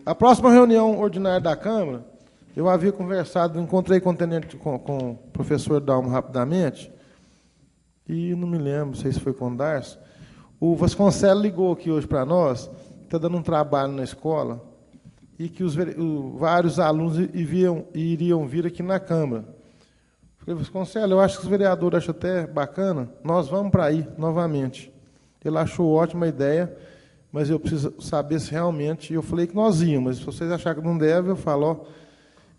A próxima reunião ordinária da Câmara, eu havia conversado, encontrei com o professor Dalmo rapidamente, e não me lembro, não sei se foi com o Darcio. O Vasconcelos ligou aqui hoje para nós, está dando um trabalho na escola, e que vários alunos iriam vir aqui na Câmara. Falei, Vasconcelos, eu acho que os vereadores acham até bacana, nós vamos para aí novamente. Ele achou ótima a ideia, mas eu preciso saber se realmente... Eu falei que nós íamos, mas se vocês acharem que não deve, eu falo, ó.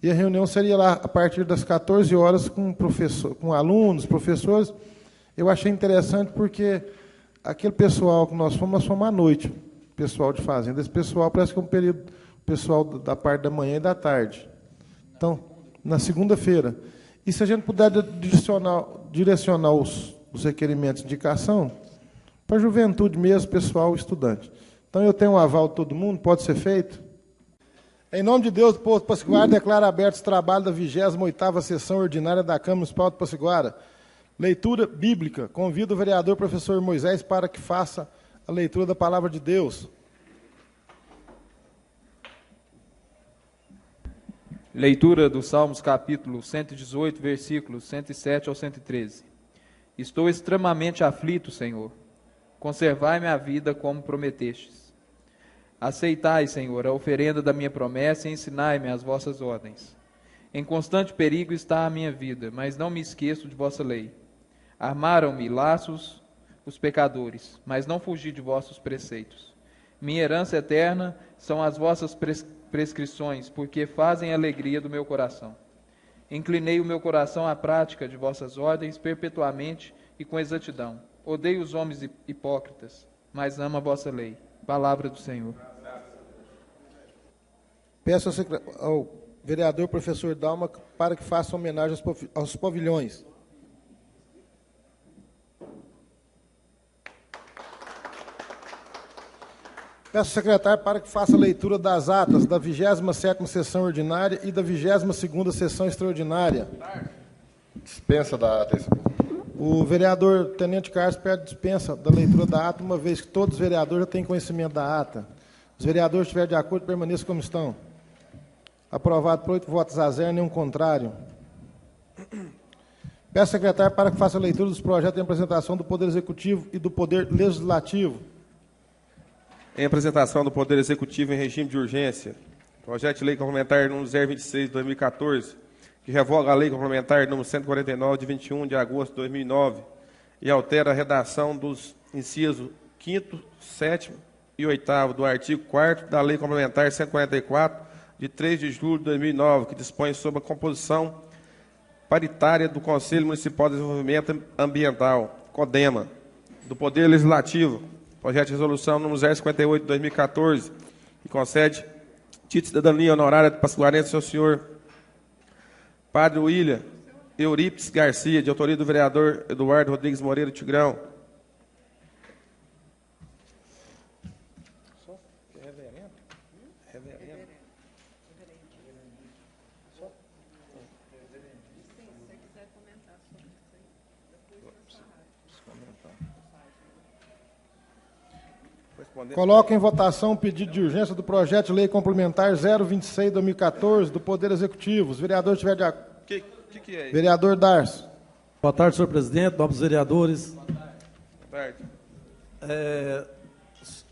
E a reunião seria lá a partir das 14 horas com alunos, professores. Eu achei interessante porque aquele pessoal que nós fomos à noite, pessoal de fazenda. Esse pessoal parece que é um período, pessoal da parte da manhã e da tarde. Então, na segunda-feira. E se a gente puder direcionar os requerimentos de indicação para a juventude mesmo, pessoal, estudante. Então, eu tenho um aval de todo mundo, pode ser feito? Em nome de Deus, o povo de Paciguara declara aberto o trabalho da 28ª sessão ordinária da Câmara Municipal de Paciguara. Leitura bíblica. Convido o vereador professor Moisés para que faça a leitura da palavra de Deus. Leitura dos Salmos, capítulo 118, versículos 107 ao 113. Estou extremamente aflito, Senhor. Conservai-me a vida como prometestes. Aceitai, Senhor, a oferenda da minha promessa e ensinai-me as vossas ordens. Em constante perigo está a minha vida, mas não me esqueço de vossa lei. Armaram-me laços os pecadores, mas não fugi de vossos preceitos. Minha herança eterna são as vossas prescrições, porque fazem a alegria do meu coração. Inclinei o meu coração à prática de vossas ordens perpetuamente e com exatidão. Odeio os homens hipócritas, mas amo a vossa lei. Palavra do Senhor. Peço ao vereador professor Dalma para que faça homenagem aos pavilhões. Peço ao secretário para que faça a leitura das atas da 27ª sessão ordinária e da 22ª sessão extraordinária. Dispensa da ata. O vereador Tenente Carlos pede dispensa da leitura da ata, uma vez que todos os vereadores já têm conhecimento da ata. Os vereadores estiverem de acordo, permaneçam como estão. Aprovado por 8 votos a 0, nenhum contrário. Peço ao secretário para que faça a leitura dos projetos em apresentação do Poder Executivo e do Poder Legislativo. Em apresentação do Poder Executivo em regime de urgência, projeto de lei complementar número 026 de 2014, que revoga a lei complementar número 149 de 21 de agosto de 2009 e altera a redação dos incisos 5º, 7º e 8º do artigo 4º da lei complementar 144 de 3 de julho de 2009, que dispõe sobre a composição paritária do Conselho Municipal de Desenvolvimento Ambiental, CODEMA, do Poder Legislativo, projeto de resolução número 058 de 2014, que concede título de cidadania honorária de Paciguarense ao senhor Padre William Eurípides Garcia, de autoria do vereador Eduardo Rodrigues Moreira Tigrão. Coloco em votação o pedido de urgência do projeto de lei complementar 026 de 2014 do Poder Executivo. Os vereadores estiverem de acordo. Que é isso? Vereador Darcio. Boa tarde, senhor presidente, nobres vereadores. Boa tarde.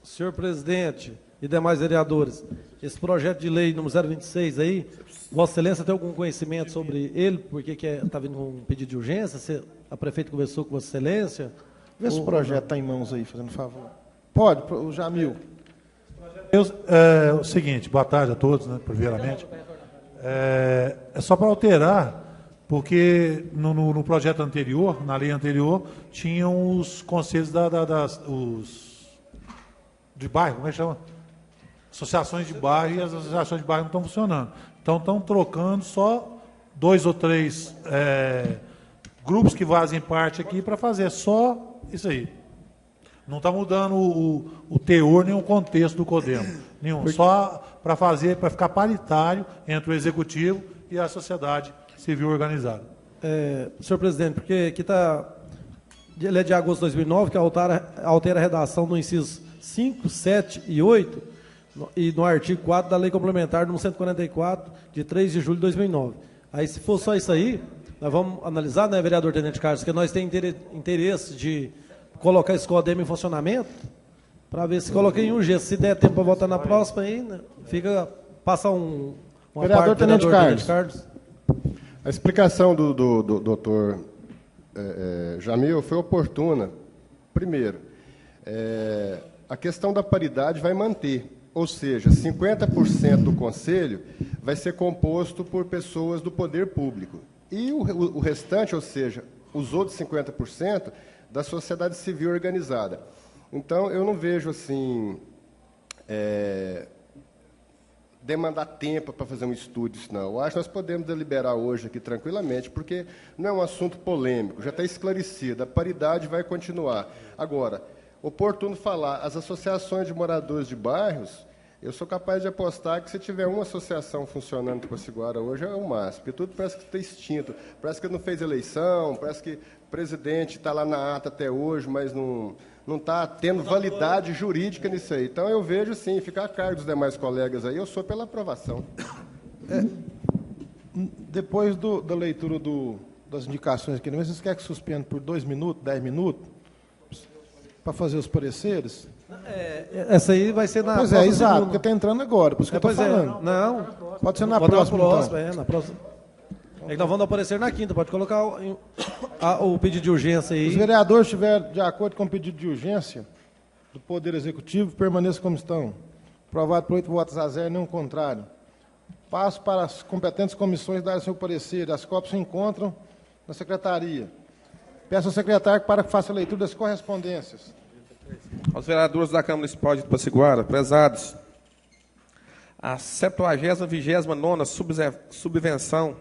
Senhor presidente e demais vereadores, esse projeto de lei número 026 aí, Vossa Excelência tem algum conhecimento sobre ele? Por que está vindo um pedido de urgência? A prefeita conversou com Vossa Excelência? Vê se o projeto está em mãos aí, fazendo favor. Pode, o Jamil. O seguinte, boa tarde a todos, né, primeiramente. É só para alterar, porque no projeto anterior, na lei anterior, tinham os conselhos de bairro, como é que chama? Associações de bairro, e as associações de bairro não estão funcionando. Então, estão trocando só 2 ou 3 grupos que fazem parte aqui para fazer só isso aí. Não está mudando o teor nem o contexto do CODEMA. Nenhum. Só para fazer, para ficar paritário entre o Executivo e a sociedade civil organizada. Senhor presidente, porque aqui está. Ele é de agosto de 2009, que altera a redação do inciso 5, 7 e 8 e no artigo 4 da Lei Complementar número 144, de 3 de julho de 2009. Aí, se for só isso aí, nós vamos analisar, né, vereador Tenente Carlos, que nós temos interesse de colocar esse CODEM em funcionamento, para ver se coloca em urgência. Se der tempo para votar na próxima, aí, né, passa uma vereador parte, Tenente vereador Carlos. A explicação do doutor Jamil foi oportuna. Primeiro, a questão da paridade vai manter, ou seja, 50% do conselho vai ser composto por pessoas do poder público. E o restante, ou seja, os outros 50%, da sociedade civil organizada. Então, eu não vejo assim demandar tempo para fazer um estudo, isso não. Eu acho que nós podemos deliberar hoje aqui tranquilamente, porque não é um assunto polêmico, já está esclarecido, a paridade vai continuar. Agora, oportuno falar, as associações de moradores de bairros, eu sou capaz de apostar que se tiver uma associação funcionando em Tapaciguara hoje é o máximo, porque tudo parece que está extinto, parece que não fez eleição, parece que o presidente está lá na ata até hoje, mas não está tendo validade jurídica nisso aí. Então, eu vejo, sim, ficar a cargo dos demais colegas aí, eu sou pela aprovação. Depois da leitura das indicações aqui, vocês querem que suspenda por 2 minutos, 10 minutos, para fazer os pareceres? Essa aí vai ser na Pois próxima exato, segunda. porque está entrando agora, por isso que eu estou falando. Não, Pode ser na pode dar próxima, então. na próxima. É que nós vamos aparecer na quinta, pode colocar o pedido de urgência aí. Os vereadores estiverem de acordo com o pedido de urgência do Poder Executivo, permaneçam como estão. Aprovado por 8 votos a 0, nenhum contrário. Passo para as competentes comissões darem seu parecer. As cópias se encontram na secretaria. Peço ao secretário para que faça a leitura das correspondências. Aos vereadores da Câmara Municipal de Tapaciguara, prezados, a 70ª-29ª subvenção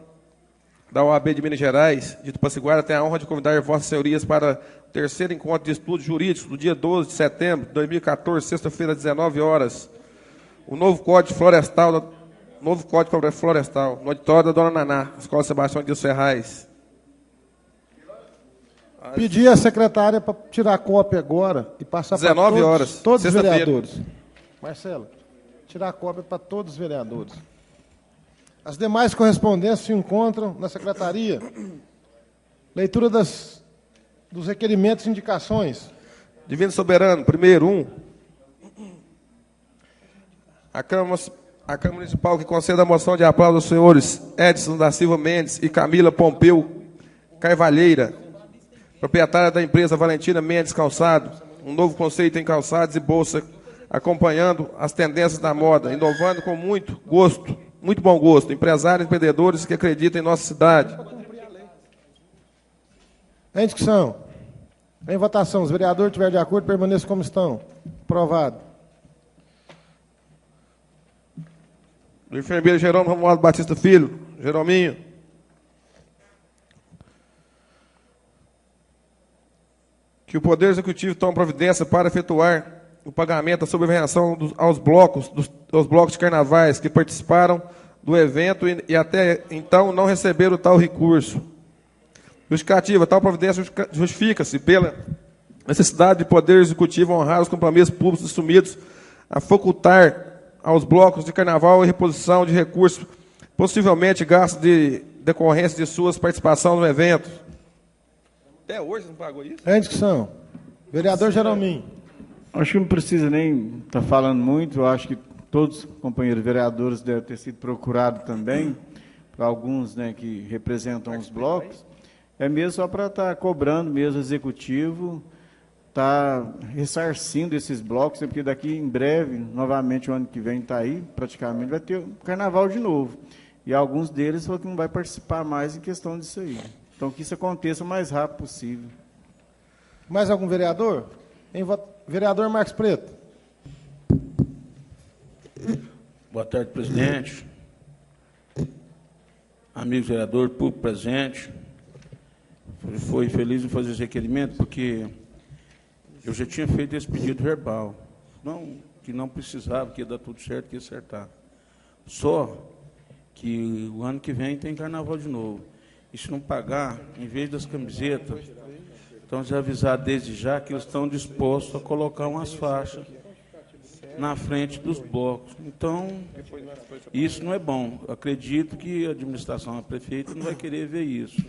da OAB de Minas Gerais, de Tapaciguara, tem a honra de convidar vossas senhorias para o terceiro encontro de estudos jurídicos, do dia 12 de setembro de 2014, sexta-feira, às 19 horas. O novo Código Florestal, no auditório da Dona Naná, Escola Sebastião de Ferraz. Pedir à secretária para tirar a cópia agora e passar para 19 horas, todos os sexta-feira. vereadores. Marcelo, tirar a cópia para todos os vereadores. As demais correspondências se encontram na secretaria. Leitura dos requerimentos e indicações. Divino Soberano, primeiro, a Câmara Municipal que conceda a moção de aplauso aos senhores Edson da Silva Mendes e Camila Pompeu Carvalheira, proprietária da empresa Valentina Mendes Calçado, um novo conceito em calçados e bolsa, acompanhando as tendências da moda, inovando com muito bom gosto, empresários e empreendedores que acreditam em nossa cidade. Em discussão. Em votação. Os vereadores estiverem de acordo, permaneçam como estão. Aprovado. Do enfermeiro Jerônimo Romualdo Batista Filho, Jerominho. Que o Poder Executivo tome providência para efetuar o pagamento da subvenção aos blocos de carnavais que participaram do evento e até então não receberam tal recurso. Justificativa, tal providência justifica-se pela necessidade de Poder Executivo honrar os compromissos públicos assumidos a facultar aos blocos de carnaval e reposição de recursos possivelmente gastos de decorrência de suas participações no evento. Até hoje não pagou isso? Em discussão. Vereador Jerominho. Acho que não precisa nem estar falando muito, eu acho que todos os companheiros vereadores devem ter sido procurados também, para alguns, né, que representam os blocos, é mesmo só para estar cobrando mesmo o executivo, estar ressarcindo esses blocos, porque daqui em breve, novamente o ano que vem está aí, praticamente vai ter carnaval de novo, e alguns deles falaram que não vai participar mais em questão disso aí. Então, que isso aconteça o mais rápido possível. Mais algum vereador? Vereador Marcos Preto. Boa tarde, presidente. Amigos vereadores, público presente. Foi feliz em fazer esse requerimento, porque eu já tinha feito esse pedido verbal. Não, que não precisava, que ia dar tudo certo, que ia acertar. Só que o ano que vem tem carnaval de novo. E se não pagar, em vez das camisetas, então já avisar desde já que eles estão dispostos a colocar umas faixas na frente dos blocos. Então, isso não é bom. Eu acredito que a administração, a prefeita, não vai querer ver isso.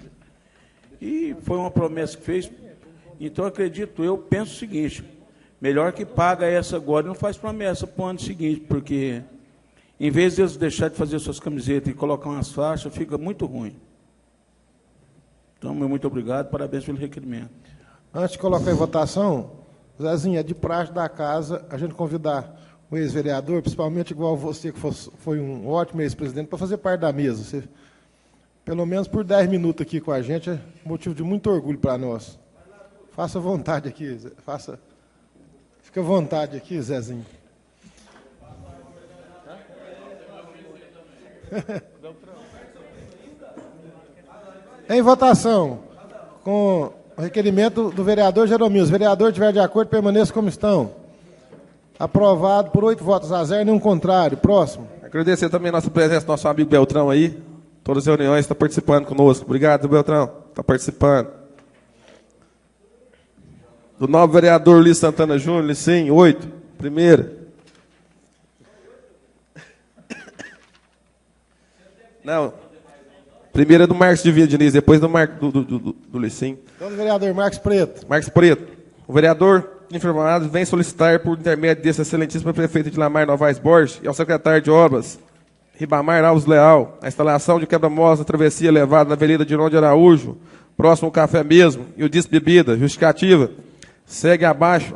E foi uma promessa que fez. Então, acredito, eu penso o seguinte, melhor que paga essa agora e não faz promessa para o ano seguinte, porque, em vez de eles deixar de fazer suas camisetas e colocar umas faixas, fica muito ruim. Então, muito obrigado, parabéns pelo requerimento. Antes de colocar em votação, Zezinho, é de praxe da casa a gente convidar o ex-vereador, principalmente igual você, que foi um ótimo ex-presidente, para fazer parte da mesa. Você, pelo menos por 10 minutos aqui com a gente, é motivo de muito orgulho para nós. Faça vontade aqui, fica à vontade aqui, Zezinho. Em votação, com o requerimento do vereador Jeromil. Se o vereador estiver de acordo, permaneça como estão. Aprovado por 8 votos a 0 e nenhum contrário. Próximo. Agradecer também a nossa presença, nosso amigo Beltrão aí. Todas as reuniões está participando conosco. Obrigado, Beltrão. Está participando. Do novo vereador Luiz Santana Júnior, Licim, 8. Primeira. Não. Primeira é do Marcos de Via Diniz, depois do Licim. Então, do vereador Marcos Preto. Marcos Preto. O vereador informado vem solicitar, por intermédio desse excelentíssimo prefeito de Lamar Novaes Borges e ao secretário de Obras, Ribamar Alves Leal, a instalação de quebra-molas na travessia elevada na Avenida Dirão de Araújo, próximo ao café mesmo, e o disco bebida, justificativa, segue abaixo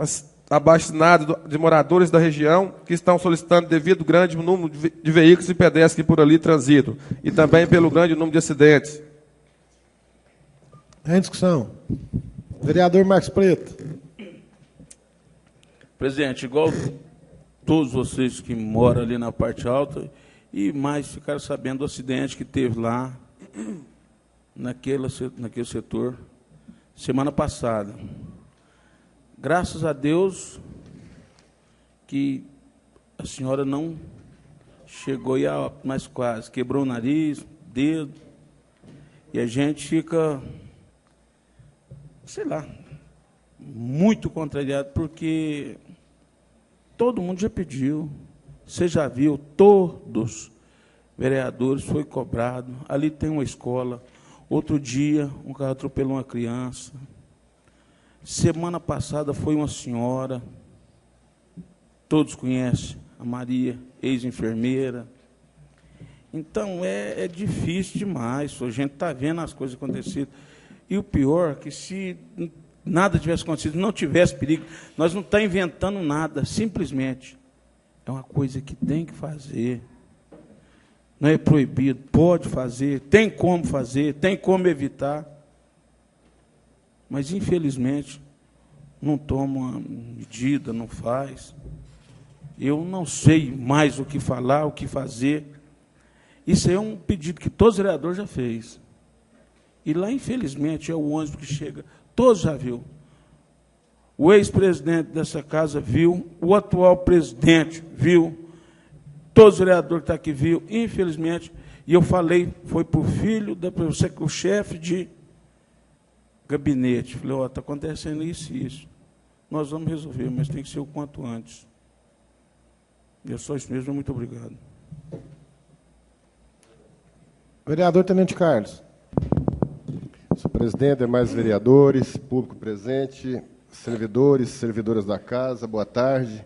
assinado de moradores da região que estão solicitando devido ao grande número de veículos e pedestres que por ali transitam, e também pelo grande número de acidentes. Em discussão. Vereador Marcos Preto. Presidente, igual todos vocês que moram ali na parte alta, e mais ficaram sabendo do acidente que teve lá, naquele setor, semana passada. Graças a Deus que a senhora não chegou aí a mais quase, quebrou o nariz, dedo, e a gente fica, sei lá, muito contrariado, porque todo mundo já pediu, você já viu, todos vereadores foi cobrado, ali tem uma escola, outro dia um carro atropelou uma criança, semana passada foi uma senhora, todos conhecem, a Maria, ex-enfermeira. Então, é difícil demais, a gente está vendo as coisas acontecerem. E o pior é que se nada tivesse acontecido, não tivesse perigo, nós não estamos inventando nada, simplesmente. É uma coisa que tem que fazer. Não é proibido, pode fazer, tem como evitar. Mas, infelizmente, não toma medida, não faz. Eu não sei mais o que falar, o que fazer. Isso é um pedido que todos os vereadores já fez. E lá, infelizmente, é o ônibus que chega. Todos já viu. O ex-presidente dessa casa viu, o atual presidente viu, todos os vereadores que estão aqui viu, infelizmente. E eu falei, foi para o filho, o chefe de gabinete. Falei, está acontecendo isso e isso. Nós vamos resolver, mas tem que ser o quanto antes. E é só isso mesmo, muito obrigado. Vereador Tenente Carlos. Senhor presidente, demais vereadores, público presente, servidores, servidoras da casa, boa tarde.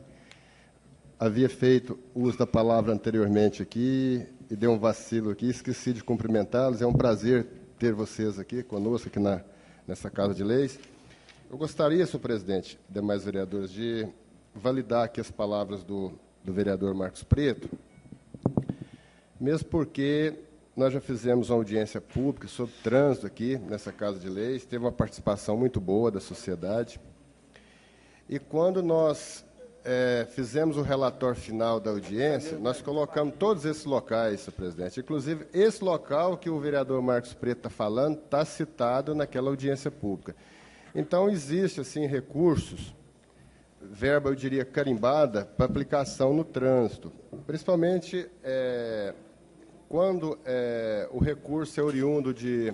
Havia feito uso da palavra anteriormente aqui e deu um vacilo aqui, esqueci de cumprimentá-los. É um prazer ter vocês aqui conosco, aqui nessa Casa de Leis. Eu gostaria, senhor presidente, demais vereadores, de validar aqui as palavras do vereador Marcos Preto, mesmo porque nós já fizemos uma audiência pública sobre trânsito aqui nessa Casa de Leis, teve uma participação muito boa da sociedade, e quando nós fizemos o relatório final da audiência, nós colocamos todos esses locais, senhor presidente, inclusive esse local que o vereador Marcos Preto está falando está citado naquela audiência pública. Então, existe, assim, recursos, verba, eu diria, carimbada, para aplicação no trânsito, principalmente quando o recurso é oriundo de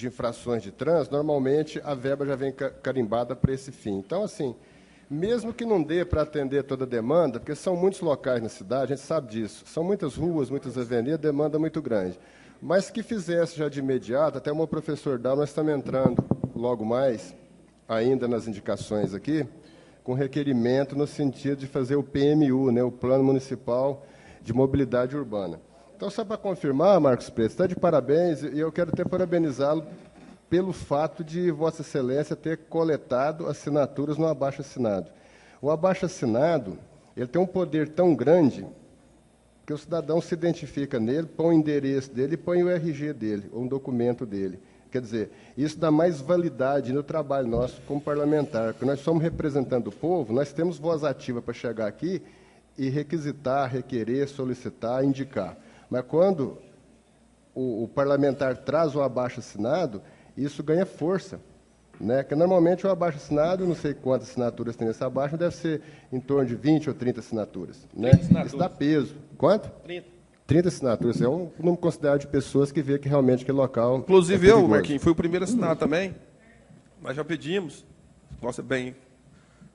infrações de trânsito, normalmente a verba já vem carimbada para esse fim. Então, assim, mesmo que não dê para atender toda a demanda, porque são muitos locais na cidade, a gente sabe disso, são muitas ruas, muitas avenidas, demanda muito grande. Mas que fizesse já de imediato, até o meu professor Dal, nós estamos entrando logo mais, ainda nas indicações aqui, com requerimento no sentido de fazer o PMU, né, o Plano Municipal de Mobilidade Urbana. Então, só para confirmar, Marcos Preto, está de parabéns, e eu quero até parabenizá-lo pelo fato de Vossa Excelência ter coletado assinaturas no abaixo-assinado. O abaixo-assinado, ele tem um poder tão grande que o cidadão se identifica nele, põe o endereço dele e põe o RG dele, ou um documento dele. Quer dizer, isso dá mais validade no trabalho nosso como parlamentar, porque nós somos representando o povo, nós temos voz ativa para chegar aqui e requisitar, requerer, solicitar, indicar. Mas quando o parlamentar traz o abaixo-assinado, isso ganha força, né? Que normalmente o abaixo-assinado, não sei quantas assinaturas tem nesse abaixo, deve ser em torno de 20 ou 30 assinaturas. 30 né? Assinaturas. Isso dá peso. Quanto? 30 assinaturas. É um número considerável de pessoas que vê que realmente aquele local. Inclusive eu, Marquinhos, fui o primeiro a assinar também. Nós já pedimos, como você bem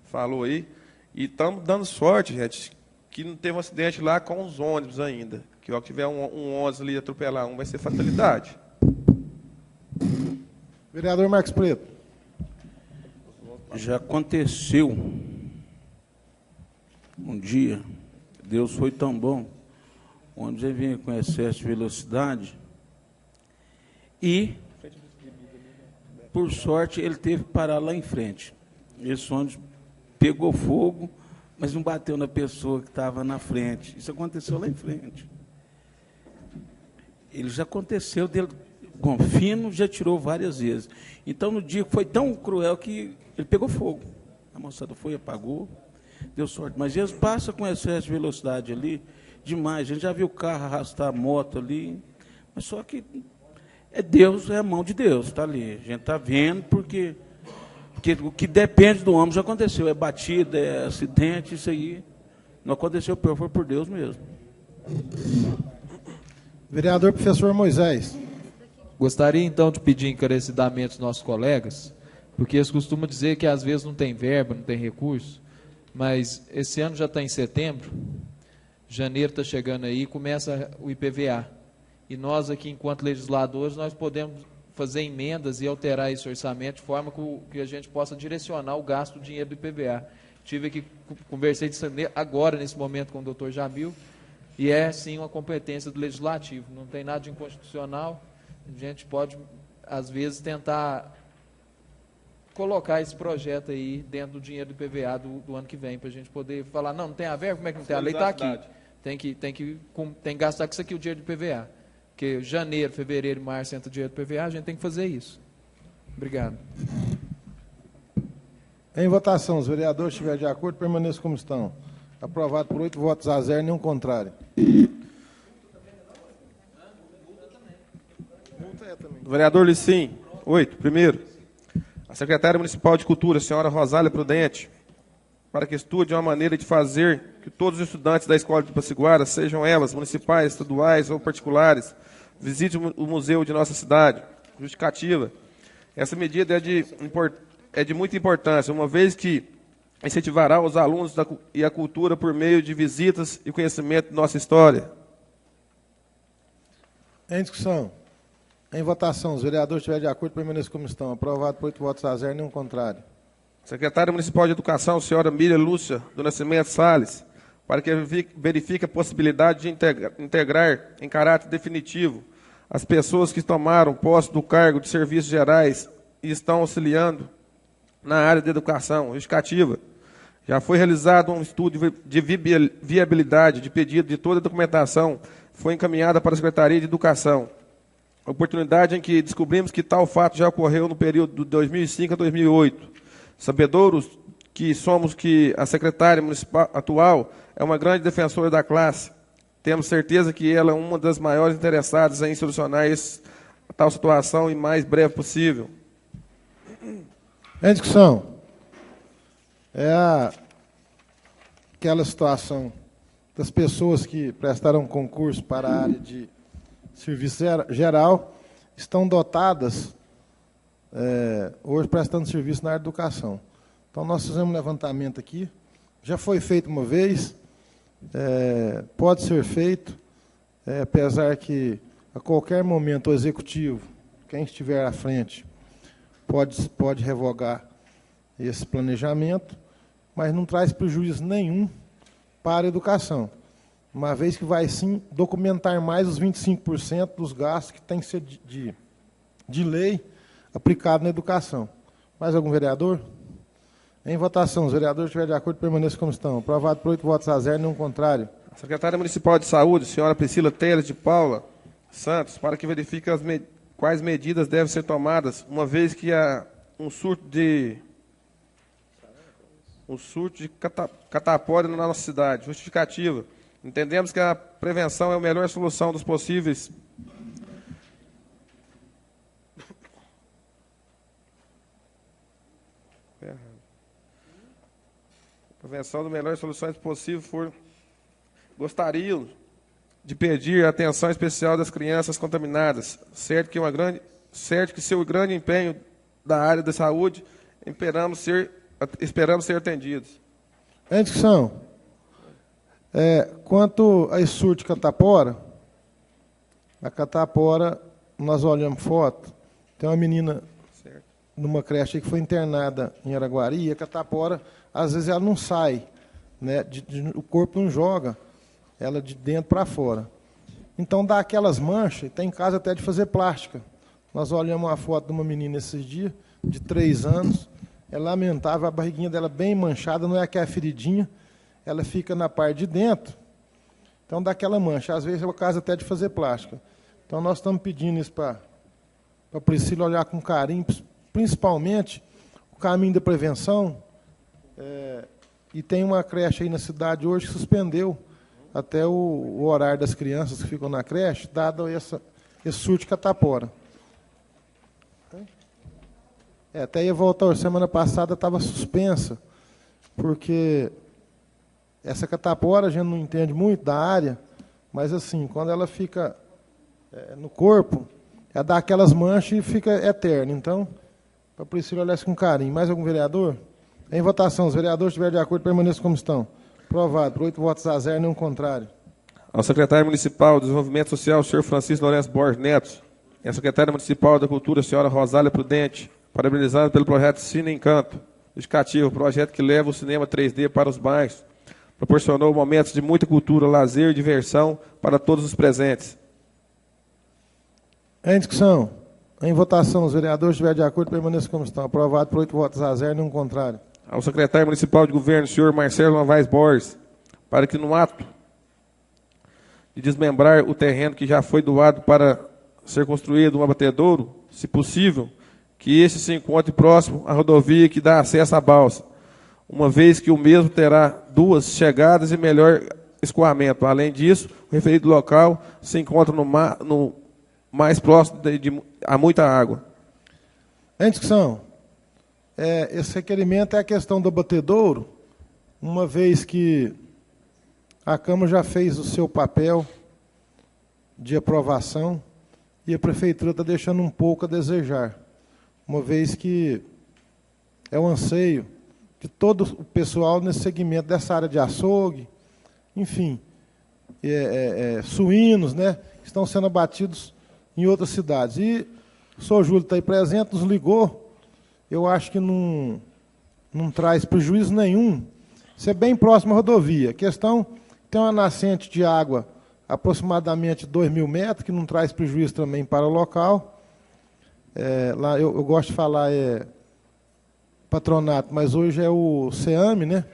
falou aí, e estamos dando sorte, gente, que não teve um acidente lá com os ônibus ainda. Que ó, tiver um ônibus ali atropelar vai ser fatalidade. Vereador Marcos Preto. Já aconteceu um dia, Deus foi tão bom, o ônibus vinha com excesso de velocidade e, por sorte, ele teve que parar lá em frente. Esse ônibus pegou fogo, mas não bateu na pessoa que estava na frente. Isso aconteceu lá em frente. Ele já aconteceu dele. Confino já tirou várias vezes. Então, no dia foi tão cruel que ele pegou fogo. A moçada foi, apagou, deu sorte. Mas eles passam com excesso de velocidade ali, demais. A gente já viu o carro arrastar a moto ali, mas só que é Deus, é a mão de Deus, está ali. A gente está vendo porque o que depende do homem já aconteceu. É batida, é acidente, isso aí. Não aconteceu, pior foi por Deus mesmo. Vereador professor Moisés. Gostaria, então, de pedir encarecidamente aos nossos colegas, porque eles costumam dizer que, às vezes, não tem verba, não tem recurso, mas esse ano já está em setembro, janeiro está chegando aí, começa o IPVA. E nós, aqui, enquanto legisladores, nós podemos fazer emendas e alterar esse orçamento de forma que a gente possa direcionar o gasto do dinheiro do IPVA. Tive aqui, conversei disso agora, nesse momento, com o doutor Jamil, e é, sim, uma competência do legislativo, não tem nada de inconstitucional. A gente pode, às vezes, tentar colocar esse projeto aí dentro do dinheiro do IPVA do ano que vem, para a gente poder falar, não tem a verba, como é que não tem? A lei está aqui. Tem que gastar com isso aqui o dinheiro do IPVA. Porque janeiro, fevereiro e março entra o dinheiro do IPVA, a gente tem que fazer isso. Obrigado. Em votação, os vereadores estiverem de acordo, permaneçam como estão. Aprovado por 8 votos a 0, nenhum contrário. Vereador Licim, 8. Primeiro, a secretária municipal de Cultura, a senhora Rosália Prudente, para que estude uma maneira de fazer que todos os estudantes da Escola de Paciguara, sejam elas municipais, estaduais ou particulares, visitem o museu de nossa cidade. Justificativa. Essa medida é de muita importância, uma vez que incentivará os alunos e a cultura por meio de visitas e conhecimento de nossa história. Em discussão. Em votação, os vereadores estiverem de acordo, permaneçam como estão. Aprovado por 8 votos a 0, nenhum contrário. Secretária Municipal de Educação, senhora Miriam Lúcia do Nascimento Salles, para que verifique a possibilidade de integrar em caráter definitivo as pessoas que tomaram posse do cargo de serviços gerais e estão auxiliando na área de educação. Justificativa. Já foi realizado um estudo de viabilidade de pedido de toda a documentação, foi encaminhada para a Secretaria de Educação. Oportunidade em que descobrimos que tal fato já ocorreu no período de 2005 a 2008. Sabedouros que somos que a secretária municipal atual é uma grande defensora da classe. Temos certeza que ela é uma das maiores interessadas em solucionar tal situação o mais breve possível. Em discussão. É aquela situação das pessoas que prestaram concurso para a área de serviço geral, estão dotadas, hoje prestando serviço na área de educação. Então, Então, nós fizemos um levantamento aqui. Já foi feito uma vez, pode ser feito, apesar que a qualquer momento o executivo, quem estiver à frente, pode revogar esse planejamento, mas não traz prejuízo nenhum para a educação, uma vez que vai, sim, documentar mais os 25% dos gastos que tem que ser de lei aplicado na educação. Mais algum vereador? Em votação, os vereadores estiverem de acordo, permaneçam como estão. Aprovado por 8 votos a 0, nenhum contrário. A secretária municipal de saúde, senhora Priscila Teles de Paula Santos, para que verifique quais medidas devem ser tomadas, uma vez que há um surto de catapora na nossa cidade. Justificativa. Entendemos que a prevenção é a melhor solução dos possíveis. Prevenção das melhores soluções possíveis gostaria de pedir a atenção especial das crianças contaminadas, certo que seu grande empenho da área da saúde, esperamos ser atendidos. Em discussão. Quanto a esse surto de catapora, a catapora, nós olhamos foto, tem uma menina numa creche que foi internada em Araguari, e a catapora, às vezes, ela não sai, né? O corpo não joga ela de dentro para fora. Então, dá aquelas manchas, e tem caso até de fazer plástica. Nós olhamos uma foto de uma menina esses dias, de 3 anos, é lamentável, a barriguinha dela bem manchada, não é aquela feridinha, ela fica na parte de dentro, então dá aquela mancha. Às vezes é o caso até de fazer plástica. Então, nós estamos pedindo isso para a Priscila olhar com carinho, principalmente o caminho da prevenção. E tem uma creche aí na cidade hoje que suspendeu até o horário das crianças que ficam na creche, dado esse surto de catapora. Até ia voltar, semana passada estava suspensa, porque essa catapora a gente não entende muito da área, mas assim, quando ela fica no corpo, ela dá aquelas manchas e fica eterna. Então, para a Priscila olhar isso com carinho. Mais algum vereador? Em votação, os vereadores estiverem de acordo, permaneçam como estão. Aprovado, por 8 votos a 0, nenhum contrário. Ao secretário municipal de Desenvolvimento Social, senhor Francisco Lourenço Borges Neto, e a secretária municipal da Cultura, senhora Rosália Prudente, parabenizado pelo projeto Cine Encanto, educativo, projeto que leva o cinema 3D para os bairros, proporcionou momentos de muita cultura, lazer e diversão para todos os presentes. Em discussão, em votação, os vereadores estiverem de acordo, permaneçam como estão. Aprovado por 8 votos a 0, nenhum contrário. Ao secretário municipal de governo, senhor Marcelo Novaes Borges, para que no ato de desmembrar o terreno que já foi doado para ser construído um abatedouro, se possível, que este se encontre próximo à rodovia que dá acesso à balsa, uma vez que o mesmo terá 2 chegadas e melhor escoamento. Além disso, o referido local se encontra no mais próximo a muita água. Em discussão. Esse requerimento é a questão do abatedouro, uma vez que a Câmara já fez o seu papel de aprovação e a Prefeitura está deixando um pouco a desejar, uma vez que é o anseio de todo o pessoal nesse segmento dessa área de açougue, enfim, suínos, né, que estão sendo abatidos em outras cidades. E o senhor Júlio está aí presente, nos ligou. Eu acho que não traz prejuízo nenhum. Isso é bem próximo à rodovia. A questão, tem uma nascente de água aproximadamente 2.000 metros, que não traz prejuízo também para o local. Lá eu gosto de falar patronato, mas hoje é o CEAME, né?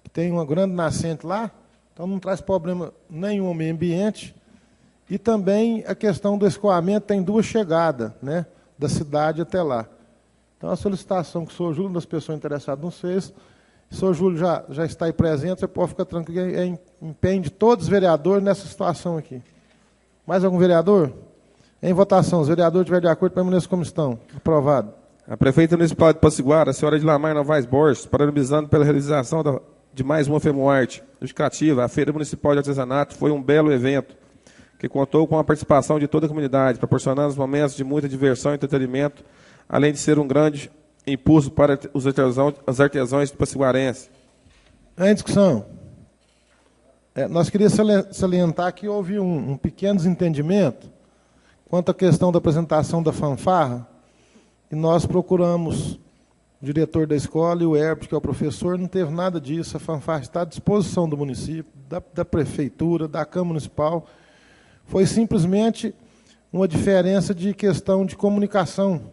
Que tem uma grande nascente lá, então não traz problema nenhum ao meio ambiente. E também a questão do escoamento tem 2 chegadas, né? Da cidade até lá. Então, a solicitação que o senhor Júlio, das pessoas interessadas, nos fez, o senhor Júlio já está aí presente, você pode ficar tranquilo, é empenho de todos os vereadores nessa situação aqui. Mais algum vereador? Em votação, os vereadores estiverem de acordo, permaneçam como estão. Aprovado. A prefeita municipal de Passiguara, a senhora Edlamar Novaes Borges, parabenizando pela realização de mais uma FEMUARTE justificativa. A Feira Municipal de Artesanato foi um belo evento, que contou com a participação de toda a comunidade, proporcionando momentos de muita diversão e entretenimento, além de ser um grande impulso para os artesãos passaguarenses. Em discussão. Nós queríamos salientar que houve um pequeno desentendimento quanto à questão da apresentação da fanfarra, e nós procuramos o diretor da escola e o Herbert, que é o professor, não teve nada disso. A fanfarra está à disposição do município, da prefeitura, da Câmara Municipal. Foi simplesmente uma diferença de questão de comunicação.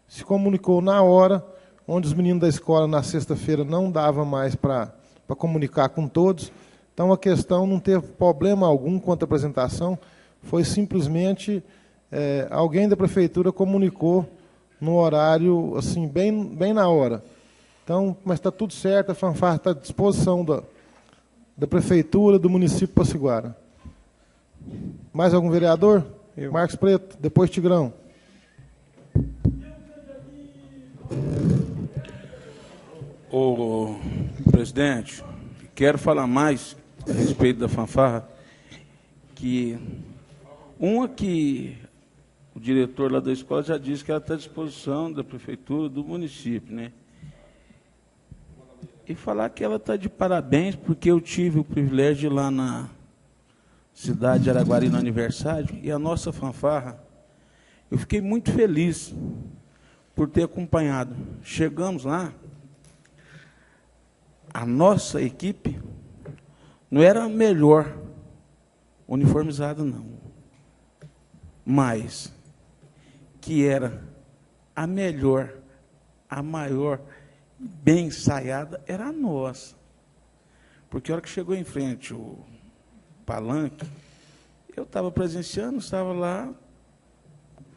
Se comunicou na hora, onde os meninos da escola, na sexta-feira, não dava mais para comunicar com todos. Então, a questão não teve problema algum quanto à apresentação, foi simplesmente alguém da prefeitura comunicou no horário, assim, bem na hora. Então, mas está tudo certo, a fanfarra está à disposição da prefeitura, do município de Potiguara. Mais algum vereador? Eu. Marcos Preto, depois Tigrão. Ô, presidente, quero falar mais a respeito da fanfarra, que o diretor lá da escola já disse que ela está à disposição da prefeitura, do município, né? E falar que ela está de parabéns, porque eu tive o privilégio de ir lá na cidade de Araguari no aniversário, e a nossa fanfarra, eu fiquei muito feliz por ter acompanhado. Chegamos lá, a nossa equipe não era a melhor uniformizada, não, mas que era a melhor, a maior, bem ensaiada, era a nossa. Porque a hora que chegou em frente o palanque, eu estava presenciando, estava lá,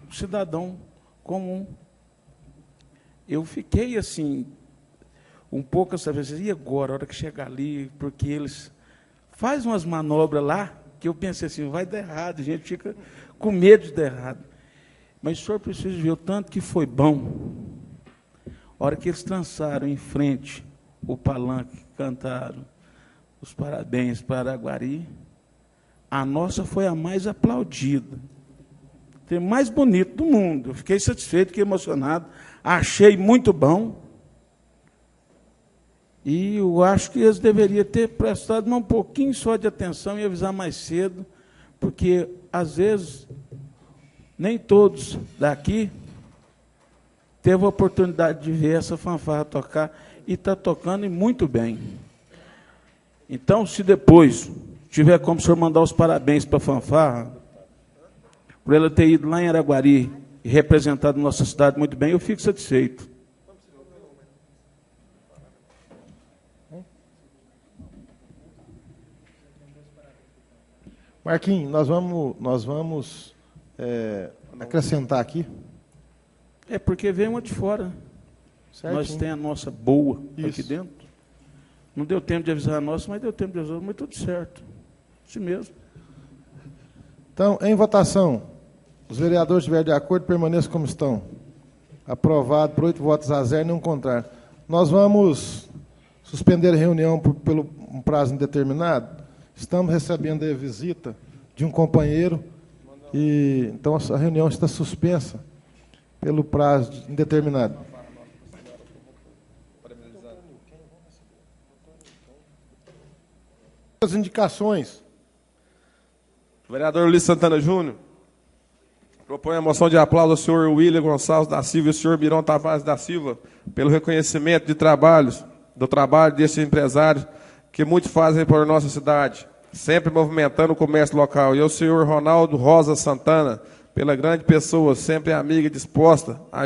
um cidadão comum. Eu fiquei assim, um pouco essa vez, e agora, a hora que chegar ali, porque eles fazem umas manobras lá, que eu pensei assim, vai dar errado, a gente fica com medo de dar errado. Mas o senhor precisa ver o tanto que foi bom. A hora que eles trançaram em frente o palanque, cantaram os parabéns para Araguari, a nossa foi a mais aplaudida. Foi mais bonito do mundo. Eu fiquei satisfeito, fiquei emocionado, achei muito bom. E eu acho que eles deveriam ter prestado um pouquinho só de atenção e avisar mais cedo, porque, às vezes, nem todos daqui teve a oportunidade de ver essa fanfarra tocar, e está tocando e muito bem. Então, se depois tiver como o senhor mandar os parabéns para a fanfarra, por ela ter ido lá em Araguari e representado nossa cidade muito bem, eu fico satisfeito. Marquinhos, nós vamos acrescentar aqui. É porque vem uma de fora. Certinho. Nós temos a nossa boa Isso. aqui dentro. Não deu tempo de avisar a nossa, mas deu tempo de avisar, mas tudo certo. Isso mesmo. Então, em votação, os vereadores estiverem de acordo, permaneçam como estão. Aprovado por 8 votos a 0, nenhum contrário. Nós vamos suspender a reunião pelo um prazo indeterminado. Estamos recebendo a visita de um companheiro, e então a reunião está suspensa pelo prazo indeterminado. As indicações. O vereador Luiz Santana Júnior propõe a moção de aplauso ao senhor William Gonçalves da Silva e ao senhor Mirão Tavares da Silva pelo reconhecimento do trabalho desses empresários que muito fazem por nossa cidade, sempre movimentando o comércio local. E ao senhor Ronaldo Rosa Santana, pela grande pessoa, sempre amiga e disposta a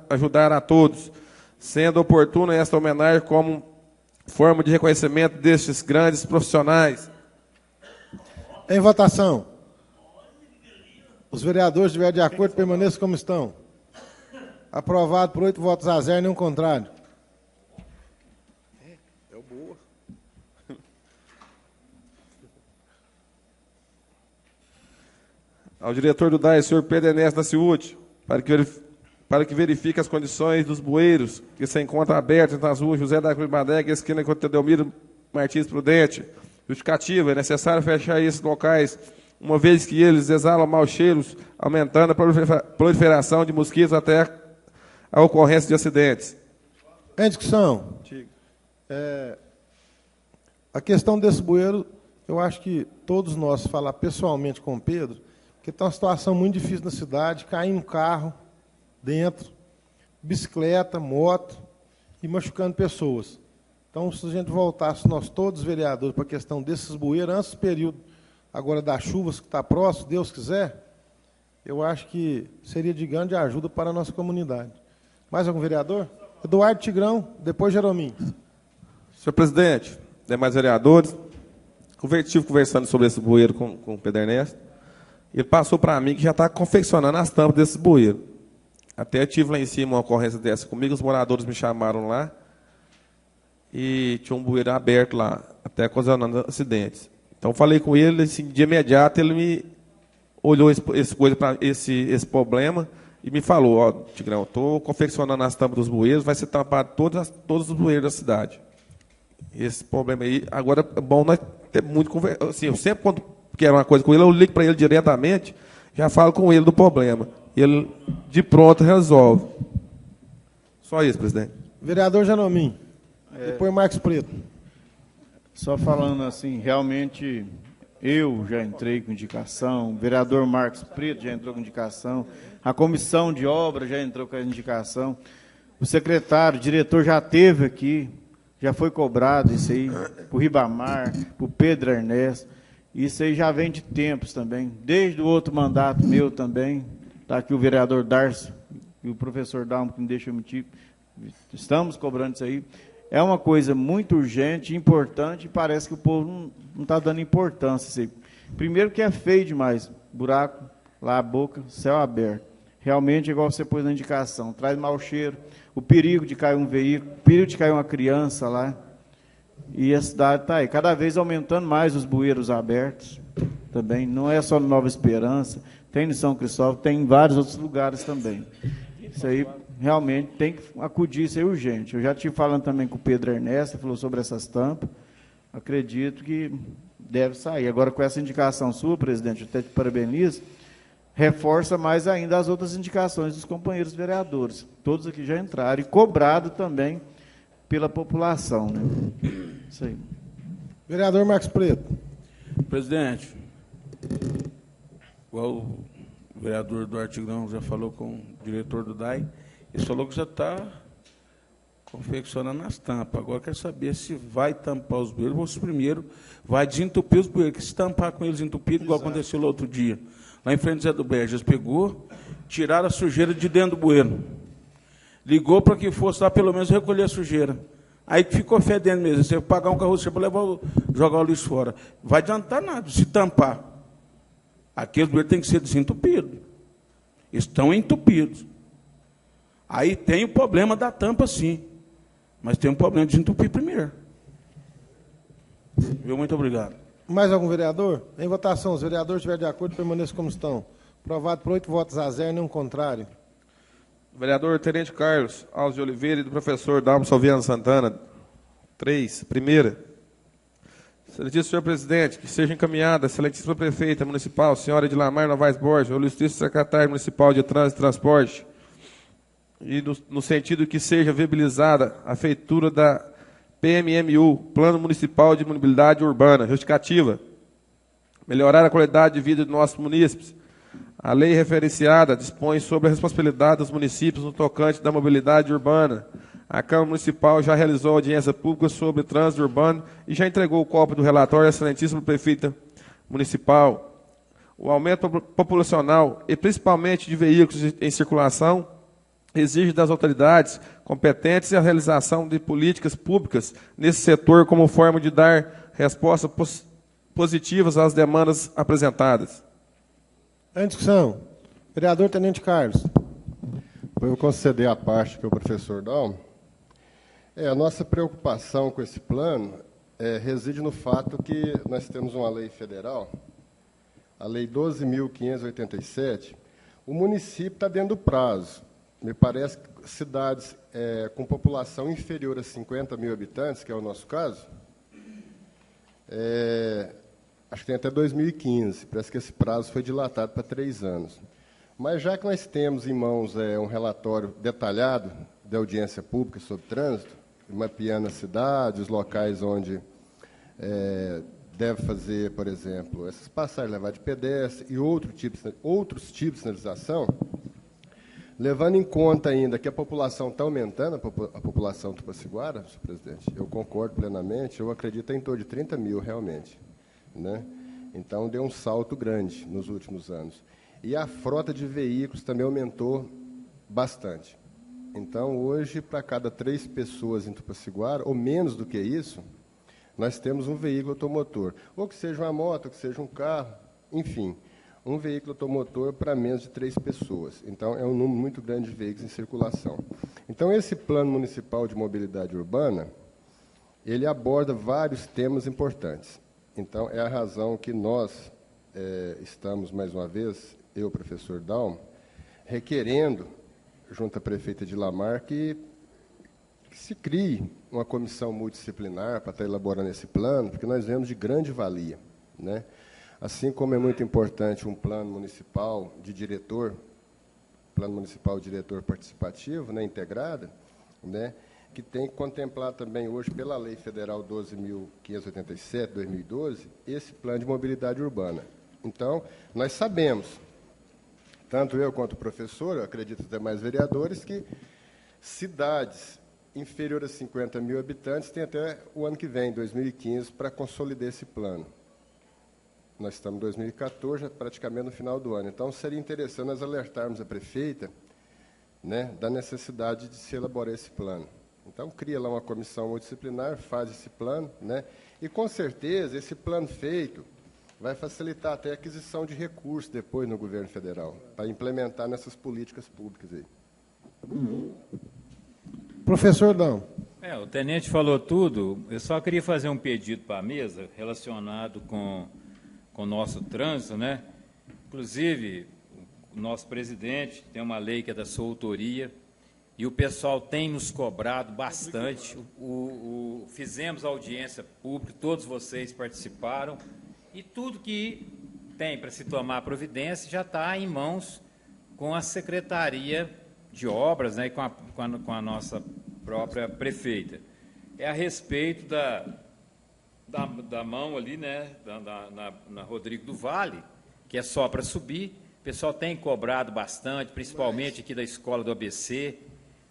ajudar a todos, sendo oportuna esta homenagem como forma de reconhecimento destes grandes profissionais. Em votação. Os vereadores estiverem de acordo, permaneçam como estão. Aprovado por 8 votos a 0, nenhum contrário. Ao diretor do DAE, senhor Pedro Ernesto da Ciúde, para que verifique as condições dos bueiros que se encontram abertos nas ruas José da Cruz Badega, esquina com Teodomiro Martins Prudente. Justificativa: é necessário fechar esses locais, uma vez que eles exalam maus cheiros, aumentando a proliferação de mosquitos, até a ocorrência de acidentes. Em discussão. A questão desse bueiro, eu acho que todos nós falar pessoalmente com o Pedro, porque está uma situação muito difícil na cidade, cair um carro dentro, bicicleta, moto, e machucando pessoas. Então, se a gente voltasse, nós todos vereadores, para a questão desses bueiros, antes do período agora das chuvas, que está próximo, se Deus quiser, eu acho que seria de grande ajuda para a nossa comunidade. Mais algum vereador? Eduardo Tigrão, depois Jerominho. Senhor presidente, demais vereadores, estive conversando sobre esse bueiro com o Pedro Ernesto. Ele passou para mim que já está confeccionando as tampas desses bueiros. Até tive lá em cima uma ocorrência dessa comigo, os moradores me chamaram lá e tinha um bueiro aberto lá, até ocasionando acidentes. Então falei com ele, assim, de imediato ele me olhou esse problema e me falou, ó, Tigrão, estou confeccionando as tampas dos bueiros, vai ser tampado todos os bueiros da cidade. Esse problema aí, agora é bom nós ter muito conversa. Assim, eu sempre, quando quero uma coisa com ele, eu ligo para ele diretamente, já falo com ele do problema. Ele, de pronto, resolve. Só isso, presidente. Vereador Jerominho. Depois Marcos Preto. Só falando assim, realmente, eu já entrei com indicação, o vereador Marcos Preto já entrou com indicação, a comissão de obra já entrou com a indicação, o secretário, o diretor já esteve aqui, já foi cobrado isso aí, para o Ribamar, para o Pedro Ernesto, isso aí já vem de tempos também, desde o outro mandato meu também, está aqui o vereador Darcio e o professor Dalmo, que me deixa mentir, estamos cobrando isso aí. É uma coisa muito urgente, importante, e parece que o povo não está dando importância. Assim. Primeiro que é feio demais, buraco, lá a boca, céu aberto. Realmente, igual você pôs na indicação, traz mau cheiro, o perigo de cair um veículo, o perigo de cair uma criança lá. E a cidade está aí, cada vez aumentando mais os bueiros abertos também. Não é só no Nova Esperança, tem no São Cristóvão, tem em vários outros lugares também. Isso aí realmente tem que acudir, isso é urgente. Eu já estive falando também com o Pedro Ernesto, falou sobre essas tampas. Acredito que deve sair. Agora, com essa indicação sua, presidente, eu até te parabenizo, reforça mais ainda as outras indicações dos companheiros vereadores. Todos aqui já entraram e cobrado também pela população. Né? Isso aí. Vereador Marcos Preto. Presidente, igual o vereador do Artigrão já falou com o diretor do DAI, ele falou que já está confeccionando as tampas. Agora quero saber se vai tampar os bueiros ou se primeiro vai desentupir os bueiros. Que se tampar com eles entupidos, igual aconteceu lá outro dia. Lá em frente do Zé do Berges, pegou, tiraram a sujeira de dentro do bueiro. Ligou para que fosse lá pelo menos recolher a sujeira. Aí ficou fedendo mesmo. Você pagar um carro para jogar o lixo fora. Vai adiantar nada se tampar. Aqueles bueiros têm que ser desentupidos. Estão entupidos. Aí tem o problema da tampa, sim. Mas tem um problema de desentupir primeiro. Viu? Muito obrigado. Mais algum vereador? Em votação, os vereadores estiverem de acordo, permaneçam como estão. Aprovado por 8 votos a 0, nenhum contrário. Vereador Tenente Carlos Alves de Oliveira e do professor Dalmo Salviano Santana. 3. Primeira. Excelentíssimo senhor presidente, que seja encaminhada a excelentíssima prefeita municipal, senhora Edilamar Novaes Borges, o ilustríssimo secretário municipal de Trânsito e Transporte, e no sentido que seja viabilizada a feitura da PMMU, Plano Municipal de Mobilidade Urbana, justificativa, melhorar a qualidade de vida de nossos munícipes. A lei referenciada dispõe sobre a responsabilidade dos municípios no tocante da mobilidade urbana. A Câmara Municipal já realizou audiência pública sobre trânsito urbano e já entregou o cópia do relatório à excelentíssima prefeita municipal. O aumento populacional, e principalmente de veículos em circulação, exige das autoridades competentes a realização de políticas públicas nesse setor como forma de dar respostas positivas às demandas apresentadas. Em discussão, vereador Tenente Carlos. Eu vou conceder a parte que o professor Dalmo. A nossa preocupação com esse plano reside no fato que nós temos uma lei federal, a Lei 12.587, o município está dentro do prazo. Me parece que cidades com população inferior a 50 mil habitantes, que é o nosso caso, acho que tem até 2015, parece que esse prazo foi dilatado para 3 anos. Mas já que nós temos em mãos um relatório detalhado da audiência pública sobre trânsito, mapeando a cidade, os locais onde deve fazer, por exemplo, essas passagens, levar de pedestre e outros tipos de sinalização, levando em conta ainda que a população está aumentando, a população tupaciguara, senhor presidente, eu concordo plenamente, eu acredito em torno de 30 mil realmente, né? Então, deu um salto grande nos últimos anos. E a frota de veículos também aumentou bastante. Então, hoje, para cada 3 pessoas em Tupaciguara, ou menos do que isso, nós temos um veículo automotor. Ou que seja uma moto, ou que seja um carro, enfim, um veículo automotor para menos de 3 pessoas. Então, é um número muito grande de veículos em circulação. Então, esse Plano Municipal de Mobilidade Urbana, ele aborda vários temas importantes. Então, é a razão que nós estamos, mais uma vez, eu, professor Dalmo, requerendo, junto à prefeita de Lamar, que se crie uma comissão multidisciplinar para estar elaborando esse plano, porque nós vemos de grande valia, né? Assim como é muito importante um plano municipal de diretor, plano municipal de diretor participativo, né, integrado, né, que tem que contemplar também hoje, pela Lei Federal 12.587, 2012, esse plano de mobilidade urbana. Então, nós sabemos, tanto eu quanto o professor, eu acredito os demais vereadores, que cidades inferiores a 50 mil habitantes têm até o ano que vem, 2015, para consolidar esse plano. Nós estamos em 2014, praticamente no final do ano. Então, seria interessante nós alertarmos a prefeita, né, da necessidade de se elaborar esse plano. Então, cria lá uma comissão multidisciplinar, faz esse plano, né, e, com certeza, esse plano feito vai facilitar até a aquisição de recursos depois no governo federal, para implementar nessas políticas públicas aí. Professor Dão. O tenente falou tudo, eu só queria fazer um pedido para a mesa relacionado com o nosso trânsito, né? Inclusive, o nosso presidente tem uma lei que é da sua autoria, e o pessoal tem nos cobrado bastante. Fizemos audiência pública, todos vocês participaram, e tudo que tem para se tomar providência já está em mãos com a Secretaria de Obras, né, e com a nossa própria prefeita. É a respeito da mão ali, né, na Rodrigo do Vale, que é só para subir. O pessoal tem cobrado bastante, principalmente aqui da escola do ABC,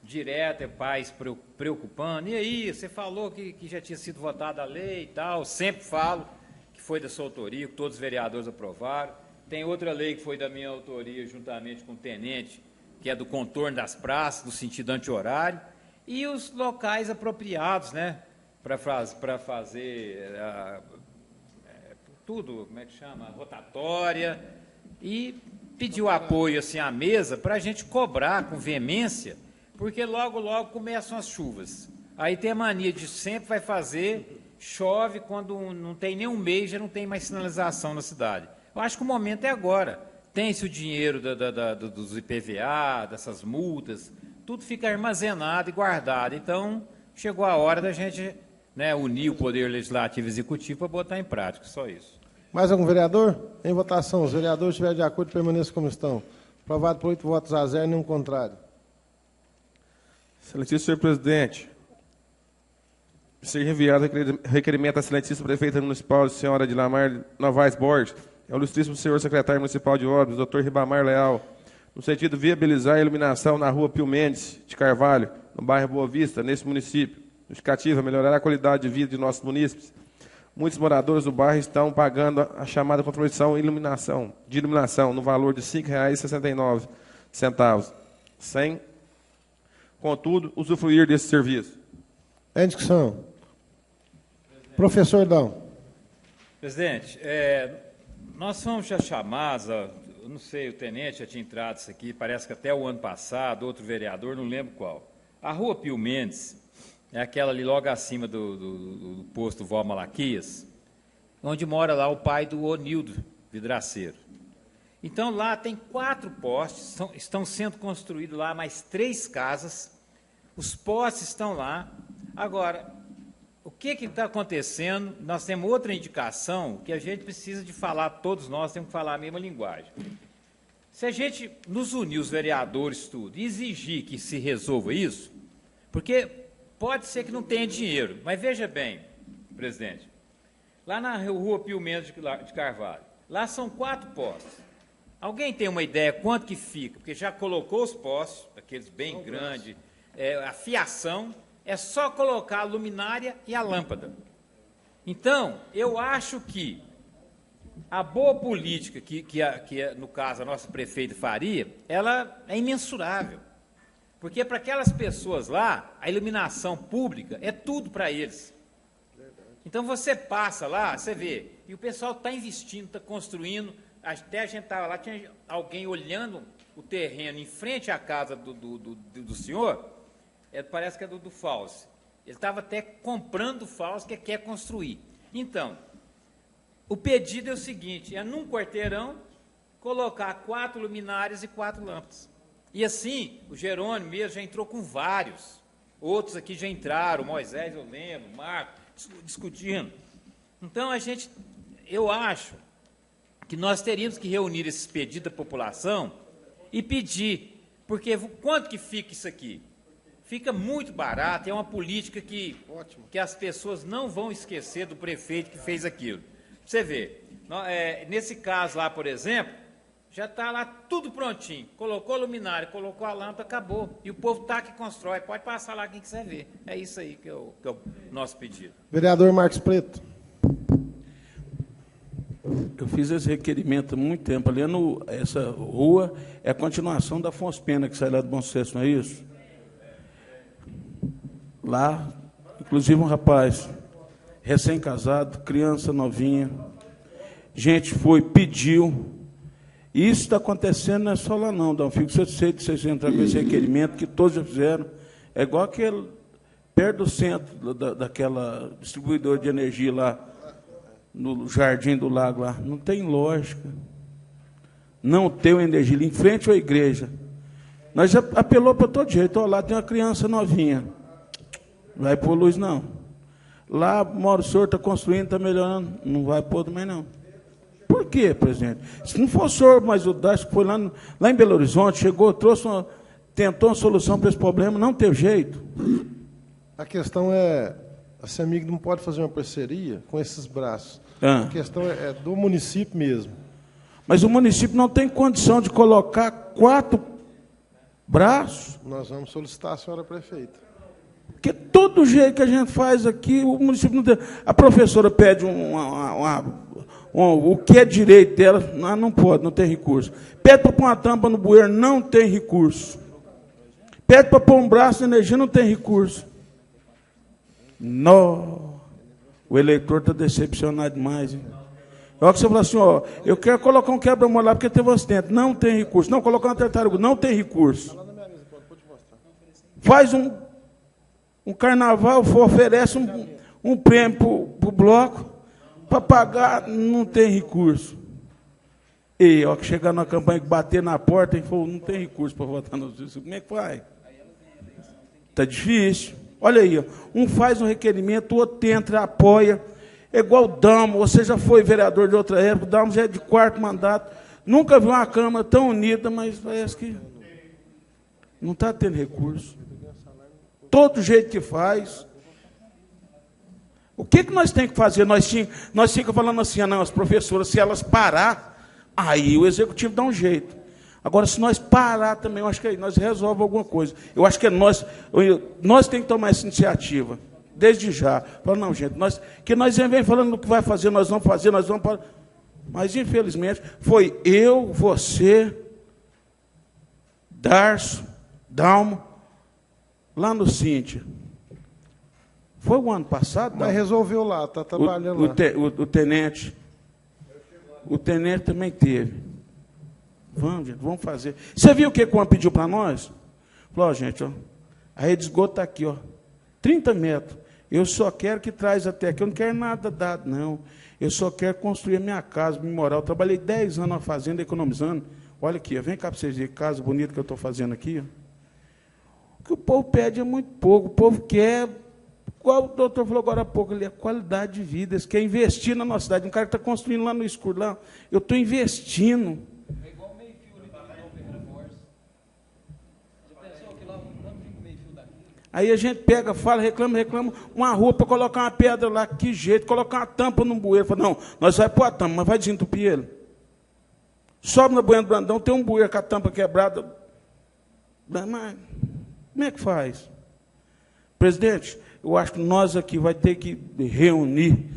direto, pais preocupando. E aí, você falou que já tinha sido votada a lei e tal, sempre falo que foi da sua autoria, que todos os vereadores aprovaram. Tem outra lei que foi da minha autoria, juntamente com o tenente, que é do contorno das praças, no sentido anti-horário, e os locais apropriados, né, para fazer tudo, como é que chama, rotatória, e pediu apoio assim, à mesa para a gente cobrar com veemência, porque logo, logo começam as chuvas. Aí tem a mania de sempre vai fazer, chove, quando não tem nem um mês, já não tem mais sinalização na cidade. Eu acho que o momento é agora. Tem-se o dinheiro dos IPVA, dessas multas, tudo fica armazenado e guardado. Então, chegou a hora da gente, né, unir o Poder Legislativo e Executivo para botar em prática, só isso. Mais algum vereador? Em votação, os vereadores estiverem de acordo, permaneçam como estão. Aprovado por 8 votos a 0 e nenhum contrário. Excelentíssimo senhor presidente, ser enviado requerimento à excelentíssima prefeita municipal, senhora de Lamar Novaes Borges, ao ilustríssimo senhor secretário municipal de obras, doutor Ribamar Leal, no sentido de viabilizar a iluminação na rua Pio Mendes de Carvalho, no bairro Boa Vista, nesse município. Justificativa, melhorar a qualidade de vida de nossos munícipes. Muitos moradores do bairro estão pagando a chamada contribuição de iluminação no valor de R$ 5,69, sem, contudo, usufruir desse serviço. Em discussão. Professor Dão. Presidente, nós fomos já chamados, eu não sei, o tenente já tinha entrado isso aqui, parece que até o ano passado, outro vereador, não lembro qual. A rua Pio Mendes é aquela ali logo acima do posto Vó Malaquias, onde mora lá o pai do Onildo Vidraceiro. Então, lá tem 4 postes, estão sendo construídos lá mais 3 casas, os postes estão lá. Agora, o que está acontecendo? Nós temos outra indicação que a gente precisa de falar, todos nós temos que falar a mesma linguagem. Se a gente nos unir, os vereadores, tudo, e exigir que se resolva isso, porque pode ser que não tenha dinheiro, mas veja bem, presidente, lá na rua Pio Mendes de Carvalho, lá são 4 postes. Alguém tem uma ideia quanto que fica? Porque já colocou os postes, aqueles bem grandes, a fiação, é só colocar a luminária e a lâmpada. Então, eu acho que a boa política que no caso, a nossa prefeita faria, ela é imensurável. Porque para aquelas pessoas lá, a iluminação pública é tudo para eles. Então, você passa lá, você vê, e o pessoal está investindo, está construindo, até a gente estava lá, tinha alguém olhando o terreno em frente à casa do senhor, parece que é do Fausto. Ele estava até comprando o Fausto, que quer construir. Então, o pedido é o seguinte, num quarteirão, colocar 4 luminárias e 4 lâmpadas. E assim, o Jerônimo mesmo já entrou com vários. Outros aqui já entraram, Moisés, eu lembro, Marco, discutindo. Então, eu acho que nós teríamos que reunir esses pedidos da população e pedir, porque quanto que fica isso aqui? Fica muito barato, é uma política que as pessoas não vão esquecer do prefeito que fez aquilo. Você vê, nesse caso lá, por exemplo, já está lá tudo prontinho. Colocou a luminária, colocou a lâmpada, acabou. E o povo está que constrói, pode passar lá quem quiser ver. É isso aí que é o nosso pedido. Vereador Marcos Preto. Eu fiz esse requerimento há muito tempo. Ali essa rua é a continuação da Afonso Pena, que sai lá do Bom Sucesso, não é isso? Lá, inclusive um rapaz recém-casado, criança novinha, gente pediu, e isso está acontecendo, não é só lá não, Dom, fico satisfeito de vocês entrarem com esse requerimento, que todos já fizeram, é igual aquele, perto do centro, daquela distribuidora de energia lá, no Jardim do Lago lá, não tem lógica, não tem energia ali, em frente à igreja, nós já apelou para todo jeito, lá tem uma criança novinha, não vai pôr luz não, lá mora o senhor, está construindo, está melhorando, não vai pôr também não. Por quê, presidente? Se não for o senhor, mas o Darcy que foi lá em Belo Horizonte, chegou, tentou uma solução para esse problema, não teve jeito. A questão é, a CEMIG não pode fazer uma parceria com esses braços. A questão é do município mesmo. Mas o município não tem condição de colocar 4 braços? Nós vamos solicitar a senhora prefeita. Porque todo jeito que a gente faz aqui, o município não tem. A professora pede o que é direito dela, não pode, não tem recurso. Pede para pôr uma tampa no bueiro, não tem recurso. Pede para pôr um braço de energia, não tem recurso. Não. O eleitor está decepcionado demais, hein? Olha que você fala assim, eu quero colocar um quebra-mola lá porque teve assistente, não tem recurso. Não, colocar uma tartaruga, não tem recurso. Faz um carnaval, oferece um prêmio para o bloco, para pagar, não tem recurso. E ó, que chegar na campanha, que bater na porta, e falou, não tem recurso para votar no justiça. Como é que faz? Está difícil. Olha aí, um faz um requerimento, o outro entra, apoia. É igual o Damo, você já foi vereador de outra época, o Damo já é de 4º mandato, nunca viu uma Câmara tão unida, mas parece que não está tendo recurso. Todo jeito que faz. O que nós temos que fazer? Nós ficamos falando assim, não, as professoras, se elas parar, aí o executivo dá um jeito. Agora, se nós parar também, eu acho que aí nós resolvemos alguma coisa. Eu acho que nós temos que tomar essa iniciativa, desde já. Fala, não, gente, nós vem falando do que vai fazer, nós vamos fazer, nós vamos... Mas, infelizmente, foi eu, você, Darcio, Dalmo, lá no Cíntia. Foi o ano passado? Mas resolveu lá, está trabalhando lá. O tenente. O tenente também teve. Vamos, gente, vamos fazer. Você viu o que o homem pediu para nós? Falou, gente, a rede de esgoto está aqui, 30 metros. Eu só quero que traz até aqui. Eu não quero nada dado, não. Eu só quero construir a minha casa, me morar. Eu trabalhei 10 anos na fazenda, economizando. Olha aqui, vem cá para vocês verem que casa bonita que eu estou fazendo aqui. O que o povo pede é muito pouco. O povo quer, igual o doutor falou agora há pouco, ali, a qualidade de vida. Eles querem investir na nossa cidade. Um cara que está construindo lá no escuro, lá, eu estou investindo. Aí a gente pega, fala, reclama, uma rua para colocar uma pedra lá, que jeito, colocar uma tampa num bueiro. Fala, não, nós vamos pôr a tampa, mas vai desentupir ele. Sobe na Bueno Brandão, tem um bueiro com a tampa quebrada. Mas como é que faz? Presidente, eu acho que nós aqui vai ter que reunir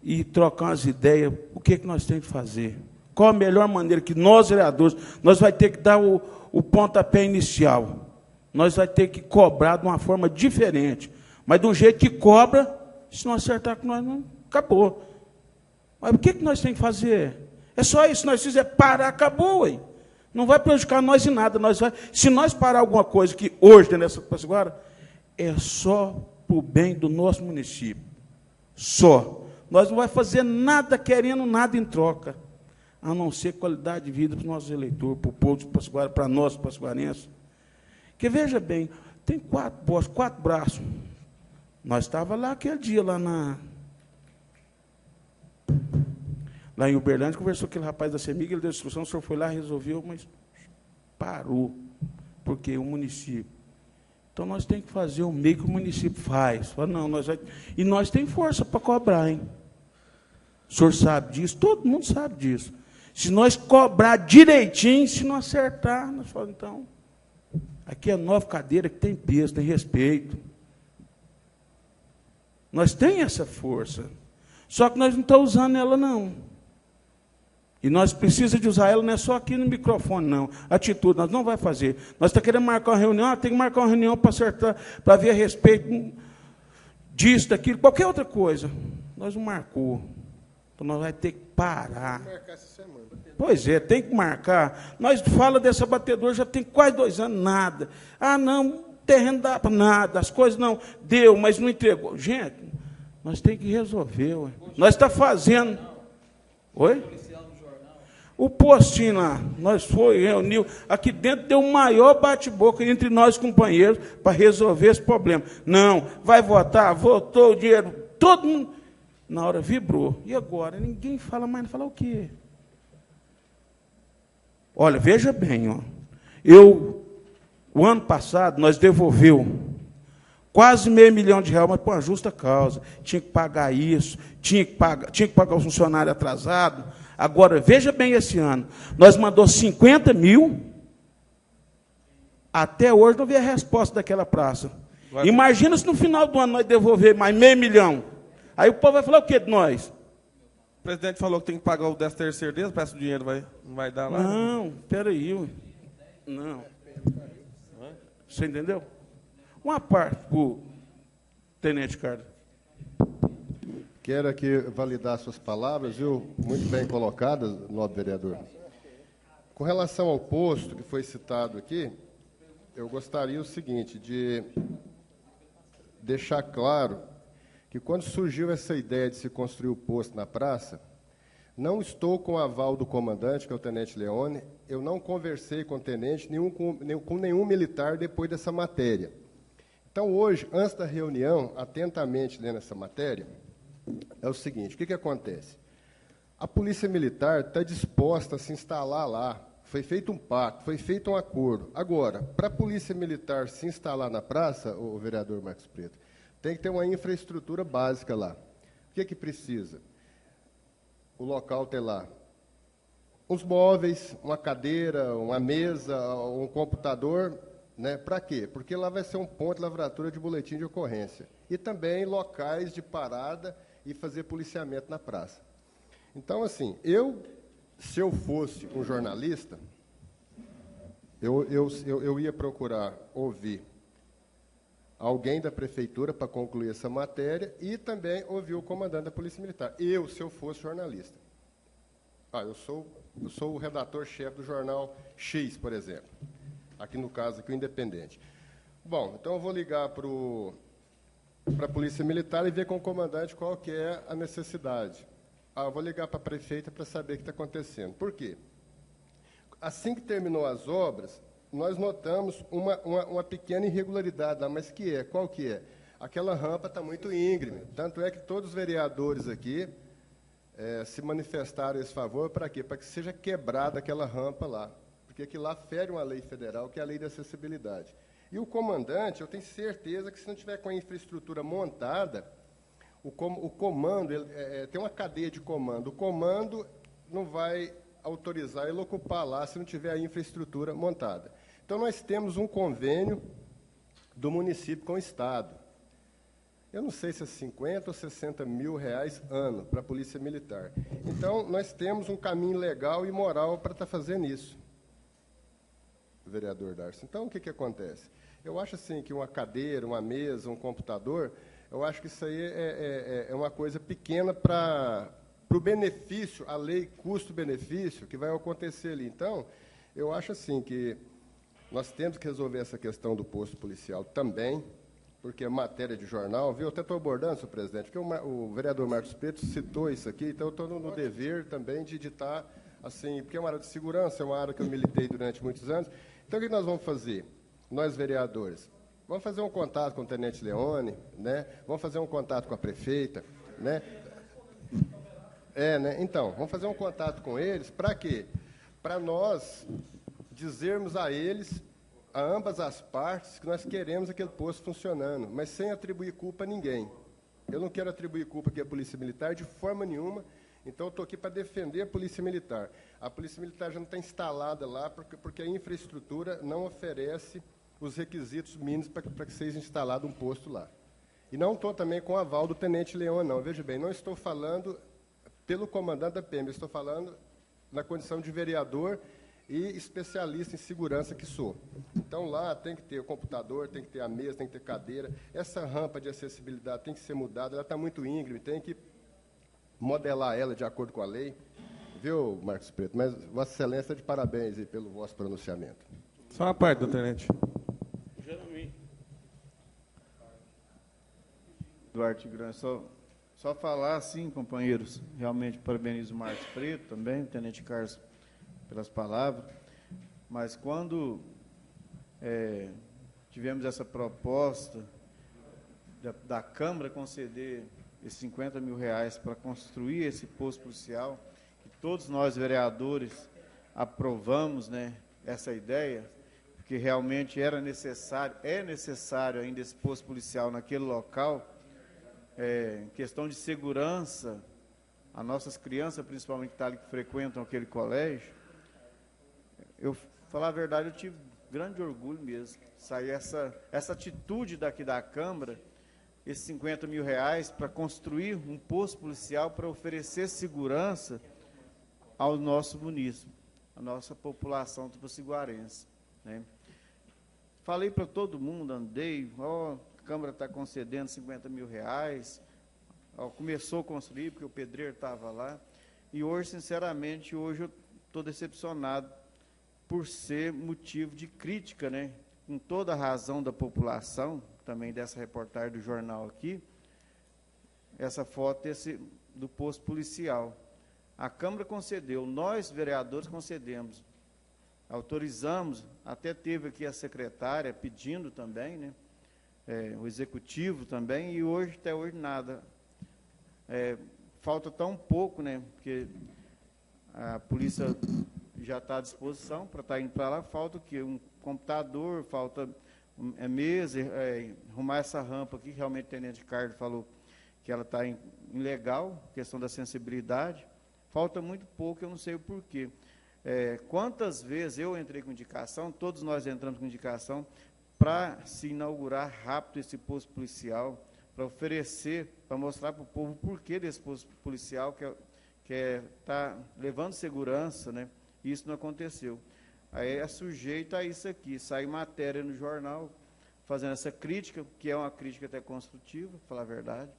e trocar umas ideias. O que nós temos que fazer? Qual a melhor maneira que nós, vereadores, nós vai ter que dar o pontapé inicial. Nós vai ter que cobrar de uma forma diferente. Mas do jeito que cobra, se não acertar com nós, não, acabou. Mas o que nós temos que fazer? É só isso, nós fizermos parar, acabou, ué. Não vai prejudicar nós em nada. Se nós parar alguma coisa que hoje tem nessa Passaguara, é só para o bem do nosso município. Só. Nós não vamos fazer nada querendo nada em troca, a não ser qualidade de vida para os nossos eleitores, para o povo de Passaguara, para nós, passaguarenses. Porque, veja bem, tem 4 postos, 4 braços. Nós estávamos lá aquele dia, lá em Uberlândia, conversou com aquele rapaz da CEMIG, ele deu instrução, o senhor foi lá, resolveu, mas parou, porque o município. Então, nós temos que fazer o meio que o município faz. Fala, não, e nós temos força para cobrar, hein? O senhor sabe disso? Todo mundo sabe disso. Se nós cobrar direitinho, se não acertar, nós falamos, então, aqui é 9 cadeiras que tem peso, tem respeito. Nós temos essa força. Só que nós não estamos usando ela, não. E nós precisamos de usar ela, não é só aqui no microfone, não. Atitude, nós não vamos fazer. Nós estamos querendo marcar uma reunião, tem que marcar uma reunião para acertar, para ver a respeito disso, daquilo, qualquer outra coisa. Nós não marcou. Então nós vamos ter que parar. Marcar essa semana. Pois é, tem que marcar. Nós falamos dessa batedora já tem quase 2 anos, nada. Ah, não, o terreno dá para nada, as coisas não, deu, mas não entregou. Gente, nós temos que resolver. Ué. Nós estamos fazendo. Oi? O postinho lá, nós reuniu, aqui dentro deu um maior bate-boca entre nós, companheiros, para resolver esse problema. Não, vai votar, votou o dinheiro, todo mundo, na hora vibrou. E agora? Ninguém fala mais, não fala o quê? Olha, veja bem, ó, o ano passado, nós devolveu quase R$500 mil, mas por uma justa causa. Tinha que pagar isso, tinha que pagar o funcionário atrasado. Agora, veja bem esse ano, nós mandou 50 mil, até hoje não vi a resposta daquela praça. Imagina se no final do ano nós devolver mais R$500 mil. Aí o povo vai falar o quê de nós? O presidente falou que tem que pagar o 13º deles, parece que o dinheiro não vai dar lá. Não, espera aí. Não. Você entendeu? Uma parte para o tenente Carlos. Quero aqui validar suas palavras, viu? Muito bem colocadas, nobre vereador. Com relação ao posto que foi citado aqui, eu gostaria o seguinte, de deixar claro que quando surgiu essa ideia de se construir o posto na praça, não estou com o aval do comandante, que é o tenente Leone, eu não conversei com o tenente, com nenhum militar depois dessa matéria. Então, hoje, antes da reunião, atentamente lendo essa matéria, é o seguinte, o que acontece? A Polícia Militar está disposta a se instalar lá, foi feito um pacto, foi feito um acordo. Agora, para a Polícia Militar se instalar na praça, o vereador Marcos Preto, tem que ter uma infraestrutura básica lá. O que precisa? O local ter lá uns móveis, uma cadeira, uma mesa, um computador, né? Para quê? Porque lá vai ser um ponto de lavratura de boletim de ocorrência. E também locais de parada e fazer policiamento na praça. Então, assim, se eu fosse um jornalista, eu ia procurar ouvir alguém da prefeitura para concluir essa matéria e também ouvir o comandante da Polícia Militar. Se eu fosse jornalista. Eu sou o redator-chefe do jornal X, por exemplo. Aqui no caso, aqui o Independente. Bom, então eu vou ligar para a Polícia Militar e ver com o comandante qual que é a necessidade. Eu vou ligar para a prefeita para saber o que está acontecendo. Por quê? Assim que terminou as obras, nós notamos uma pequena irregularidade lá, mas qual que é? Aquela rampa está muito íngreme, tanto é que todos os vereadores aqui se manifestaram a esse favor, para quê? Para que seja quebrada aquela rampa lá, porque aquilo lá fere uma lei federal, que é a lei de acessibilidade. E o comandante, eu tenho certeza que se não tiver com a infraestrutura montada, o comando, tem uma cadeia de comando. O comando não vai autorizar ele ocupar lá se não tiver a infraestrutura montada. Então, nós temos um convênio do município com o Estado. Eu não sei se é 50 ou 60 mil reais ano para a Polícia Militar. Então, nós temos um caminho legal e moral para estar fazendo isso, vereador Darcy. Então, o que acontece? Eu acho assim que uma cadeira, uma mesa, um computador, eu acho que isso aí é uma coisa pequena para o benefício, a lei custo-benefício que vai acontecer ali. Então, eu acho assim que nós temos que resolver essa questão do posto policial também, porque é matéria de jornal, viu? Eu até estou abordando, senhor presidente, porque o vereador Marcos Preto citou isso aqui, então eu estou no dever também de editar, assim, porque é uma área de segurança, é uma área que eu militei durante muitos anos. Então, o que nós vamos fazer? Nós, vereadores, vamos fazer um contato com o Tenente Leone, né? Vamos fazer um contato com a prefeita, né? Né? Então, vamos fazer um contato com eles, para quê? Para nós dizermos a eles, a ambas as partes, que nós queremos aquele posto funcionando, mas sem atribuir culpa a ninguém. Eu não quero atribuir culpa aqui à Polícia Militar de forma nenhuma, então eu estou aqui para defender a Polícia Militar. A Polícia Militar já não está instalada lá, porque a infraestrutura não oferece os requisitos mínimos para que seja instalado um posto lá. E não estou também com o aval do Tenente Leão, não. Veja bem, não estou falando pelo comandante da PM, estou falando na condição de vereador e especialista em segurança que sou. Então, lá tem que ter o computador, tem que ter a mesa, tem que ter cadeira. Essa rampa de acessibilidade tem que ser mudada, ela está muito íngreme, tem que modelar ela de acordo com a lei. Viu, Marcos Preto? Mas Vossa Excelência, de parabéns aí pelo vosso pronunciamento. Só uma parte, doutor Tenente. Duarte Grande, só falar assim, companheiros, realmente parabenizo o Marcos Preto também, o Tenente Carlos, pelas palavras, mas quando tivemos essa proposta da Câmara conceder esses 50 mil reais para construir esse posto policial, que todos nós, vereadores, aprovamos, né, essa ideia, porque realmente é necessário ainda esse posto policial naquele local, em questão de segurança, as nossas crianças, principalmente que frequentam aquele colégio, eu, falar a verdade, eu tive grande orgulho mesmo, sair essa atitude daqui da Câmara, esses 50 mil reais para construir um posto policial para oferecer segurança ao nosso município, à nossa população tupaciguarense, né? Falei para todo mundo, andei, a Câmara está concedendo 50 mil reais, começou a construir, porque o pedreiro estava lá, e hoje, sinceramente, hoje eu estou decepcionado por ser motivo de crítica, né? Com toda a razão da população, também dessa reportagem do jornal aqui, essa foto do posto policial. A Câmara concedeu, nós, vereadores, concedemos, autorizamos, até teve aqui a secretária pedindo também, né? O executivo também, e hoje, até hoje, nada. Falta tão pouco, né? Porque a polícia já está à disposição para estar indo para lá, falta o quê? Um computador, falta mesa, arrumar essa rampa aqui, realmente o Tenente Carlos falou que ela está ilegal, questão da sensibilidade, falta muito pouco, eu não sei o porquê. Quantas vezes eu entrei com indicação, todos nós entramos com indicação, para se inaugurar rápido esse posto policial, para oferecer, para mostrar para o povo o porquê desse posto policial, que está levando segurança, né? E isso não aconteceu. Aí é sujeito a isso aqui, sai matéria no jornal, fazendo essa crítica, que é uma crítica até construtiva, para falar a verdade,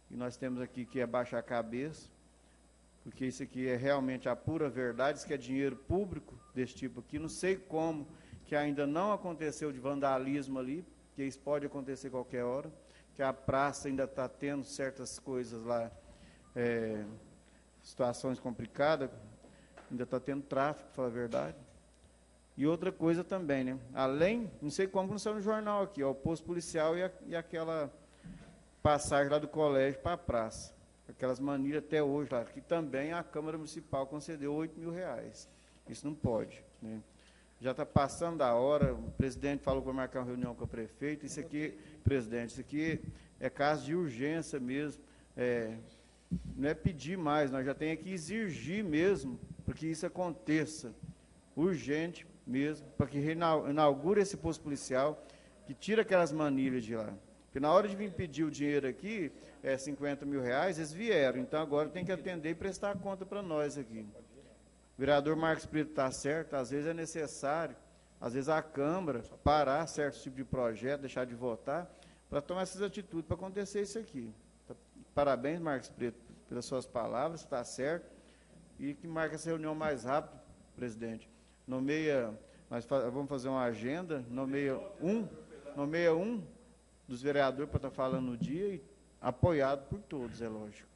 e nós temos aqui que abaixar a cabeça, porque isso aqui é realmente a pura verdade, isso que é dinheiro público desse tipo aqui, não sei como, que ainda não aconteceu de vandalismo ali, que isso pode acontecer qualquer hora, que a praça ainda está tendo certas coisas lá, situações complicadas, ainda está tendo tráfico, para falar a verdade. E outra coisa também, né? Além, não sei como não saiu no jornal aqui, o posto policial e aquela passagem lá do colégio para a praça, aquelas manilhas até hoje lá, que também a Câmara Municipal concedeu 8 mil reais. Isso não pode, né? já está passando da hora, o presidente falou para marcar uma reunião com o prefeito, isso aqui, presidente, isso aqui é caso de urgência mesmo, não é pedir mais, nós já temos que exigir mesmo para que isso aconteça, urgente mesmo, para que inaugure esse posto policial, que tira aquelas manilhas de lá. Porque na hora de vir pedir o dinheiro aqui, 50 mil reais, eles vieram, então agora tem que atender e prestar conta para nós aqui. O vereador Marcos Preto está certo, às vezes é necessário, às vezes a Câmara parar certo tipo de projeto, deixar de votar, para tomar essas atitudes, para acontecer isso aqui. Parabéns, Marcos Preto, pelas suas palavras, está certo, e que marque essa reunião mais rápido, presidente. Nomeia, nós vamos fazer uma agenda, nomeia um dos vereadores para estar falando no dia e apoiado por todos, é lógico.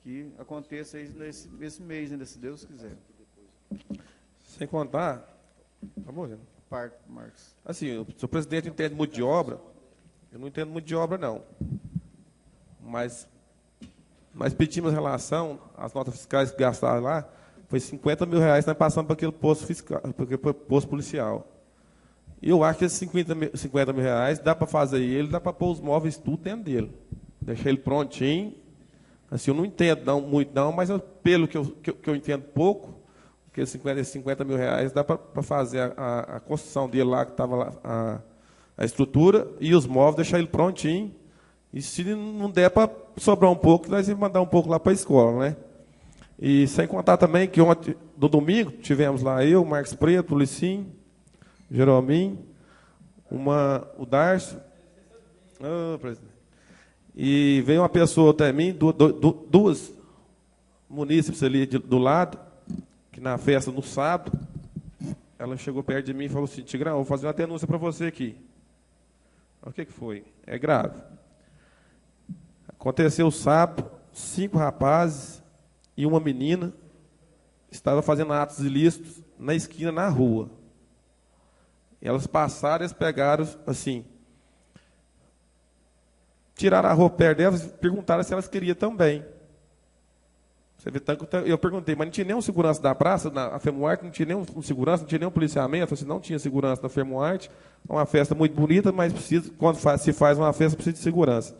Que aconteça isso nesse mês, ainda, se Deus quiser. Sem contar, tá morrendo. Parte, Marcos. Assim, o senhor presidente entende muito de obra, eu não entendo muito de obra, não. Mas nós pedimos relação às notas fiscais que gastaram lá, foi 50 mil reais, nós passamos para aquele posto fiscal, para aquele posto policial. E eu acho que esses 50 mil reais dá para fazer ele, dá para pôr os móveis tudo dentro dele. Deixar ele prontinho. Assim, eu não entendo muito, não, mas pelo que eu entendo pouco, porque esses 50 mil reais dá para fazer a construção dele lá, que estava lá, a estrutura, e os móveis, deixar ele prontinho. E se não der para sobrar um pouco, nós vamos mandar um pouco lá para a escola, né? E sem contar também que ontem, no domingo, tivemos lá eu, Marcos Preto, o Licinho, Jerominho, o Darcio, presidente. E veio uma pessoa até mim, duas munícipes ali do lado, que na festa no sábado, ela chegou perto de mim e falou assim: Tigrão, vou fazer uma denúncia para você aqui. O que foi? É grave. Aconteceu sábado, 5 rapazes e uma menina estavam fazendo atos ilícitos na esquina, na rua. Elas passaram, eles pegaram, assim, tiraram a roupa perto delas e perguntaram se elas queriam também. Você vê, eu perguntei, mas não tinha nenhum segurança da praça, na FEMUARTE, não tinha nenhum segurança, não tinha nenhum policiamento, assim, não tinha segurança na FEMUARTE. É uma festa muito bonita, mas quando se faz uma festa, precisa de segurança.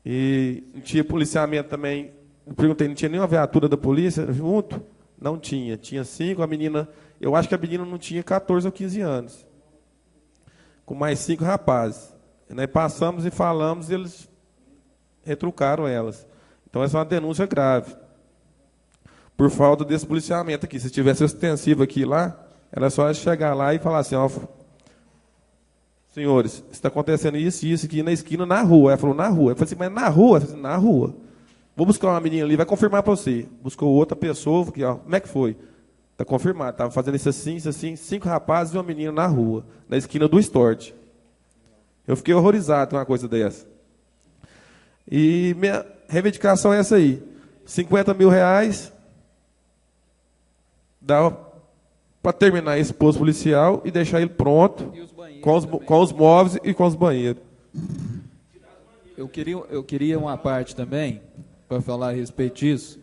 E não tinha policiamento também. Eu perguntei, não tinha nenhuma viatura da polícia junto? Não tinha. Tinha 5, a menina... Eu acho que a menina não tinha 14 ou 15 anos. Com mais 5 rapazes. E nós passamos e falamos e eles retrucaram elas. Então, essa é uma denúncia grave. Por falta desse policiamento aqui. Se tivesse ostensivo aqui lá, era só chegar lá e falar assim, ó, senhores, está acontecendo isso e isso aqui na esquina, na rua. Ela falou, na rua. Eu falei assim, mas na rua? Eu falei assim, na rua. Vou buscar uma menina ali, vai confirmar para você. Buscou outra pessoa, aqui, ó, como é que foi? Está confirmado, estava fazendo isso assim, 5 rapazes e uma menina na rua, na esquina do Stort. Eu fiquei horrorizado com uma coisa dessa. E minha reivindicação é essa aí. 50 mil reais dá para terminar esse posto policial e deixar ele pronto com os móveis e com os banheiros. Eu queria uma parte também, para falar a respeito disso,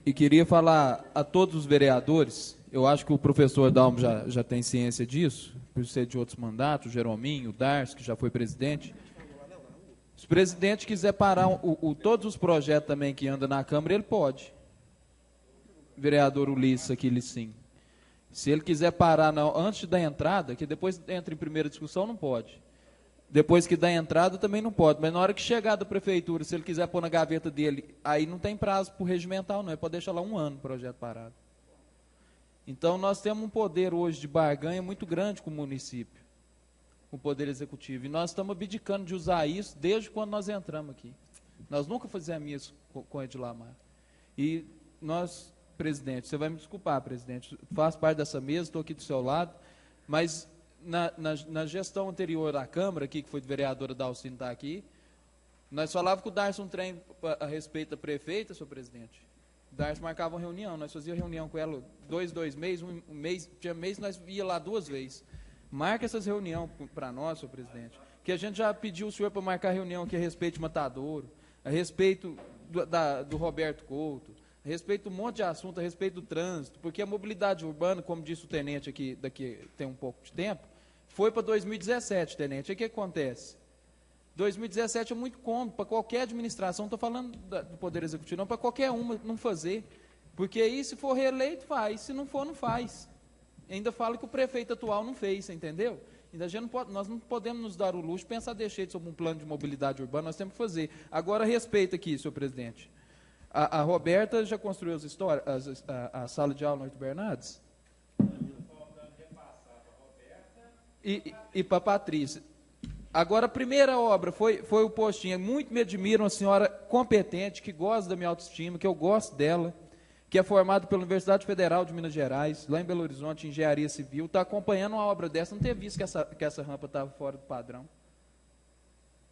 e queria falar a todos os vereadores, eu acho que o professor Dalmo já tem ciência disso, por ser de outros mandatos, o Jerominho, o Darcio, que já foi presidente. Se o presidente quiser parar todos os projetos também que andam na Câmara, ele pode. Vereador Ulisses aqui, Licinho. Se ele quiser parar antes da entrada, que depois entra em primeira discussão, não pode. Depois que dá entrada, também não pode. Mas na hora que chegar da prefeitura, se ele quiser pôr na gaveta dele, aí não tem prazo para o regimental, não. Ele pode deixar lá 1 ano o projeto parado. Então, nós temos um poder hoje de barganha muito grande com o município, com o poder executivo. E nós estamos abdicando de usar isso desde quando nós entramos aqui. Nós nunca fizemos isso com o Edilamar. E nós, presidente, você vai me desculpar, presidente, faço parte dessa mesa, estou aqui do seu lado, mas... Na gestão anterior da Câmara, aqui, que foi de vereadora Dalcino está aqui, nós falávamos com o Darcio um trem a respeito da prefeita, senhor presidente. O Darcio marcava uma reunião, nós fazíamos reunião com ela 2 meses, um mês, tinha mês que nós ia lá 2 vezes. Marca essas reuniões para nós, senhor presidente, que a gente já pediu o senhor para marcar reunião aqui a respeito de Matadouro, a respeito do Roberto Couto, a a respeito de um monte de assunto, a respeito do trânsito, porque a mobilidade urbana, como disse o tenente aqui, daqui tem um pouco de tempo, foi para 2017, tenente. Aí o que acontece? 2017 é muito cômodo para qualquer administração, não estou falando do Poder Executivo, não, para qualquer uma não fazer. Porque aí, se for reeleito, faz. Se não for, não faz. Ainda fala que o prefeito atual não fez, entendeu? Ainda a gente não pode, nós não podemos nos dar o luxo de pensar deixar sobre um plano de mobilidade urbana, nós temos que fazer. Agora, respeito aqui, senhor presidente. A Roberta já construiu a sala de aula no Horto Bernardes? E para a Patrícia. Agora, a primeira obra foi o postinho. Muito me admira uma senhora competente, que gosta da minha autoestima, que eu gosto dela, que é formada pela Universidade Federal de Minas Gerais, lá em Belo Horizonte, em Engenharia Civil, está acompanhando uma obra dessa, não ter visto que essa rampa estava fora do padrão.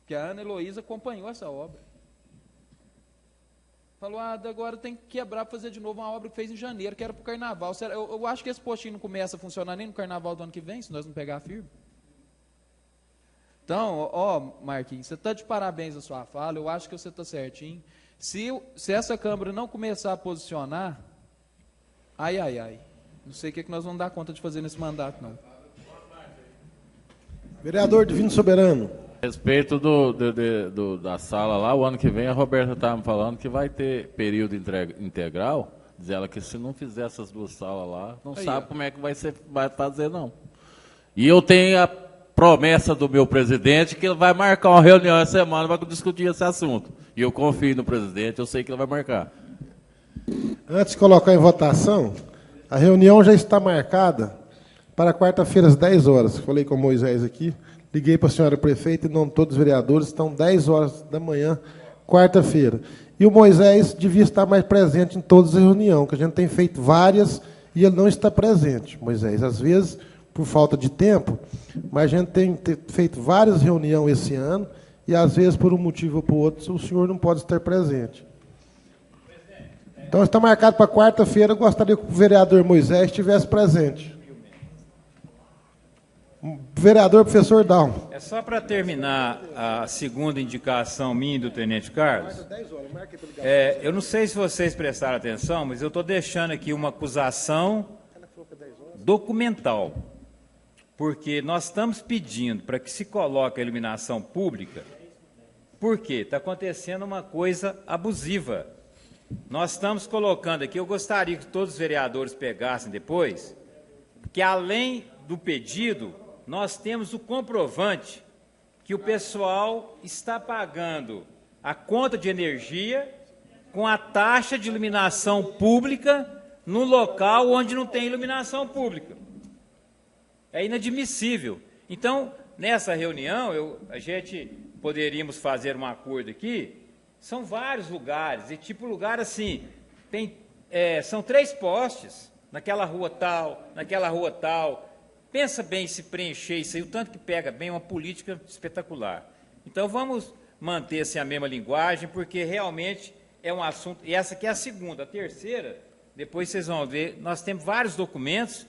Que a Ana Heloísa acompanhou essa obra. Falou, agora tem que quebrar para fazer de novo uma obra que fez em janeiro, que era para o Carnaval. Eu acho que esse postinho não começa a funcionar nem no Carnaval do ano que vem, se nós não pegar firme. Então, Marquinhos, você está de parabéns a sua fala, eu acho que você está certinho. Se essa Câmara não começar a posicionar, não sei o que nós vamos dar conta de fazer nesse mandato, não. Vereador Divino Soberano. A respeito da sala lá, o ano que vem a Roberta estava me falando que vai ter período integral, diz ela que se não fizer essas duas salas lá, não sabe como é que vai fazer, não. E eu tenho a promessa do meu presidente que ele vai marcar uma reunião essa semana para discutir esse assunto. E eu confio no presidente, eu sei que ele vai marcar. Antes de colocar em votação, a reunião já está marcada para quarta-feira, às 10 horas. Falei com o Moisés aqui, liguei para a senhora prefeita, em nome de todos os vereadores, estão 10 horas da manhã, quarta-feira. E o Moisés devia estar mais presente em todas as reuniões, que a gente tem feito várias e ele não está presente, Moisés. Às vezes, por falta de tempo, mas a gente tem feito várias reuniões esse ano e, às vezes, por um motivo ou por outro, o senhor não pode estar presente. Então, está marcado para quarta-feira, eu gostaria que o vereador Moisés estivesse presente. Vereador professor Dalmo. É só para terminar a segunda indicação minha do Tenente Carlos. Eu não sei se vocês prestaram atenção, mas eu estou deixando aqui uma acusação documental. Porque nós estamos pedindo para que se coloque a iluminação pública, porque está acontecendo uma coisa abusiva. Nós estamos colocando aqui, eu gostaria que todos os vereadores pegassem depois, que além do pedido, nós temos o comprovante que o pessoal está pagando a conta de energia com a taxa de iluminação pública no local onde não tem iluminação pública. É inadmissível. Então, nessa reunião, a gente poderíamos fazer um acordo aqui, são vários lugares, e tipo lugar assim, são 3 postes, naquela rua tal, naquela rua tal. Pensa bem se preencher isso aí, o tanto que pega bem, uma política espetacular. Então, vamos manter assim, a mesma linguagem, porque realmente é um assunto, e essa aqui é a segunda. A terceira, depois vocês vão ver, nós temos vários documentos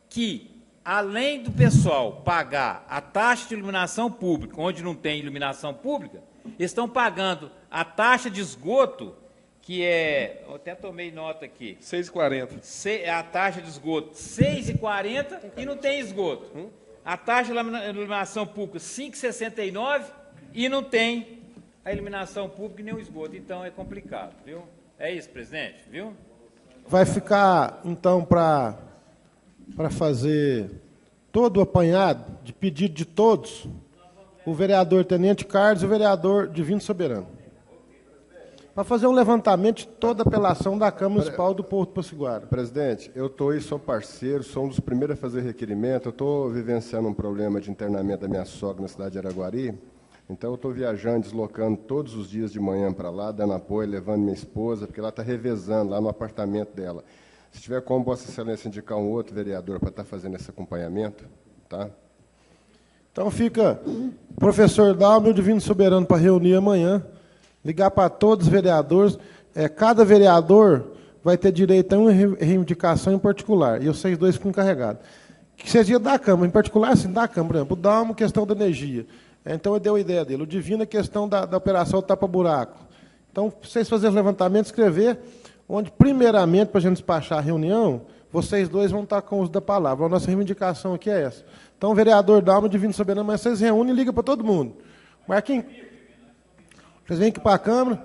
que, além do pessoal pagar a taxa de iluminação pública, onde não tem iluminação pública, estão pagando a taxa de esgoto, que é, eu até tomei nota aqui. 6,40. A taxa de esgoto, 6,40 e não tem esgoto. A taxa de iluminação pública, 5,69 e não tem a iluminação pública e nem o esgoto. Então, é complicado, viu? É isso, presidente, viu? Vai ficar, então, para fazer todo o apanhado de pedido de todos, o vereador Tenente Carlos e o vereador Divino Soberano. Para fazer um levantamento de toda a apelação da Câmara Municipal do Porto Potiguara. Presidente, eu estou aí, sou parceiro, sou um dos primeiros a fazer requerimento. Eu estou vivenciando um problema de internamento da minha sogra na cidade de Araguari. Então, eu estou viajando, deslocando todos os dias de manhã para lá, dando apoio, levando minha esposa, porque ela está revezando lá no apartamento dela. Se tiver como Vossa Excelência indicar um outro vereador para estar fazendo esse acompanhamento, tá? Então fica o professor Dalmo e o Divino Soberano para reunir amanhã, ligar para todos os vereadores. Cada vereador vai ter direito a uma reivindicação em particular, e vocês dois ficam encarregados. Que seja da Câmara, em particular, sim, da Câmara. Por exemplo, o Dalmo, questão da energia. Então, eu dei a ideia dele. O Divino, a questão da operação tapa-buraco. Então, vocês fazerem o levantamento, escrever onde, primeiramente, para a gente despachar a reunião, vocês dois vão estar com o uso da palavra. A nossa reivindicação aqui é essa. Então, o vereador Dalma, Divino Soberano, mas vocês reúnem e ligam para todo mundo. Marquinhos, vocês vêm aqui para a Câmara.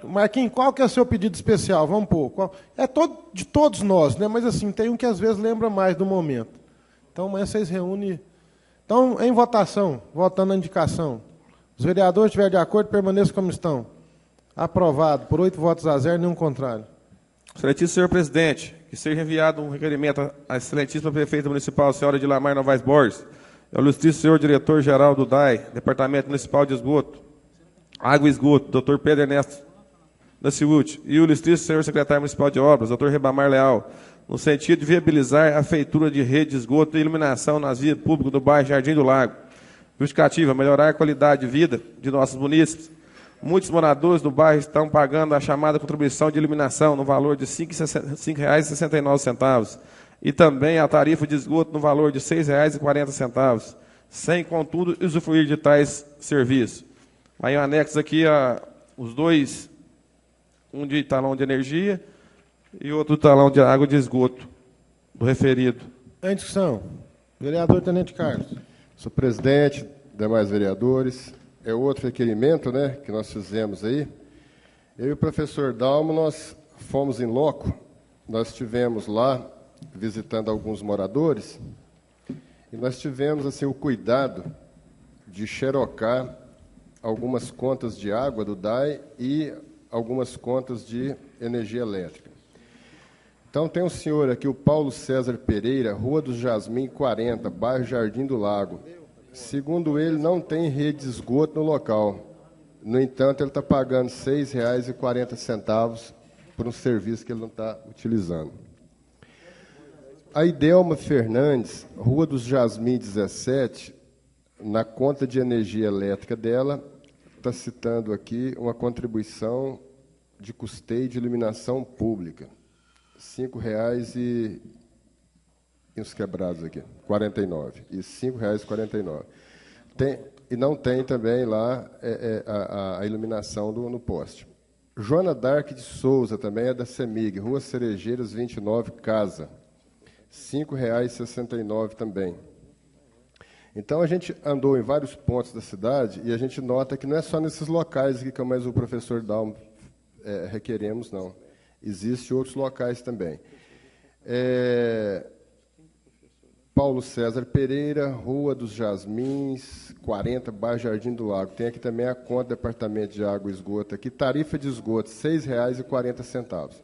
Marquinhos, qual que é o seu pedido especial? Vamos pôr. É de todos nós, né? Mas assim, tem um que às vezes lembra mais do momento. Então, amanhã vocês reúnem. Então, em votação, votando a indicação. Os vereadores estiverem de acordo, permaneçam como estão. Aprovado, por 8 votos a 0, nenhum contrário. Excelentíssimo senhor presidente, que seja enviado um requerimento à excelentíssima prefeita municipal, senhora Dilamar Novaes Borges, ao ilustríssimo senhor diretor-geral do DAI, Departamento Municipal de Esgoto, Água e Esgoto, doutor Pedro Ernesto da Ciúte, e o ilustríssimo senhor secretário municipal de Obras, doutor Rebamar Leal, no sentido de viabilizar a feitura de rede de esgoto e iluminação nas vias públicas do bairro Jardim do Lago. Justificativa, melhorar a qualidade de vida de nossos munícipes. Muitos moradores do bairro estão pagando a chamada contribuição de iluminação no valor de R$ 5,69 e também a tarifa de esgoto no valor de R$ 6,40, sem, contudo, usufruir de tais serviços. Aí, anexo aqui os dois, um de talão de energia e outro talão de água de esgoto do referido. Em discussão. Vereador Tenente Carlos. Senhor presidente, demais vereadores, é outro requerimento, né, que nós fizemos aí. Eu e o professor Dalmo, nós fomos em loco, nós estivemos lá visitando alguns moradores e nós tivemos assim o cuidado de xerocar algumas contas de água do DAI e algumas contas de energia elétrica. Então, tem um senhor aqui, o Paulo César Pereira, Rua do Jasmim, 40, bairro Jardim do Lago. Segundo ele, não tem rede de esgoto no local. No entanto, ele está pagando R$ 6,40 por um serviço que ele não está utilizando. A Idelma Fernandes, Rua dos Jasmim, 17, na conta de energia elétrica dela, está citando aqui uma contribuição de custeio de iluminação pública. R$ 5,00 e uns quebrados aqui, 49. E R$ 5,49. E não tem também lá a iluminação no poste. Joana Dark de Souza, também é da CEMIG, Rua Cerejeiras, 29, Casa. R$ 5,69 também. Então, a gente andou em vários pontos da cidade e a gente nota que não é só nesses locais aqui que mais o professor Dalmo requeremos, não. Existem outros locais também. Paulo César Pereira, Rua dos Jasmins, 40, bairro Jardim do Lago. Tem aqui também a conta do Departamento de Água e Esgoto. Aqui, tarifa de esgoto, R$ 6,40.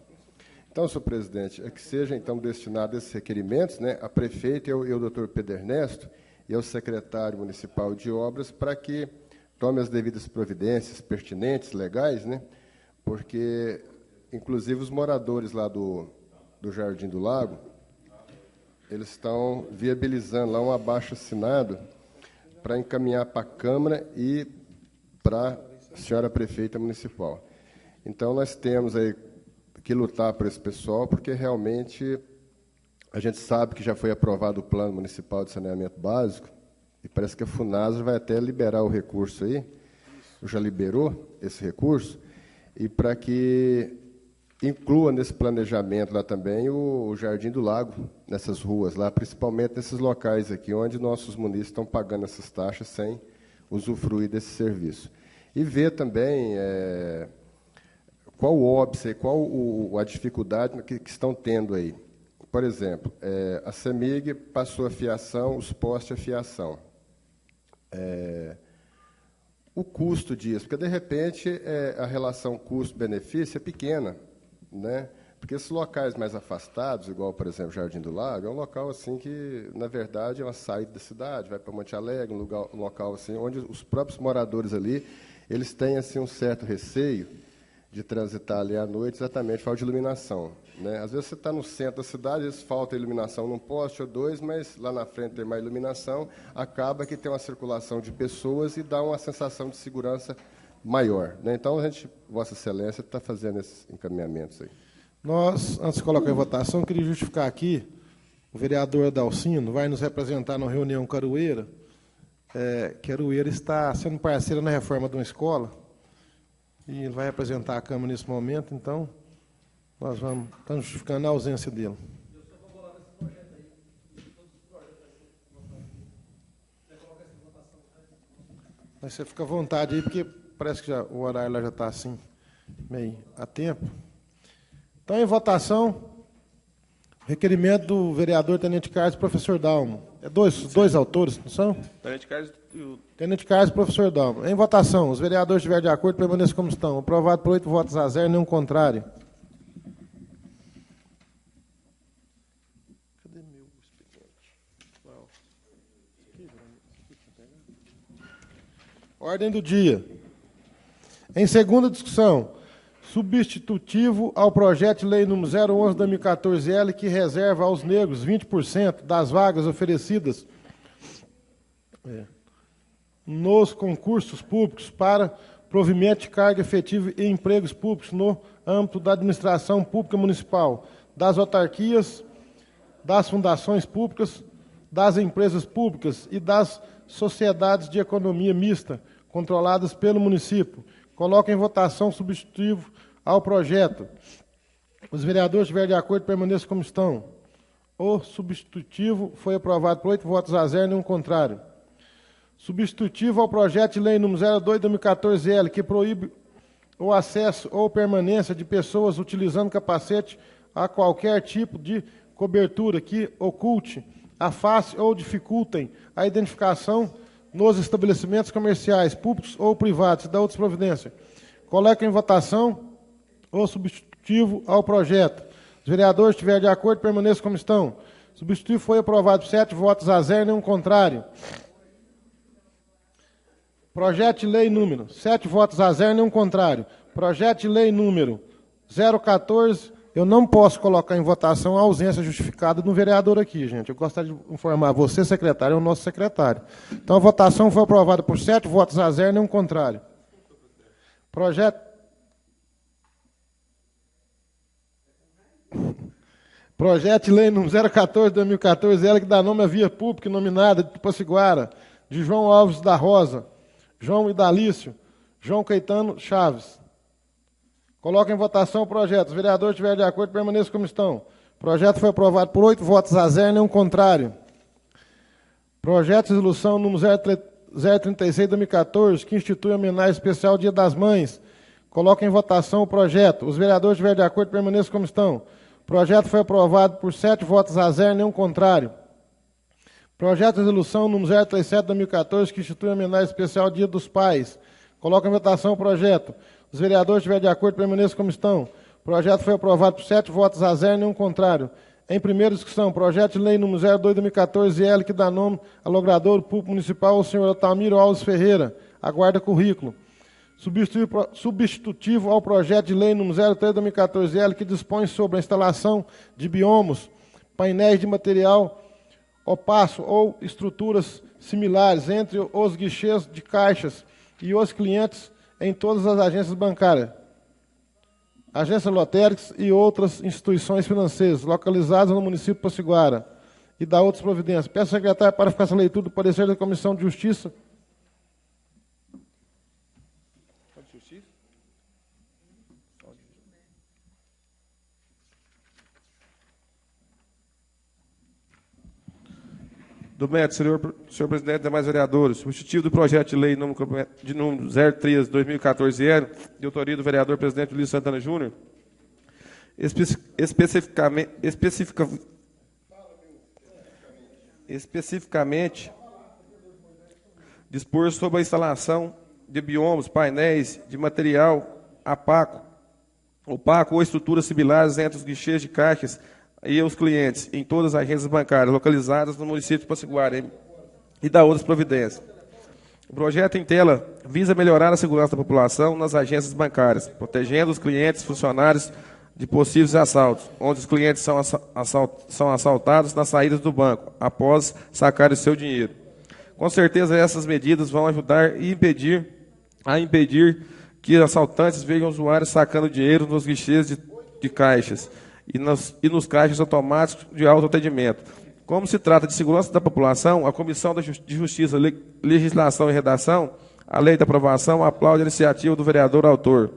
Então, senhor presidente, é que seja então destinado esses requerimentos, né, a prefeita e o doutor Pedro Ernesto e ao secretário municipal de obras para que tome as devidas providências pertinentes, legais, né, porque, inclusive, os moradores lá do Jardim do Lago, eles estão viabilizando lá um abaixo-assinado para encaminhar para a Câmara e para a senhora prefeita municipal. Então, nós temos aí que lutar por esse pessoal, porque realmente a gente sabe que já foi aprovado o Plano Municipal de Saneamento Básico, e parece que a FUNASA vai até liberar o recurso aí, já liberou esse recurso, e para que inclua nesse planejamento lá também o Jardim do Lago, nessas ruas lá, principalmente nesses locais aqui, onde nossos munícipes estão pagando essas taxas sem usufruir desse serviço. E ver também qual o óbice, qual a dificuldade que estão tendo aí. Por exemplo, a CEMIG passou a fiação, os postes a fiação. O custo disso, porque, de repente, a relação custo-benefício é pequena, né? Porque esses locais mais afastados, igual, por exemplo, Jardim do Lago, é um local assim que, na verdade, é uma saída da cidade, vai para Monte Alegre, um local assim, onde os próprios moradores ali, eles têm assim, um certo receio de transitar ali à noite, exatamente por falta de iluminação, né? Às vezes você está no centro da cidade, às vezes falta iluminação num poste ou dois, mas lá na frente tem mais iluminação, acaba que tem uma circulação de pessoas e dá uma sensação de segurança maior, né? Então, Vossa Excelência está fazendo esses encaminhamentos aí. Nós, antes de colocar em votação, queria justificar aqui, o vereador Dalcino vai nos representar na reunião Carueira, que Carueira está sendo parceira na reforma de uma escola, e ele vai representar a Câmara nesse momento, então, Nós estamos justificando a ausência dele. Mas você fica à vontade aí, porque parece que o horário lá já está assim, meio a tempo. Então, em votação, requerimento do vereador Tenente Carlos e professor Dalmo. É dois autores, não são? Tenente Carlos e o... Tenente Carlos e professor Dalmo. Em votação, os vereadores estiverem de acordo, permaneçam como estão. Aprovado por 8 votos a 0, nenhum contrário. Cadê meu expediente? Ordem do dia. Em segunda discussão, substitutivo ao projeto de lei número 011/2014-L, que reserva aos negros 20% das vagas oferecidas nos concursos públicos para provimento de carga efetiva e empregos públicos no âmbito da administração pública municipal, das autarquias, das fundações públicas, das empresas públicas e das sociedades de economia mista, controladas pelo município. Coloca em votação substitutivo ao projeto. Os vereadores estiverem de acordo, permaneçam como estão. O substitutivo foi aprovado por 8 votos a 0, nenhum contrário. Substitutivo ao projeto de lei número 02/2014-L, que proíbe o acesso ou permanência de pessoas utilizando capacete a qualquer tipo de cobertura que oculte a face ou dificultem a identificação nos estabelecimentos comerciais, públicos ou privados, e da outra providência. Coloca em votação o substitutivo ao projeto. Os vereadores estiverem de acordo, permaneçam como estão. O substitutivo foi aprovado por 7 votos a 0, nenhum contrário. Projeto de lei número 7 votos a 0, nenhum contrário. Projeto de lei número 014, eu não posso colocar em votação a ausência justificada do vereador aqui, gente. Eu gostaria de informar você, secretário, é o nosso secretário. Então, a votação foi aprovada por 7 votos a 0, nenhum contrário. Projeto de lei número 014/2014-L, que dá nome à via pública nominada de Tupaciguara, de João Alves da Rosa, João Idalício, João Caetano Chaves. Coloca em votação o projeto. Os vereadores estiverem de acordo, permaneçam como estão. O projeto foi aprovado por 8 votos a 0, nenhum contrário. Projeto de resolução número 036/2014, que institui homenagem especial ao Dia das Mães. Coloca em votação o projeto. Os vereadores estiverem de acordo, permaneçam como estão. O projeto foi aprovado por 7 votos a 0, nenhum contrário. Projeto de resolução número 037/2014, que institui homenagem especial ao Dia dos Pais. Coloca em votação o projeto. Os vereadores estiverem de acordo, permaneçam como estão. O projeto foi aprovado por 7 votos a 0, nenhum contrário. Em primeira discussão, projeto de lei número 02/2014-L, que dá nome ao logrador público municipal, o senhor Otamiro Alves Ferreira. Aguarda currículo. Substitutivo ao projeto de lei número 03/2014-L, que dispõe sobre a instalação de biomos, painéis de material opaco ou estruturas similares entre os guichês de caixas e os clientes em todas as agências bancárias, agências lotéricas e outras instituições financeiras localizadas no município de Tupaciguara, e da outras providências. Peço ao secretário para ficar essa leitura do parecer da Comissão de Justiça. Do médico, senhor presidente e demais vereadores, substitutivo do projeto de lei número 03/2014-L, de autoria do vereador presidente Luiz Santana Júnior, especificamente dispor sobre a instalação de biomos, painéis de material opaco ou estruturas similares entre os guichês de caixas e os clientes em todas as agências bancárias localizadas no município de Tupaciguara e da outras providências. O projeto em tela visa melhorar a segurança da população nas agências bancárias, protegendo os clientes e funcionários de possíveis assaltos, onde os clientes são assaltados nas saídas do banco, após sacar o seu dinheiro. Com certeza, essas medidas vão ajudar a impedir que assaltantes vejam usuários sacando dinheiro nos guichês de caixas e nos caixas automáticos de autoatendimento. Como se trata de segurança da população, a Comissão de Justiça, Legislação e Redação, a lei da aprovação, aplaude a iniciativa do vereador autor.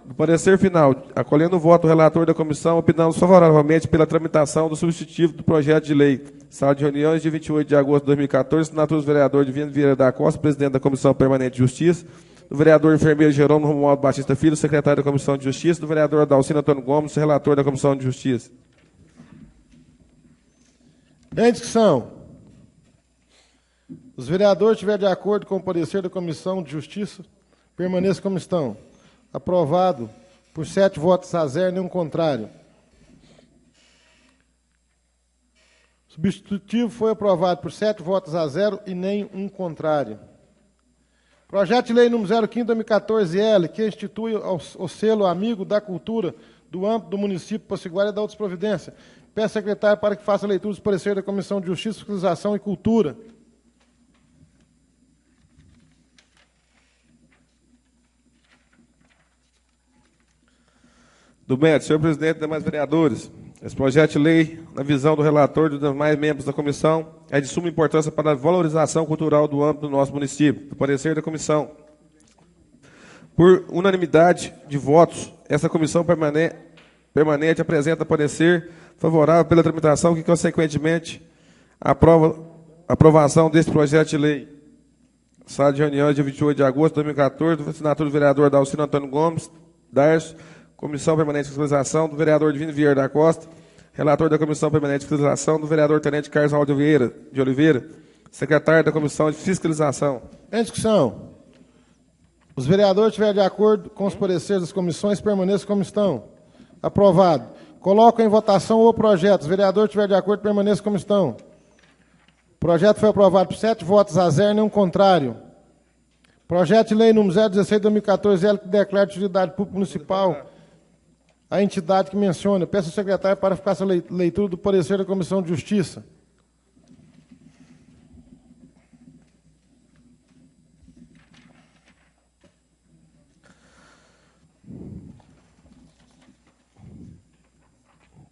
No parecer final, acolhendo o voto do relator da comissão, opinamos favoravelmente pela tramitação do substitutivo do projeto de lei. Sala de reuniões de 28 de agosto de 2014, assinatura do vereador Divino Vieira da Costa, presidente da Comissão Permanente de Justiça, do vereador enfermeiro Jerônimo Romualdo Batista Filho, secretário da Comissão de Justiça, do vereador Adalcino Antônio Gomes, relator da Comissão de Justiça. Em discussão. Os vereadores estiverem de acordo com o parecer da Comissão de Justiça, permaneça como estão. Aprovado por 7 votos a 0, nenhum contrário. O substitutivo foi aprovado por 7 votos a 0 e nenhum contrário. Projeto de lei número 05/2014-L, que institui o selo Amigo da Cultura do âmbito do município Potiguara e da outras providências. Peço ao secretário para que faça a leitura dos pareceres da Comissão de Justiça, Fiscalização e Cultura. Do MED, senhor presidente e demais vereadores, esse projeto de lei, na visão do relator e dos demais membros da comissão, é de suma importância para a valorização cultural do âmbito do nosso município. Do parecer da comissão, por unanimidade de votos, essa comissão permanente apresenta parecer favorável pela tramitação que, consequentemente, aprovação desse projeto de lei. Sala de reuniões de 28 de agosto de 2014, assinatura do vereador Adalcino Antônio Gomes, Darcio, Comissão Permanente de Fiscalização, do vereador Divino Vieira da Costa, relator da Comissão Permanente de Fiscalização, do vereador Tenente Carlos Raul de Oliveira, secretário da Comissão de Fiscalização. Em discussão. Os vereadores estiverem de acordo com os pareceres das comissões, permaneçam como estão. Aprovado. Coloco em votação o projeto. Os vereadores estiverem de acordo, permaneçam como estão. O projeto foi aprovado por 7 votos a 0, nenhum contrário. Projeto de lei número 016/2014-L, que declara de utilidade pública municipal a entidade que menciona. Peço ao secretário para ficar essa leitura do parecer da Comissão de Justiça.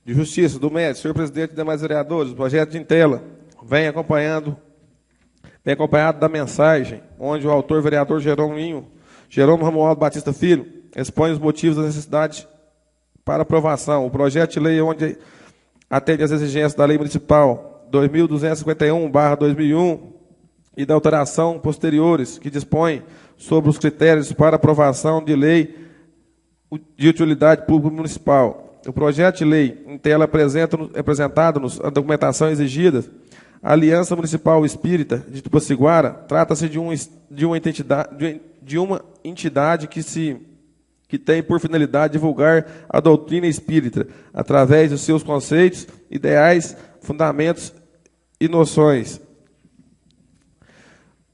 De Justiça, do MED, senhor presidente e demais vereadores, o projeto em tela vem acompanhado da mensagem, onde o autor, vereador Jerônimo Romualdo Batista Filho, expõe os motivos da necessidade para aprovação. O projeto de lei, onde atende às exigências da Lei Municipal 2251/2001 e da alteração posteriores, que dispõe sobre os critérios para aprovação de lei de utilidade pública municipal. O projeto de lei em tela apresentado-nos a documentação exigida. A Aliança Municipal Espírita de Tupaciguara trata-se de uma entidade que tem por finalidade divulgar a doutrina espírita através dos seus conceitos, ideais, fundamentos e noções,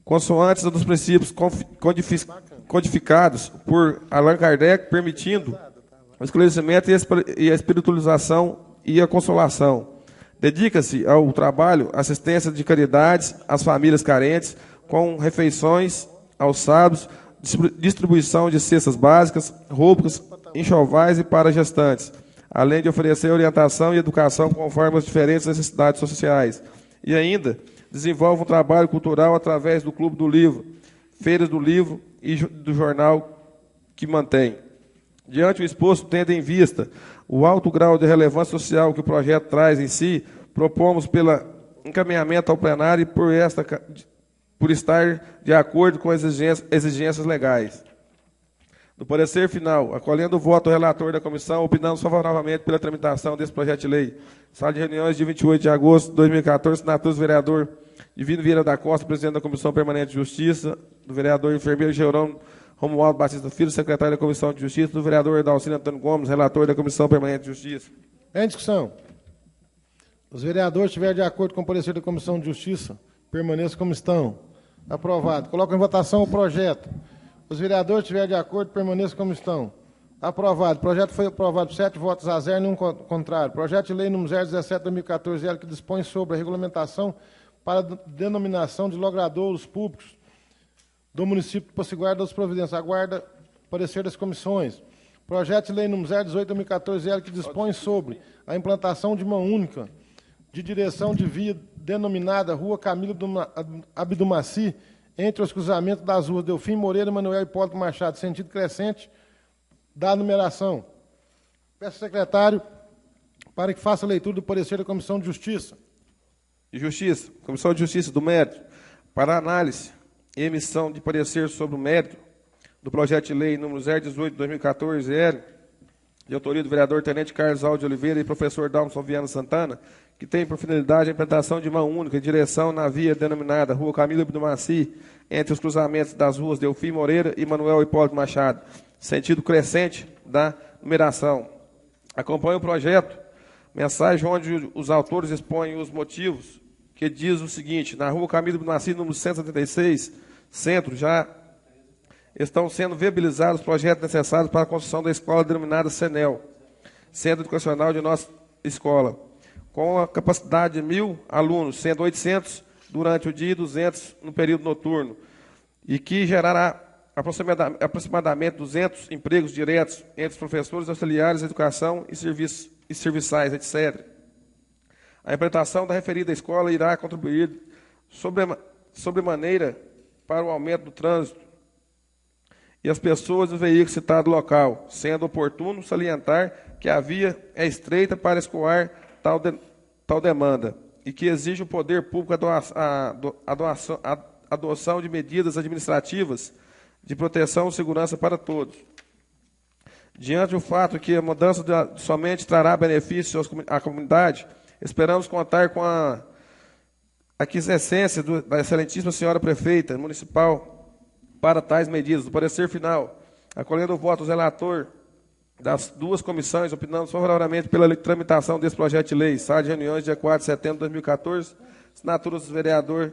consoantes dos princípios codificados por Allan Kardec, permitindo o esclarecimento e a espiritualização e a consolação. Dedica-se ao trabalho, assistência de caridades às famílias carentes, com refeições aos sábados, distribuição de cestas básicas, roupas, enxovais e para gestantes, além de oferecer orientação e educação conforme as diferentes necessidades sociais. E ainda desenvolve um trabalho cultural através do Clube do Livro, feiras do livro e do jornal que mantém. Diante do exposto, tendo em vista o alto grau de relevância social que o projeto traz em si, propomos pelo encaminhamento ao plenário e por estar de acordo com as exigências legais. No parecer final, acolhendo o voto do relator da comissão, opinamos favoravelmente pela tramitação desse projeto de lei. Sala de reuniões de 28 de agosto de 2014, assinatura do vereador Divino Vieira da Costa, presidente da Comissão Permanente de Justiça, do vereador enfermeiro Jerônimo Romualdo Batista Filho, secretário da Comissão de Justiça, do vereador Adalcino Antônio Gomes, relator da Comissão Permanente de Justiça. Em discussão. Os vereadores estiverem de acordo com o parecer da Comissão de Justiça, permaneçam como estão. Aprovado. Coloco em votação o projeto. Os vereadores estiverem de acordo, permaneçam como estão. Aprovado. O projeto foi aprovado por 7 votos a 0 e nenhum contrário. Projeto de lei número 017/2014, que dispõe sobre a regulamentação para a denominação de logradouros públicos do município de Potiguara das Providências. Aguarda parecer das comissões. Projeto de lei número 018/2014, que dispõe sobre a implantação de uma única de direção de via denominada Rua Camilo Abdumaci, entre os cruzamentos das ruas Delfim Moreira e Manuel Hipólito Machado, sentido crescente, da numeração. Peço ao secretário para que faça a leitura do parecer da Comissão de Justiça. De Justiça, Comissão de Justiça do Mérito, para análise e emissão de parecer sobre o mérito do projeto de lei número 018/2014, de autoria do vereador Tenente Carlos Alves de Oliveira e professor Dalmson Viana Santana, que tem por finalidade a implantação de mão única em direção na via denominada Rua Camilo Abdumaci, entre os cruzamentos das ruas Delfim Moreira e Manuel Hipólito Machado, sentido crescente da numeração. Acompanha o projeto, mensagem onde os autores expõem os motivos, que diz o seguinte: na Rua Camilo Abdumaci, número 176, centro, já estão sendo viabilizados projetos necessários para a construção da escola denominada CENEL, Centro Educacional de nossa escola, com a capacidade de 1.000 alunos, sendo 800 durante o dia e 200 no período noturno, e que gerará aproximadamente 200 empregos diretos entre os professores auxiliares de educação e serviçais, etc. A implantação da referida escola irá contribuir sobremaneira para o aumento do trânsito e as pessoas e os veículos citados no local, sendo oportuno salientar que a via é estreita para escoar tal demanda e que exige o poder público a adoção de medidas administrativas de proteção e segurança para todos. Diante do fato que a mudança somente trará benefícios à comunidade, esperamos contar com a aquiescência da excelentíssima senhora prefeita municipal para tais medidas. Do parecer final, acolhendo o voto do relator das duas comissões, opinamos favoravelmente pela tramitação desse projeto de lei. Sala de reuniões, dia 4 de setembro de 2014, assinaturas do vereador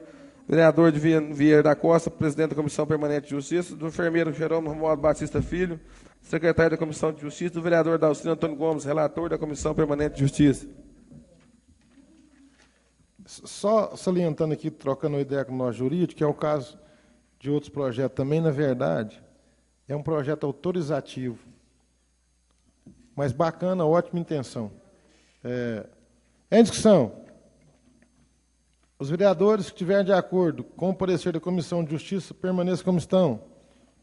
de Vieira da Costa, presidente da Comissão Permanente de Justiça, do enfermeiro Jerônimo Romualdo Batista Filho, secretário da Comissão de Justiça, do vereador Dalcino Antônio Gomes, relator da Comissão Permanente de Justiça. Só salientando aqui, trocando uma ideia com nós jurídicos, que é o caso de outros projetos também, na verdade, é um projeto autorizativo. Mas bacana, ótima intenção. Em discussão. Os vereadores que estiverem de acordo com o parecer da Comissão de Justiça permaneçam como estão.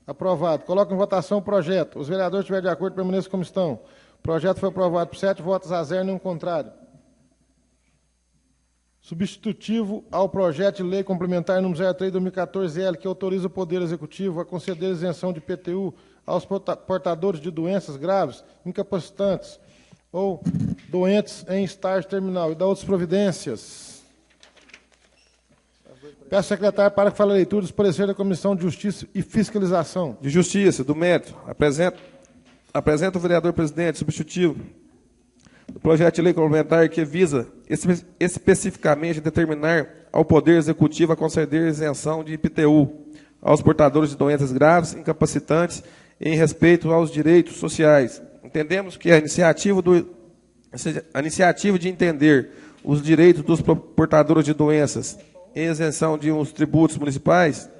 Aprovado. Coloco em votação o projeto. Os vereadores que estiverem de acordo permaneçam como estão. O projeto foi aprovado por 7 votos a 0 e nenhum contrário. Substitutivo ao projeto de lei complementar número 03/2014-L, que autoriza o Poder Executivo a conceder isenção de IPTU aos portadores de doenças graves, incapacitantes ou doentes em estágio terminal e da outras providências. Peço ao secretário para que fale a leitura dos pareceres da Comissão de Justiça e Fiscalização. De Justiça, do Mérito, apresenta o vereador presidente substitutivo do projeto de lei complementar que visa especificamente determinar ao Poder Executivo a conceder isenção de IPTU aos portadores de doenças graves, incapacitantes, em respeito aos direitos sociais. Entendemos que a iniciativa de entender os direitos dos portadores de doenças em isenção de uns tributos municipais,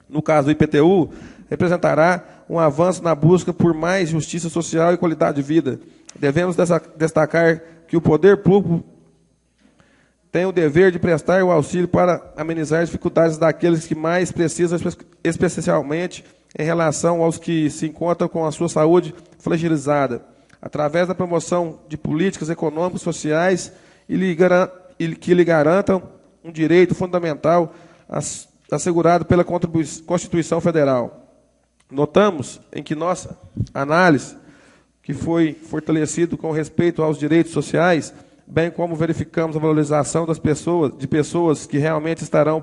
no caso do IPTU, representará um avanço na busca por mais justiça social e qualidade de vida. Devemos destacar que o poder público tem o dever de prestar o auxílio para amenizar as dificuldades daqueles que mais precisam, especialmente em relação aos que se encontram com a sua saúde fragilizada, através da promoção de políticas econômicas, sociais que lhe garantam um direito fundamental assegurado pela Constituição Federal. Notamos em que nossa análise, que foi fortalecido com respeito aos direitos sociais, bem como verificamos a valorização de pessoas que realmente estarão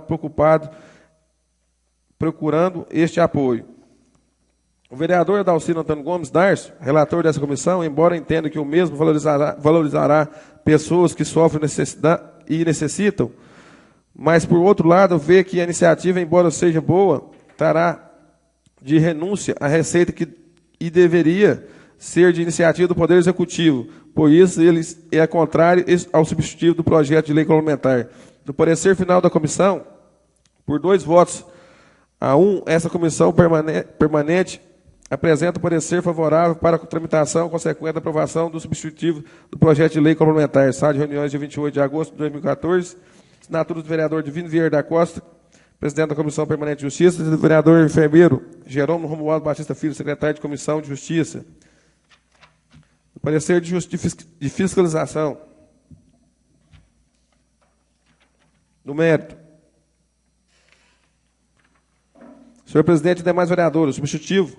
procurando este apoio. O vereador Dalcino Antônio Gomes Darcio, relator dessa comissão, embora entenda que o mesmo valorizará pessoas que sofrem necessidade e necessitam, mas, por outro lado, vê que a iniciativa, embora seja boa, trará de renúncia à receita e deveria ser de iniciativa do Poder Executivo. Por isso, ele é contrário ao substitutivo do projeto de lei complementar. No parecer final da comissão, por 2 votos a 1, essa comissão permanente apresenta o parecer favorável para a tramitação consequente da aprovação do substitutivo do projeto de lei complementar. Sala de reuniões de 28 de agosto de 2014. Assinatura do vereador Divino Vieira da Costa, presidente da Comissão Permanente de Justiça, e do vereador enfermeiro Jerônimo Romualdo Batista Filho, secretário de Comissão de Justiça. Parecer de fiscalização. No mérito. Senhor presidente e demais vereadores, substitutivo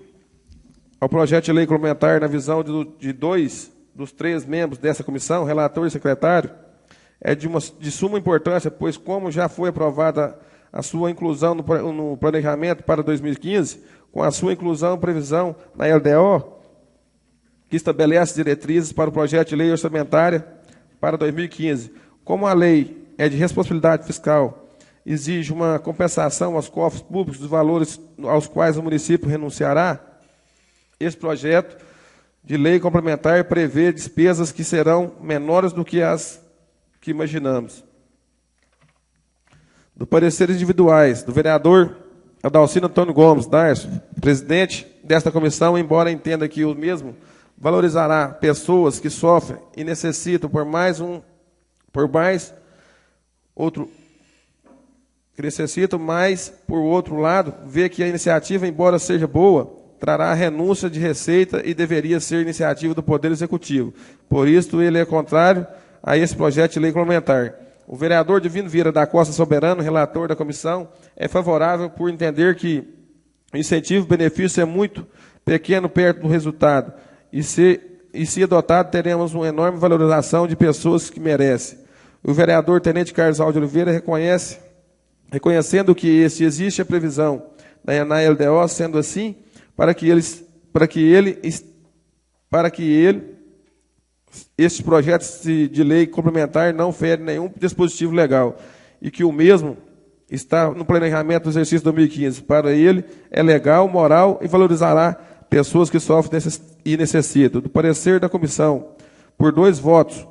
ao projeto de lei complementar na visão de 2 dos 3 membros dessa comissão, relator e secretário, é de suma importância, pois como já foi aprovada a sua inclusão no planejamento para 2015, com a sua inclusão e previsão na LDO, que estabelece diretrizes para o projeto de lei orçamentária para 2015. Como a lei é de responsabilidade fiscal, exige uma compensação aos cofres públicos dos valores aos quais o município renunciará, esse projeto de lei complementar prevê despesas que serão menores do que as que imaginamos. Do pareceres individuais, do vereador Adalcino Antônio Gomes, Darcio, presidente desta comissão, embora entenda que o mesmo valorizará pessoas que sofrem e necessitam por mais por outro lado, vê que a iniciativa, embora seja boa, trará renúncia de receita e deveria ser iniciativa do Poder Executivo. Por isso, ele é contrário a esse projeto de lei complementar. O vereador Divino Vieira da Costa Soberano, relator da comissão, é favorável por entender que o incentivo-benefício é muito pequeno perto do resultado e se adotado, teremos uma enorme valorização de pessoas que merecem. O vereador Tenente Carlos Aldo Oliveira reconhecendo que existe a previsão na LDO, sendo assim, para que estes projetos de lei complementar não ferem nenhum dispositivo legal e que o mesmo está no planejamento do exercício 2015. Para ele, é legal, moral e valorizará pessoas que sofrem e necessitam. Do parecer da comissão, por 2 votos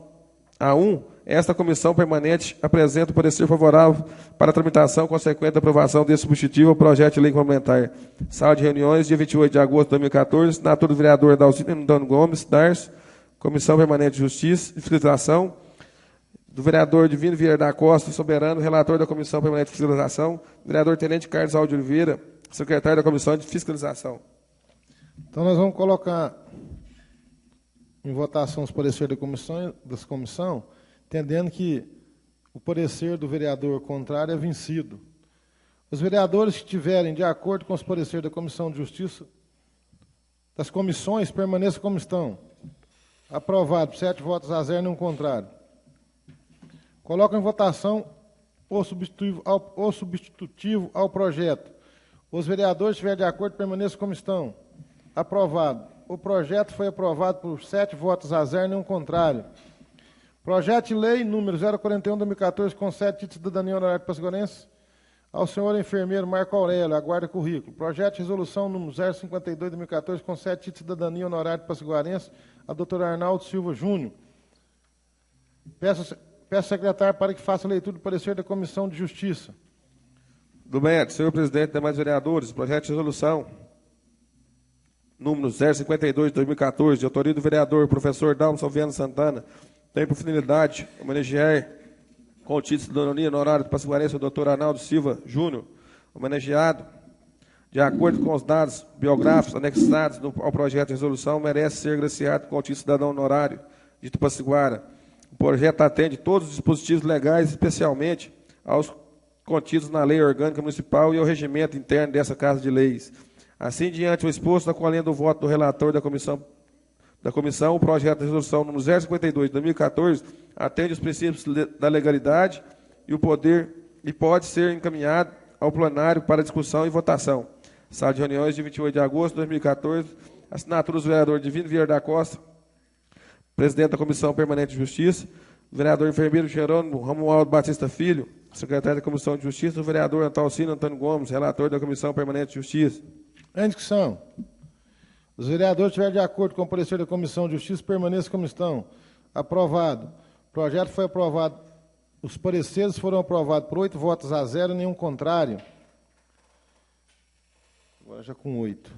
a 1, esta comissão permanente apresenta o parecer favorável para a tramitação consequente da aprovação desse substitutivo ao projeto de lei complementar. Sala de reuniões, dia 28 de agosto de 2014, assinatura do vereador Adalcino Antônio Gomes, Darcio, Comissão Permanente de Justiça e Fiscalização, do vereador Divino Vieira da Costa Soberano, relator da Comissão Permanente de Fiscalização, vereador Tenente Carlos Aldo Oliveira, secretário da Comissão de Fiscalização. Então, nós vamos colocar em votação os pareceres da comissão, entendendo que o parecer do vereador contrário é vencido. Os vereadores que estiverem de acordo com os pareceres da Comissão de Justiça, das comissões, permaneçam como estão. Aprovado, 7 votos a 0, nenhum contrário. Coloco em votação o substitutivo ao projeto. Os vereadores que estiverem de acordo, permaneçam como estão. Aprovado. O projeto foi aprovado por 7 votos a 0, nenhum contrário. Projeto de lei número 041/2014, concede título de cidadania honorária de Passagorense ao senhor enfermeiro Marco Aurélio, aguarda currículo. Projeto de resolução número 052/2014, concede título de cidadania honorária de Passagorense a doutor Arnaldo Silva Júnior. Peço ao secretário para que faça a leitura do parecer da Comissão de Justiça. Do mérito, senhor presidente e demais vereadores, projeto de resolução número 052/2014, de autoria do vereador professor Dalmo Salviano Santana, tem por finalidade homenagear com o título de cidadania honorária de Passagorense o doutor Arnaldo Silva Júnior, homenageado, de acordo com os dados biográficos anexados ao projeto de resolução, merece ser agraciado com o título de cidadão honorário de Tupaciguara. O projeto atende todos os dispositivos legais, especialmente aos contidos na Lei Orgânica Municipal e ao regimento interno dessa Casa de Leis. Assim, diante o exposto, acolhendo o voto do relator da comissão, o projeto de resolução número 052/2014 atende os princípios da legalidade e pode ser encaminhado ao plenário para discussão e votação. Sala de reuniões de 28 de agosto de 2014, assinatura do vereador Divino Vieira da Costa, presidente da Comissão Permanente de Justiça, do vereador enfermeiro Jerônimo Romualdo Batista Filho, secretário da Comissão de Justiça, do vereador Adalcino Antônio Gomes, relator da Comissão Permanente de Justiça. Em discussão. Os vereadores estiverem de acordo com o parecer da Comissão de Justiça, permaneçam como estão. Aprovado. O projeto foi aprovado. Os pareceres foram aprovados por 8 votos a 0, nenhum contrário. Agora já com 8.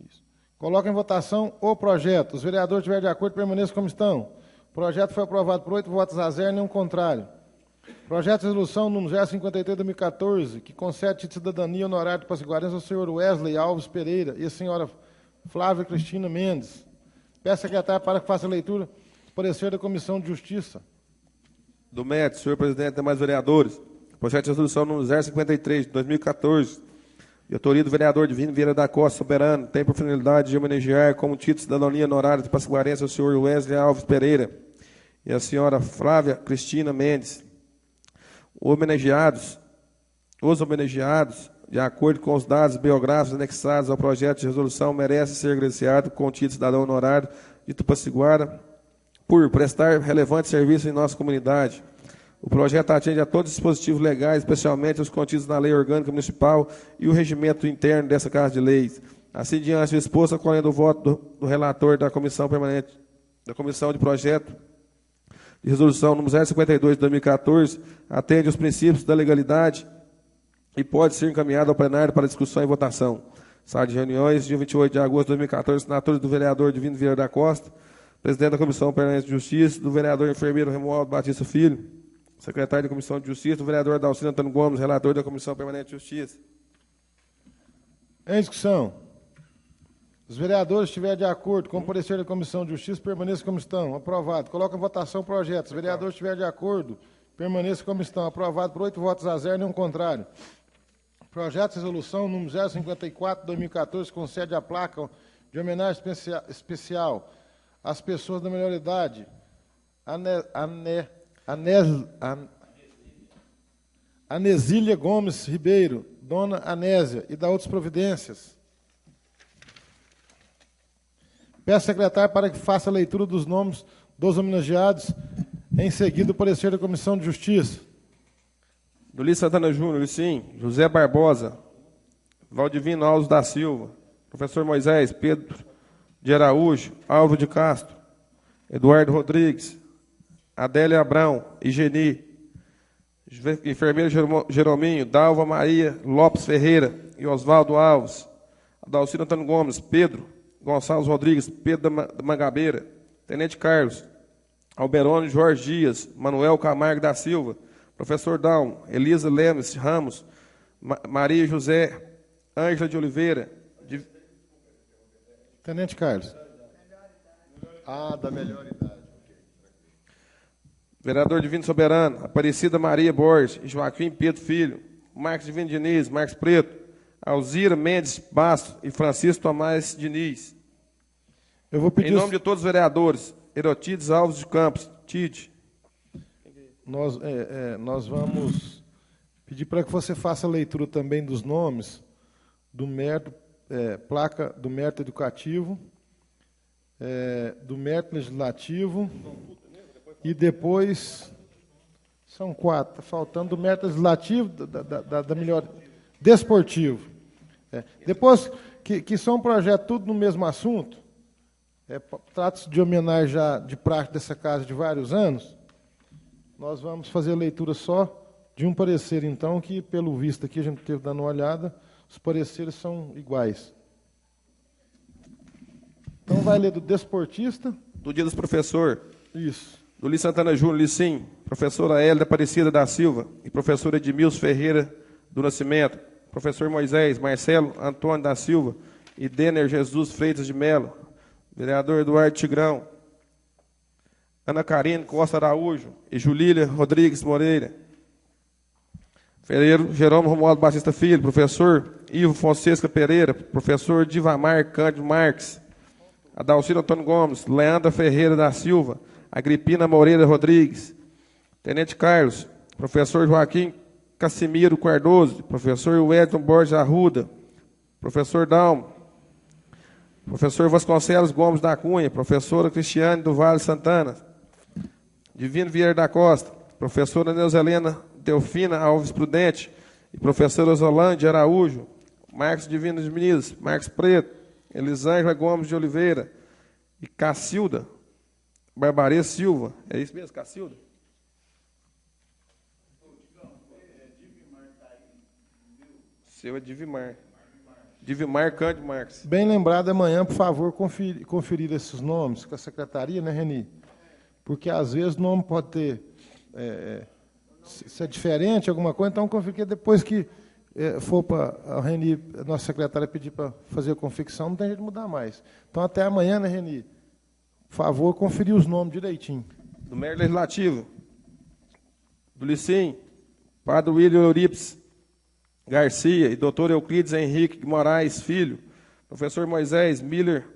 Isso. Coloca em votação o projeto. Os vereadores estiverem de acordo, permaneçam como estão. O projeto foi aprovado por 8 votos a 0, nenhum contrário. Projeto de resolução número 053/2014, que concede título de cidadania honorária de Passagorense ao senhor Wesley Alves Pereira e a senhora Flávia Cristina Mendes. Peço, secretário, para que faça a leitura do parecer da Comissão de Justiça. Do MET, senhor presidente e demais vereadores, projeto de resolução número 053, de 2014, de autoria do vereador Divino Vieira da Costa Soberano, tem por finalidade de homenagear como título de cidadania honorária de Passaguarense o senhor Wesley Alves Pereira e a senhora Flávia Cristina Mendes. Os homenageados, de acordo com os dados biográficos anexados ao projeto de resolução, merecem ser agraciados com o título de cidadão honorário de Tupaciguara por prestar relevante serviço em nossa comunidade. O projeto atende a todos os dispositivos legais, especialmente os contidos na Lei Orgânica Municipal e o regimento interno dessa Casa de Leis. Assim, diante do exposto, acolhendo o voto do relator da Comissão Permanente, da Comissão de Projeto de Resolução número 052 de 2014, atende os princípios da legalidade e pode ser encaminhado ao plenário para discussão e votação. Sala de reuniões, dia 28 de agosto de 2014, assinatura do vereador Divino Vieira da Costa, presidente da Comissão Permanente de Justiça, do vereador enfermeiro Romualdo Batista Filho, secretário da Comissão de Justiça, do vereador Dalcino Antônio Gomes, relator da Comissão Permanente de Justiça. Em discussão. Os vereadores estiverem de acordo com o parecer da Comissão de Justiça, permaneça como estão. Aprovado. Coloca em votação o projeto. Os vereadores estiverem de acordo, permaneça como estão. Aprovado por 8 votos a 0 e nenhum contrário. Projeto de resolução número 054 de 2014 concede a placa de homenagem especial às pessoas da melhor idade. Anesília Gomes Ribeiro, Dona Anésia, e da outras providências. Peço, secretário, para que faça a leitura dos nomes dos homenageados, em seguida o parecer da Comissão de Justiça. Do Luiz Santana Júnior, sim. José Barbosa, Valdivino Alves da Silva, professor Moisés, Pedro de Araújo, Álvaro de Castro, Eduardo Rodrigues, Adélia Abrão, Igeni, enfermeiro Jerominho, Dalva Maria Lopes Ferreira e Oswaldo Alves, Adalcino Antônio Gomes, Pedro Gonçalves Rodrigues, Pedro da Mangabeira, Tenente Carlos, Alberone Jorge Dias, Manuel Camargo da Silva, professor Dalmo, Elisa Lemes Ramos, Maria José Ângela de Oliveira. Tenente Carlos. Da melhor idade. Vereador Divino Soberano, Aparecida Maria Borges, Joaquim Pedro Filho, Marcos Divino Diniz, Marcos Preto, Alzira Mendes Bastos e Francisco Tomás Diniz. Eu vou pedir em nome de todos os vereadores, Herotides Alves de Campos, Tite. Nós vamos pedir para que você faça a leitura também dos nomes do mérito, placa do mérito educativo, do mérito legislativo e depois são 4, faltando do mérito legislativo da melhor desportivo. Depois que são projetos tudo no mesmo assunto, trata-se de homenagem já de prática dessa casa de vários anos. Nós vamos fazer a leitura só de um parecer, então, que, pelo visto aqui, a gente teve dando uma olhada, os pareceres são iguais. Então, vai ler do desportista. Do dia dos professores. Isso. Do Luiz Santana Júnior, Licim, professora Hélida Aparecida da Silva e professora Edmilson Ferreira do Nascimento, professor Moisés Marcelo Antônio da Silva e Denner Jesus Freitas de Melo, vereador Eduardo Tigrão, Ana Karine Costa Araújo e Julília Rodrigues Moreira. Ferreiro Jerônimo Romualdo Batista Filho, professor Ivo Fonseca Pereira, professor Divamar Cândido Marques, Adalcino Antônio Gomes, Leandra Ferreira da Silva, Agripina Moreira Rodrigues, Tenente Carlos, professor Joaquim Cassimiro Cardoso, professor Wellington Borges Arruda, professor Dalmo, professor Vasconcelos Gomes da Cunha, professora Cristiane do Vale Santana, Divino Vieira da Costa, professora Neuzelena Delfina Alves Prudente e professora Zolande Araújo, Marcos Divino de Muniz, Marcos Preto, Elisângela Gomes de Oliveira e Cacilda Barbarê Silva. É isso mesmo, Cacilda? Seu é Divimar. Divimar Cândido Marques. Bem lembrado, amanhã, por favor, conferir esses nomes com a secretaria, né, Reni? Porque, às vezes, o nome pode ter... se é diferente, alguma coisa, então conferir, porque depois que for para a Reni, a nossa secretária pedir para fazer a confecção, não tem jeito de mudar mais. Então, até amanhã, né, Reni? Por favor, conferir os nomes direitinho. Do mérito legislativo, do Licim, Padre William Euripides Garcia e Dr. Euclides Henrique Moraes Filho, Professor Moisés Miller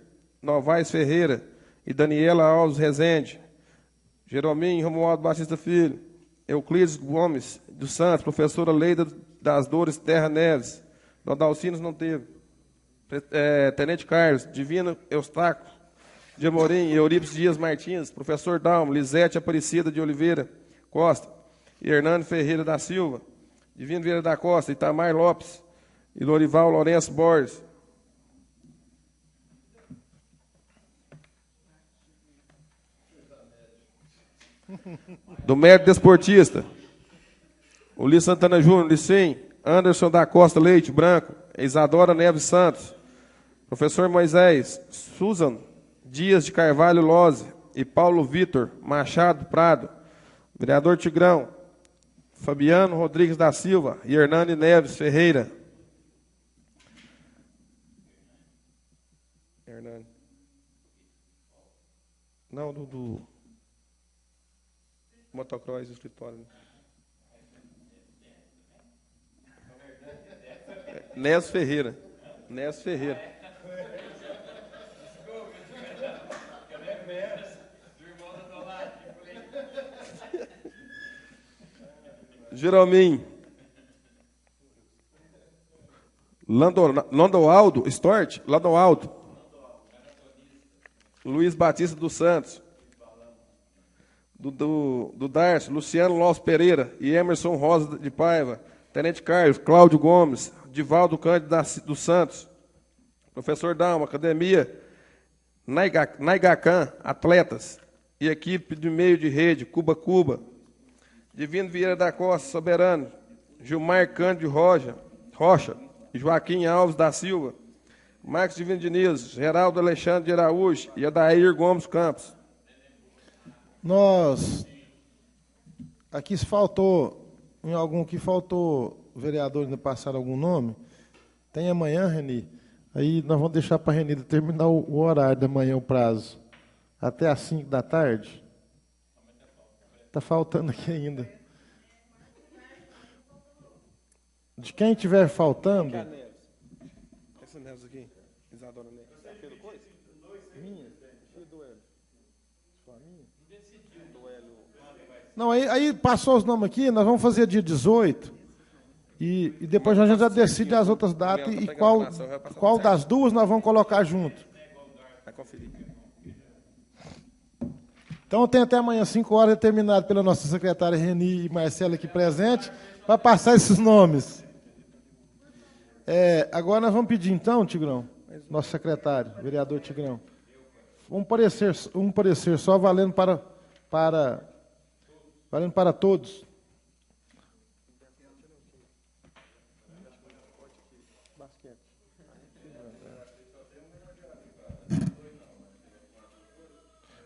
Novaes Ferreira e Daniela Alves Rezende, Jerominho Romualdo Batista Filho, Euclides Gomes dos Santos, Professora Leida das Dores Terra Neves, Dodalcinos não teve, Tenente Carlos, Divino Eustáquio de Amorim, Eurípides Dias Martins, Professor Dalmo, Lisete Aparecida de Oliveira Costa, e Hernando Ferreira da Silva, Divino Vieira da Costa, Itamar Lopes e Lorival Lourenço Borges. Do mérito desportista, Ulisses Santana Júnior, Licim, Anderson da Costa Leite Branco, Isadora Neves Santos, Professor Moisés Susan Dias de Carvalho Lose e Paulo Vitor Machado Prado, Vereador Tigrão, Fabiano Rodrigues da Silva e Hernani Neves Ferreira. Hernani. Não, do motocross do escritório. Neves Ferreira. Neves Ferreira. Jerominho. Landoaldo Stort. Landoaldo. Luiz Batista dos Santos. Do Darcio, Luciano Lopes Pereira e Emerson Rosa de Paiva, Tenente Carlos, Cláudio Gomes, Divaldo Cândido dos Santos, Professor Dalma, Academia Naigacan, Atletas e equipe de meio de rede, Cuba, Divino Vieira da Costa, Soberano, Gilmar Cândido Rocha, Joaquim Alves da Silva, Marcos Divino Diniz, Geraldo Alexandre de Araújo e Adair Gomes Campos. Nós, aqui se faltou, em algum que faltou, o vereador ainda passar algum nome, tem amanhã, Reni, aí nós vamos deixar para a Reni determinar o horário da manhã, o prazo, até às 5 da tarde. Está faltando aqui ainda. De quem estiver faltando... Essa Neves aqui, Isadora Neves. Minha? Não, aí passou os nomes aqui, nós vamos fazer dia 18, e depois a gente já decide as outras datas e qual das duas nós vamos colocar junto. Vai conferir. Então eu tenho até amanhã, 5 horas, determinado pela nossa secretária Reni e Marcela aqui presente, para passar esses nomes. Agora nós vamos pedir então, Tigrão, nosso secretário, vereador Tigrão, um parecer só valendo para todos.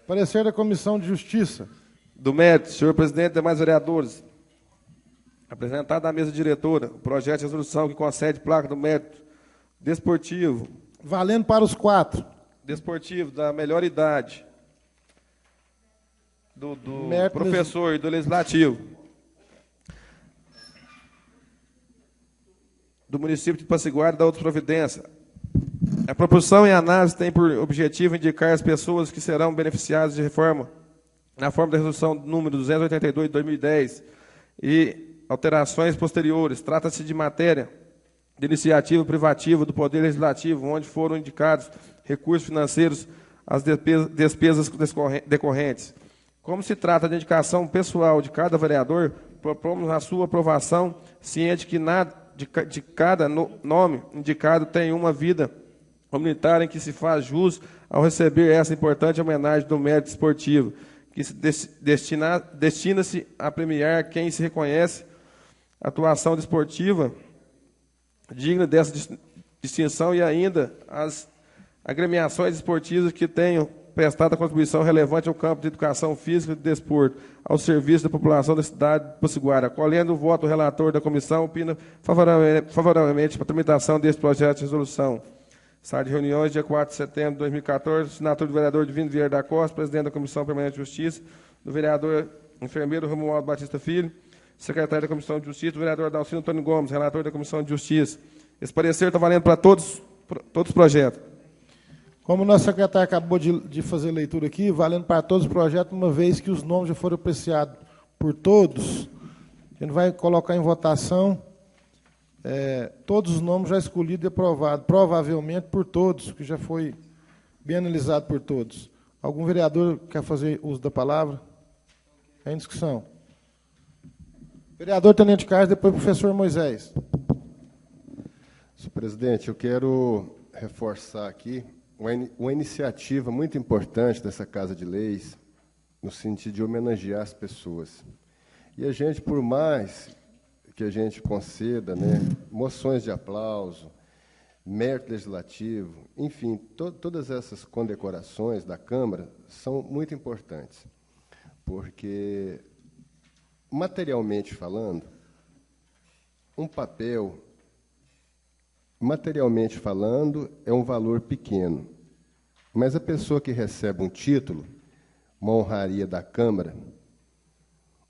Parecer da Comissão de Justiça. Do mérito, senhor presidente e demais vereadores, apresentado à mesa diretora o projeto de resolução que concede placa do mérito desportivo. Valendo para os 4. Desportivo da melhor idade. Do professor e do legislativo do município de Passiguara e da outra providência. A proposição em análise tem por objetivo indicar as pessoas que serão beneficiadas de reforma na forma da resolução número 282 de 2010 e alterações posteriores. Trata-se de matéria de iniciativa privativa do Poder Legislativo, onde foram indicados recursos financeiros às despesas decorrentes. Como se trata de indicação pessoal de cada vereador, propomos a sua aprovação, ciente que de cada nome indicado tem uma vida comunitária em que se faz jus ao receber essa importante homenagem do mérito esportivo, que se destina-se a premiar quem se reconhece a atuação desportiva digna dessa distinção e ainda as agremiações esportivas que tenham prestado a contribuição relevante ao campo de educação física e de desporto, ao serviço da população da cidade de Passiguara. Acolhendo o voto do relator da comissão, opina favoravelmente para a tramitação deste projeto de resolução. Sala de reuniões, dia 4 de setembro de 2014, assinatura do vereador Divino Vieira da Costa, presidente da Comissão Permanente de Justiça, do vereador enfermeiro Romualdo Batista Filho, secretário da Comissão de Justiça, do vereador Dalcino Antônio Gomes, relator da Comissão de Justiça. Esse parecer está valendo para todos os projetos. Como o nosso secretário acabou de fazer leitura aqui, valendo para todos os projetos, uma vez que os nomes já foram apreciados por todos, a gente vai colocar em votação todos os nomes já escolhidos e aprovados, provavelmente por todos, que já foi bem analisado por todos. Algum vereador quer fazer uso da palavra? É em discussão. Vereador Tenente Carlos, depois professor Moisés. Senhor presidente, eu quero reforçar aqui uma iniciativa muito importante dessa Casa de Leis, no sentido de homenagear as pessoas. E a gente, por mais que a gente conceda, né, moções de aplauso, mérito legislativo, enfim, todas essas condecorações da Câmara são muito importantes, porque, materialmente falando, um papel, materialmente falando, é um valor pequeno, mas a pessoa que recebe um título, uma honraria da Câmara,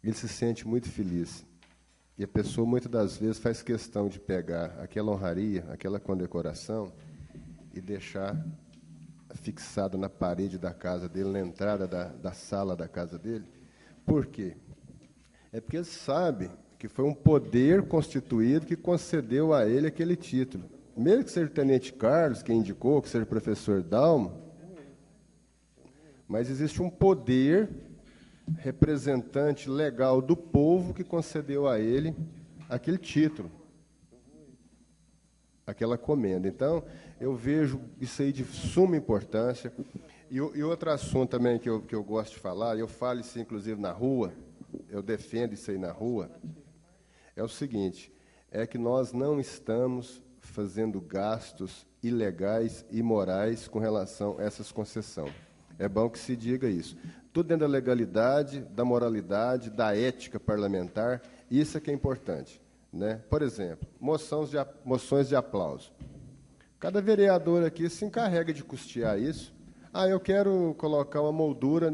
ele se sente muito feliz. E a pessoa, muitas das vezes, faz questão de pegar aquela honraria, aquela condecoração, e deixar fixado na parede da casa dele, na entrada da sala da casa dele. Por quê? É porque ele sabe que foi um poder constituído que concedeu a ele aquele título. Mesmo que seja o Tenente Carlos, que indicou, que seja o professor Dalmo, mas existe um poder representante legal do povo que concedeu a ele aquele título, aquela comenda. Então, eu vejo isso aí de suma importância. E outro assunto também que eu gosto de falar, eu falo isso inclusive na rua, eu defendo isso aí na rua, é o seguinte, é que nós não estamos fazendo gastos ilegais e imorais com relação a essas concessões. É bom que se diga isso. Tudo dentro da legalidade, da moralidade, da ética parlamentar, isso é que é importante, né? Por exemplo, moções de aplauso. Cada vereador aqui se encarrega de custear isso. Ah, eu quero colocar uma moldura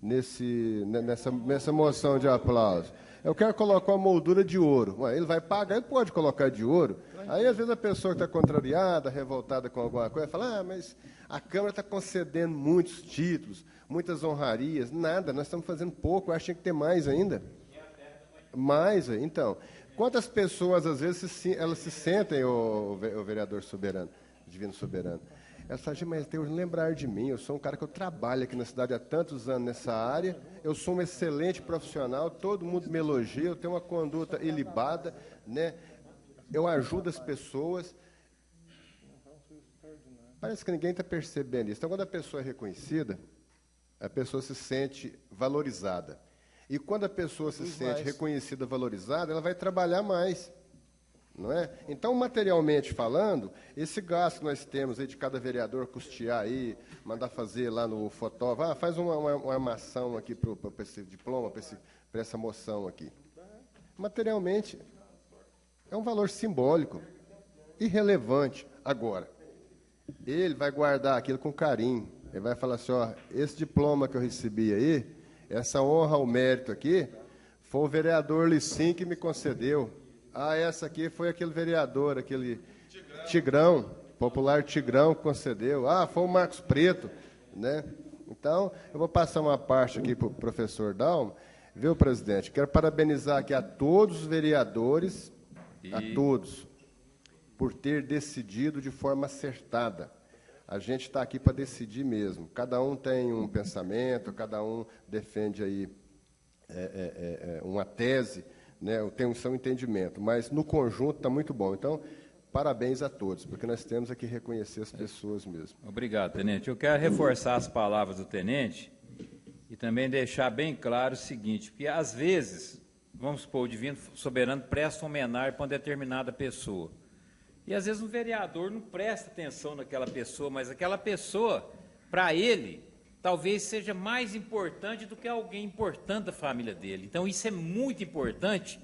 nessa moção de aplauso. Eu quero colocar uma moldura de ouro. Ué, ele vai pagar, ele pode colocar de ouro. Aí, às vezes, a pessoa que está contrariada, revoltada com alguma coisa, fala, mas a Câmara está concedendo muitos títulos, muitas honrarias. Nada, nós estamos fazendo pouco, eu acho que tinha que ter mais ainda. Mais, então. Quantas pessoas, às vezes, elas se sentem, o vereador soberano, divino soberano, elas falam, mas tem que lembrar de mim, eu sou um cara que eu trabalho aqui na cidade há tantos anos nessa área, eu sou um excelente profissional, todo mundo me elogia, eu tenho uma conduta ilibada, né? Eu ajudo as pessoas. Parece que ninguém está percebendo isso. Então, quando a pessoa é reconhecida, a pessoa se sente valorizada. E quando a pessoa se sente reconhecida, valorizada, ela vai trabalhar mais. Não é? Então, materialmente falando, esse gasto que nós temos aí de cada vereador custear aí, mandar fazer lá no fotógrafo, faz uma armação aqui para esse diploma, para essa moção aqui. Materialmente, é um valor simbólico, irrelevante. Agora, ele vai guardar aquilo com carinho. Ele vai falar assim, ó, esse diploma que eu recebi aí, essa honra ao mérito aqui, foi o vereador Licim que me concedeu. Ah, essa aqui foi aquele vereador, aquele Tigrão, popular Tigrão que concedeu. Ah, foi o Marcos Preto, né? Então, eu vou passar uma parte aqui para o professor Dalmo. Viu, presidente? Quero parabenizar aqui a todos os vereadores, a todos, por ter decidido de forma acertada. A gente está aqui para decidir mesmo. Cada um tem um pensamento, cada um defende aí uma tese, né, tem um seu entendimento, mas no conjunto está muito bom. Então, parabéns a todos, porque nós temos aqui reconhecer as pessoas mesmo. Obrigado, tenente. Eu quero reforçar as palavras do tenente e também deixar bem claro o seguinte, porque às vezes, vamos supor, o Divino Soberano presta homenagem para uma determinada pessoa. E às vezes o vereador não presta atenção naquela pessoa, mas aquela pessoa, para ele, talvez seja mais importante do que alguém importante da família dele. Então, isso é muito importante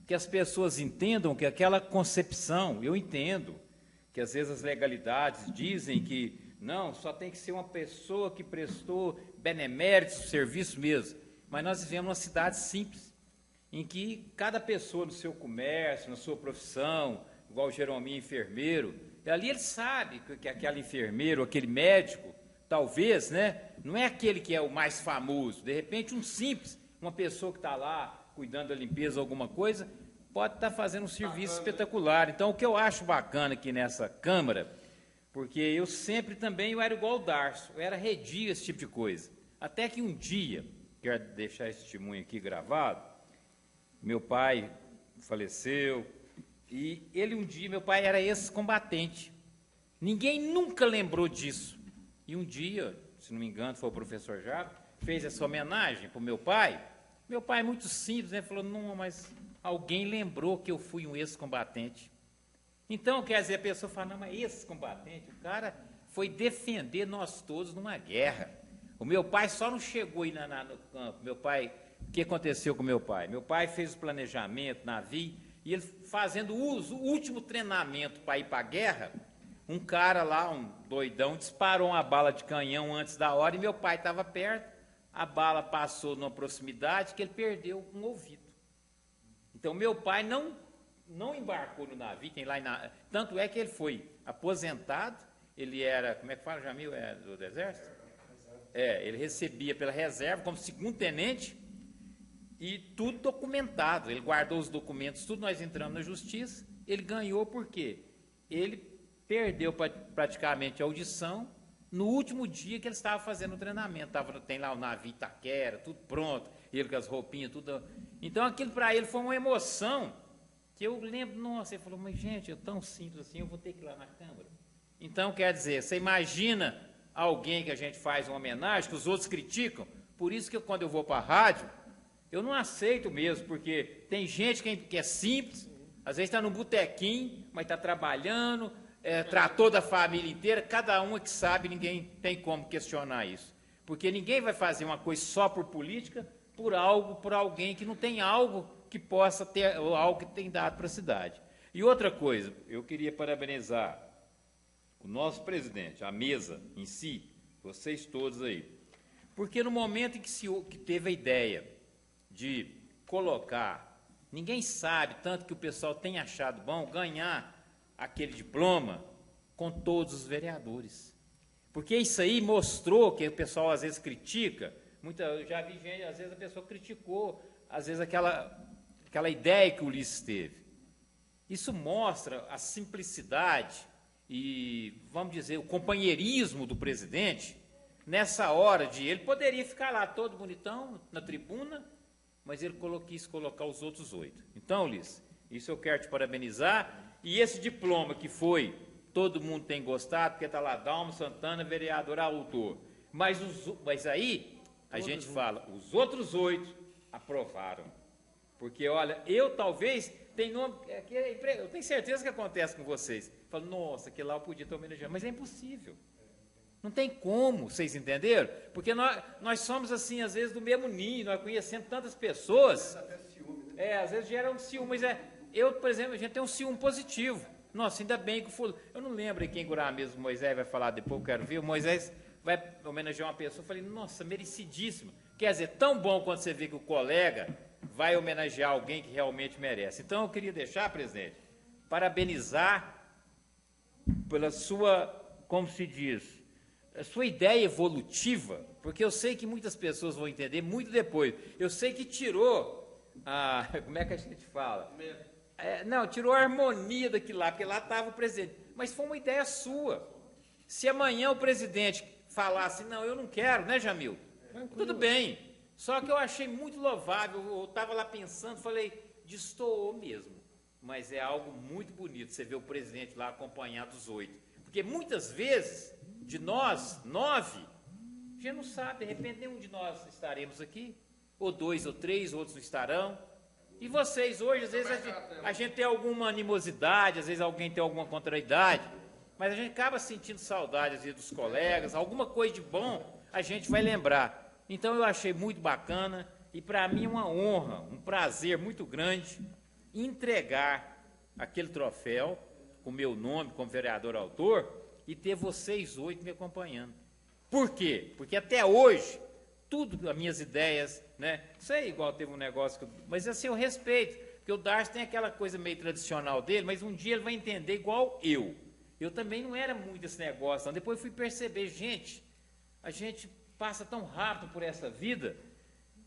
que as pessoas entendam que aquela concepção, eu entendo, que às vezes as legalidades dizem que não, só tem que ser uma pessoa que prestou beneméritos, serviço mesmo. Mas nós vivemos numa cidade simples, em que cada pessoa no seu comércio, na sua profissão, igual o Jerominho enfermeiro, ali ele sabe que aquele enfermeiro, aquele médico, talvez, né, não é aquele que é o mais famoso, de repente um simples, uma pessoa que está lá cuidando da limpeza, alguma coisa, pode estar fazendo um serviço espetacular. Então, o que eu acho bacana aqui nessa Câmara, porque eu sempre também eu era igual o Darcio, eu era redio esse tipo de coisa. Até que um dia, quero deixar esse testemunho aqui gravado, meu pai faleceu, e ele um dia, meu pai era ex-combatente. Ninguém nunca lembrou disso. E um dia, se não me engano, foi o professor Jaco, fez essa homenagem para o meu pai. Meu pai, muito simples, né? Falou, não, mas alguém lembrou que eu fui um ex-combatente. Então, quer dizer, a pessoa fala, não, mas ex-combatente, o cara foi defender nós todos numa guerra. O meu pai só não chegou aí no campo. Meu pai, o que aconteceu com meu pai? Meu pai fez o planejamento, navio, e ele fazendo uso, o último treinamento para ir para a guerra, um cara lá, um doidão, disparou uma bala de canhão antes da hora e meu pai estava perto, a bala passou numa proximidade que ele perdeu um ouvido. Então, meu pai não embarcou no navio, tem lá tanto é que ele foi aposentado, ele era, como é que fala, Jamil, é do Exército? Ele recebia pela reserva como segundo-tenente e tudo documentado, ele guardou os documentos, tudo, nós entramos na justiça, ele ganhou por quê? Ele perdeu praticamente a audição no último dia que ele estava fazendo o treinamento, tem lá o navio Itaquera, tudo pronto, ele com as roupinhas, tudo. Então aquilo para ele foi uma emoção, que eu lembro, nossa, ele falou, mas gente, é tão simples assim, eu vou ter que ir lá na Câmara. Então, quer dizer, você imagina alguém que a gente faz uma homenagem, que os outros criticam, por isso que quando eu vou para a rádio, eu não aceito mesmo, porque tem gente que é simples, às vezes está no botequim, mas está trabalhando, tratou da família inteira, cada um é que sabe, ninguém tem como questionar isso. Porque ninguém vai fazer uma coisa só por política, por alguém que não tem algo que possa ter, ou algo que tem dado para a cidade. E outra coisa, eu queria parabenizar o nosso presidente, a mesa em si, vocês todos aí, porque no momento em que teve a ideia de colocar, ninguém sabe, tanto que o pessoal tem achado bom, ganhar aquele diploma com todos os vereadores. Porque isso aí mostrou que o pessoal às vezes critica, eu já vi gente, às vezes a pessoa criticou, às vezes aquela ideia que o Ulisses teve. Isso mostra a simplicidade e, vamos dizer, o companheirismo do presidente, nessa hora ele poderia ficar lá todo bonitão, na tribuna, mas ele quis colocar os outros 8. Então, Ulisses, isso eu quero te parabenizar. E esse diploma que foi, todo mundo tem gostado, porque está lá, Dalmo Santana, vereador autor. Mas aí, a gente fala, os outros 8 aprovaram. Porque, olha, eu talvez tenho nome, eu tenho certeza que acontece com vocês. Falo, nossa, que lá eu podia estar homenageando, mas é impossível. Não tem como, vocês entenderam? Porque nós somos assim, às vezes, do mesmo ninho, nós conhecemos tantas pessoas. Até ciúme, né? Às vezes gera um ciúme, mas eu, por exemplo, a gente tem um ciúme positivo. Nossa, ainda bem que o fulano... Eu não lembro quem curar mesmo, o Moisés vai falar depois, eu quero ver. O Moisés vai homenagear uma pessoa, eu falei, nossa, merecidíssimo. Quer dizer, tão bom quando você vê que o colega vai homenagear alguém que realmente merece. Então, eu queria deixar, presidente, parabenizar pela sua, como se diz, a sua ideia evolutiva, porque eu sei que muitas pessoas vão entender muito depois. Eu sei que tirou a... Como é que a gente fala? Tirou a harmonia daquilo lá, porque lá estava o presidente. Mas foi uma ideia sua. Se amanhã o presidente falasse, não, eu não quero, né, Jamil? Tudo bem. Só que eu achei muito louvável, eu estava lá pensando, falei, destoou mesmo. Mas é algo muito bonito, você vê o presidente lá acompanhado dos 8. Porque muitas vezes, de nós, 9, a gente não sabe, de repente nenhum de nós estaremos aqui, ou 2 ou 3, outros não estarão. E vocês hoje, às vezes a gente tem alguma animosidade, às vezes alguém tem alguma contrariedade, mas a gente acaba sentindo saudade, às vezes, dos colegas, alguma coisa de bom a gente vai lembrar. Então eu achei muito bacana e para mim é uma honra, um prazer muito grande entregar aquele troféu com o meu nome como vereador autor e ter vocês 8 me acompanhando. Por quê? Porque até hoje, tudo, as minhas ideias, né? Sei, igual teve um negócio, mas assim, eu respeito, porque o Darcy tem aquela coisa meio tradicional dele, mas um dia ele vai entender igual eu. Eu também não era muito esse negócio, não. Depois eu fui perceber, gente, a gente passa tão rápido por essa vida,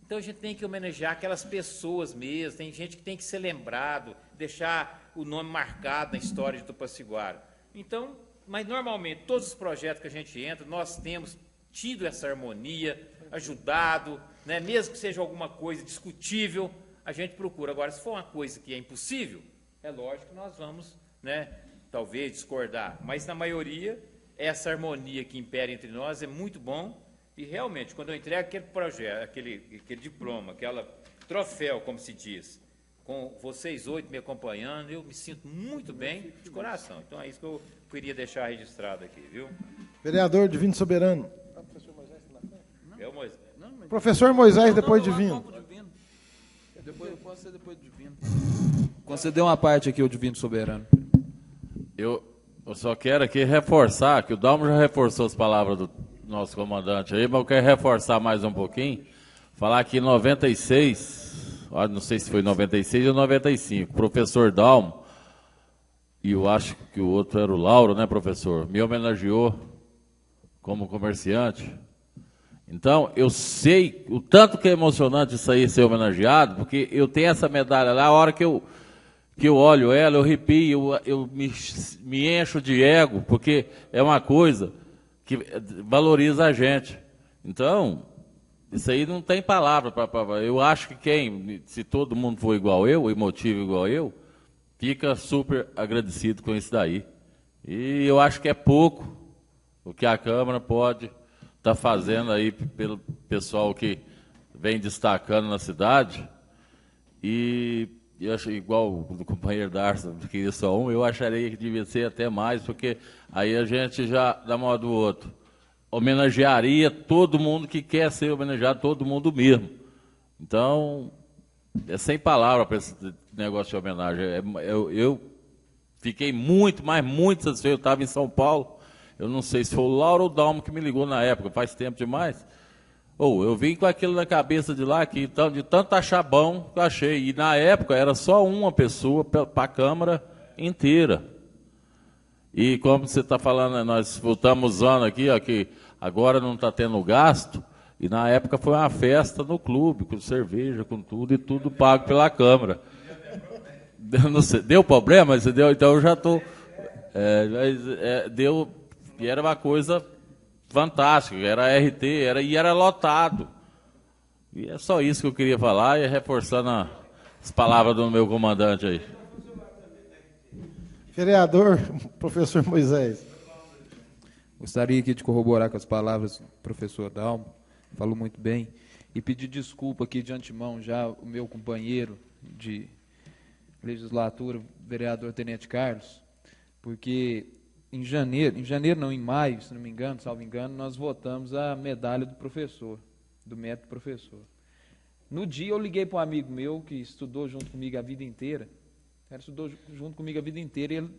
então a gente tem que homenagear aquelas pessoas mesmo, tem gente que tem que ser lembrado, deixar o nome marcado na história de Tupaciguara. Então, mas normalmente todos os projetos que a gente entra, nós temos tido essa harmonia, ajudado, né? Mesmo que seja alguma coisa discutível, a gente procura. Agora, se for uma coisa que é impossível, é lógico que nós vamos, né, talvez discordar, mas na maioria, essa harmonia que impera entre nós é muito bom. E realmente, quando eu entrego aquele projeto, aquele diploma, aquele troféu, como se diz, com vocês 8 me acompanhando, eu me sinto muito bem de coração. Então é isso que eu queria deixar registrado aqui, viu? Vereador Divino Soberano. É o Moisés. Professor Moisés, depois Divino. Depois eu posso ser depois do Divino. Concedeu uma parte aqui, o Divino Soberano. Eu só quero aqui reforçar, que o Dalmo já reforçou as palavras do nosso comandante aí, mas eu quero reforçar mais um pouquinho, falar que em 96, não sei se foi 96 ou 95, o professor Dalmo, e eu acho que o outro era o Lauro, né, professor, me homenageou como comerciante. Então, eu sei o tanto que é emocionante isso aí ser homenageado, porque eu tenho essa medalha lá, a hora que eu olho ela, eu arrepio, eu me encho de ego, porque é uma coisa que valoriza a gente. Então, isso aí não tem palavra. Eu acho que se todo mundo for igual eu, emotivo igual eu, fica super agradecido com isso daí. E eu acho que é pouco o que a Câmara pode estar fazendo aí pelo pessoal que vem destacando na cidade. E eu acho igual o companheiro Darcy, que queria só um, eu acharia que devia ser até mais, porque aí a gente já, da modo do outro, homenagearia todo mundo que quer ser homenageado, todo mundo mesmo. Então, é sem palavras para esse negócio de homenagem. Eu fiquei muito satisfeito. Eu estava em São Paulo, eu não sei se foi o Lauro ou o Dalmo que me ligou na época, faz tempo demais. Eu vim com aquilo na cabeça de lá, de tanto achar bom que eu achei. E na época era só uma pessoa para a Câmara inteira. E como você está falando, nós voltamos usando aqui, ó, que agora não está tendo gasto, e na época foi uma festa no clube, com cerveja, com tudo, e tudo pago pela Câmara. Não sei, deu problema? Deu, então eu já estou... deu, e era uma coisa fantástica, era RT, e era lotado. E é só isso que eu queria falar, e reforçando as palavras do meu comandante aí. Vereador, professor Moisés. Gostaria aqui de corroborar com as palavras do professor Dalmo, falou muito bem, e pedir desculpa aqui de antemão já o meu companheiro de legislatura, vereador Tenente Carlos, porque em maio, se não me engano, salvo engano, nós votamos a medalha do professor, do mérito professor. No dia eu liguei para um amigo meu que estudou junto comigo a vida inteira, e ele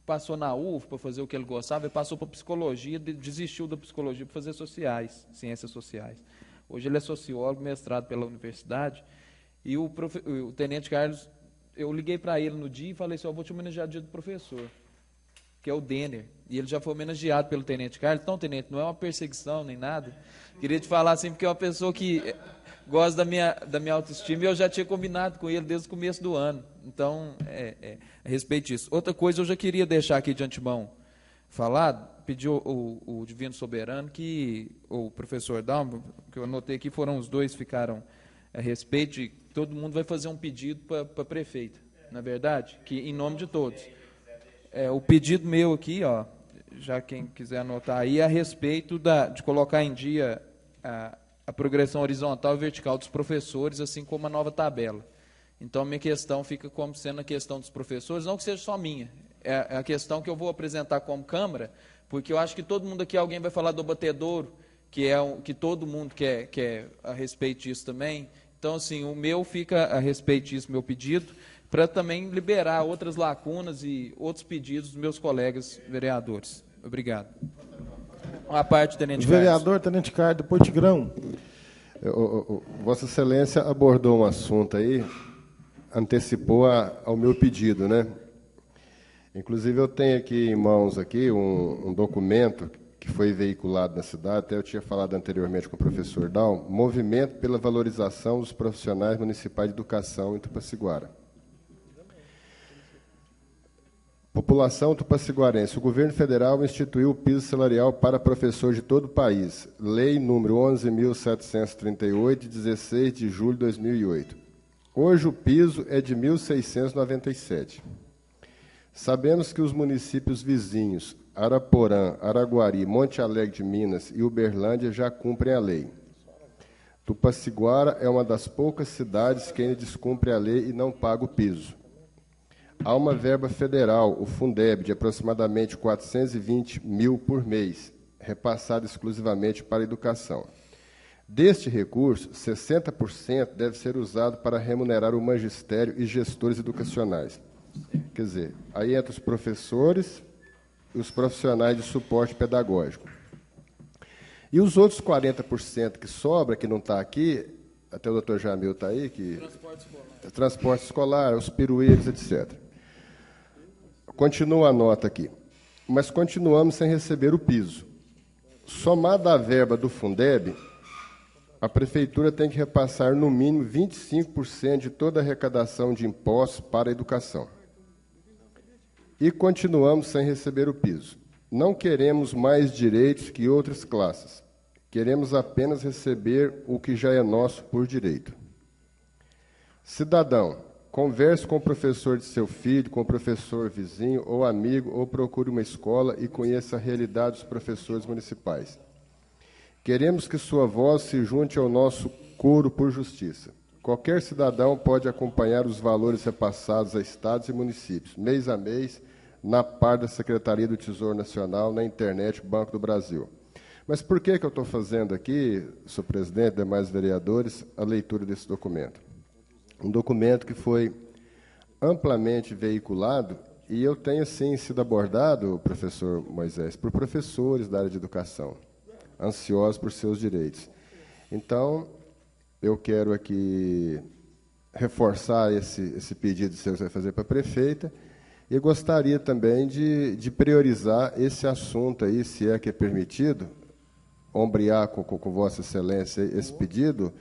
passou na UF para fazer o que ele gostava, ele passou para psicologia, desistiu da psicologia para fazer ciências sociais. Hoje ele é sociólogo, mestrado pela universidade, e o Tenente Carlos, eu liguei para ele no dia e falei assim, eu vou te homenagear no dia do professor, que é o Denner, e ele já foi homenageado pelo Tenente Carlos. Então, Tenente, não é uma perseguição nem nada, queria te falar assim, porque é uma pessoa que gosta da minha autoestima, e eu já tinha combinado com ele desde o começo do ano, então, a respeito disso. Outra coisa, eu já queria deixar aqui de antemão falado, pedir o Divino Soberano, que o professor Dalmo, que eu anotei aqui, foram os dois que ficaram a respeito, de todo mundo vai fazer um pedido para a prefeita, na verdade, que em nome de todos. O pedido meu aqui, ó, já quem quiser anotar aí, é a respeito de colocar em dia a progressão horizontal e vertical dos professores, assim como a nova tabela. Então, minha questão fica como sendo a questão dos professores, não que seja só minha, é a questão que eu vou apresentar como Câmara, porque eu acho que todo mundo aqui, alguém vai falar do abatedouro, que todo mundo quer a respeito disso também. Então, assim, o meu fica a respeito disso, meu pedido, para também liberar outras lacunas e outros pedidos dos meus colegas vereadores. Obrigado. A parte, Tenente Carlos. Vereador Tenente Carlos, depois Tigrão. Vossa Excelência abordou um assunto aí, antecipou ao meu pedido, né? Inclusive, eu tenho aqui em mãos aqui um documento que foi veiculado na cidade, até eu tinha falado anteriormente com o professor Dal, Movimento pela Valorização dos Profissionais Municipais de Educação em Tupaciguara. População tupaciguarense. O governo federal instituiu o piso salarial para professor de todo o país. Lei número 11.738, de 16 de julho de 2008. Hoje o piso é de R$ 1.697. Sabemos que os municípios vizinhos, Araporã, Araguari, Monte Alegre de Minas e Uberlândia já cumprem a lei. Tupaciguara é uma das poucas cidades que ainda descumpre a lei e não paga o piso. Há uma verba federal, o Fundeb, de aproximadamente 420 mil por mês, repassada exclusivamente para a educação. Deste recurso, 60% deve ser usado para remunerar o magistério e gestores educacionais. Quer dizer, aí entra os professores e os profissionais de suporte pedagógico. E os outros 40% que sobra, que não está aqui, até o doutor Jamil está aí, que transporte escolar, os pirueiros, etc. Continua a nota aqui. Mas continuamos sem receber o piso. Somada à verba do Fundeb, a Prefeitura tem que repassar, no mínimo, 25% de toda a arrecadação de impostos para a educação. E continuamos sem receber o piso. Não queremos mais direitos que outras classes. Queremos apenas receber o que já é nosso por direito. Cidadão, converse com o professor de seu filho, com o professor vizinho ou amigo, ou procure uma escola e conheça a realidade dos professores municipais. Queremos que sua voz se junte ao nosso coro por justiça. Qualquer cidadão pode acompanhar os valores repassados a estados e municípios, mês a mês, na par da Secretaria do Tesouro Nacional, na internet, Banco do Brasil. Mas por que eu estou fazendo aqui, senhor presidente, demais vereadores, a leitura desse documento? Um documento que foi amplamente veiculado, e eu tenho, sim, sido abordado, professor Moisés, por professores da área de educação, ansiosos por seus direitos. Então, eu quero aqui reforçar esse pedido que você vai fazer para a prefeita, e gostaria também de priorizar esse assunto aí, se é que é permitido, ombrear com Vossa Excelência esse pedido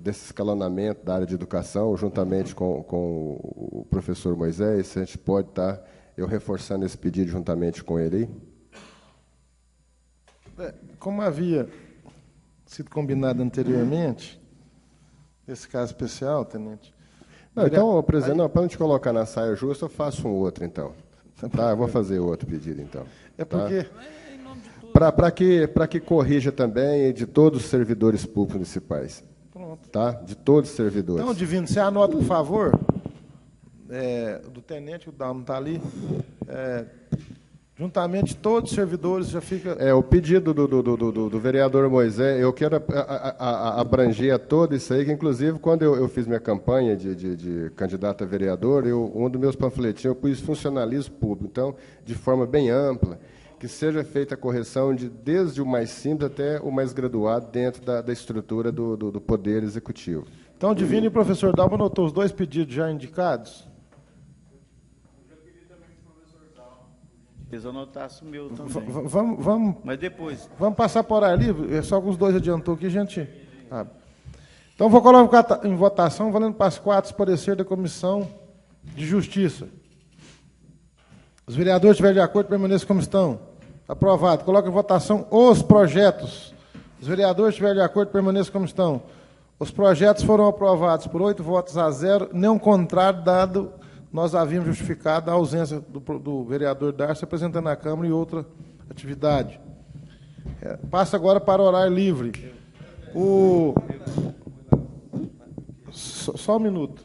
desse escalonamento da área de educação, juntamente com o professor Moisés, se a gente pode estar, eu reforçando esse pedido juntamente com ele aí. Como havia sido combinado anteriormente, nesse caso especial, tenente. Não, então, presidente, para não te colocar na saia justa, eu faço um outro, então. Tá, eu vou fazer outro pedido, então. É porque... Para que corrija também de todos os servidores públicos municipais. Pronto. Tá? De todos os servidores. Então, Divino, você anota, por favor, do tenente, o Dalmo está ali, juntamente todos os servidores já fica... O pedido do vereador Moisés, eu quero abranger a todo isso aí, que inclusive quando eu fiz minha campanha de candidato a vereador, um dos meus panfletinhos eu pus funcionalismo público, então, de forma bem ampla, que seja feita a correção desde o mais simples até o mais graduado dentro da estrutura do Poder Executivo. Então, Divino e o professor Dalmo anotou os dois pedidos já indicados? Eles anotassem o meu também. Vamos, mas depois. Vamos passar por horário livre, só que os dois adiantou aqui, gente. Então, vou colocar em votação, valendo para as 4, parecer da Comissão de Justiça. Os vereadores estiverem de acordo, permaneçam como estão. Aprovado. Coloca em votação os projetos. Os vereadores estiverem de acordo, permaneçam como estão. Os projetos foram aprovados por 8 votos a 0, nenhum contrário, dado nós havíamos justificado a ausência do vereador Darcy apresentando na Câmara e outra atividade. Passa agora para o horário livre. Só um minuto.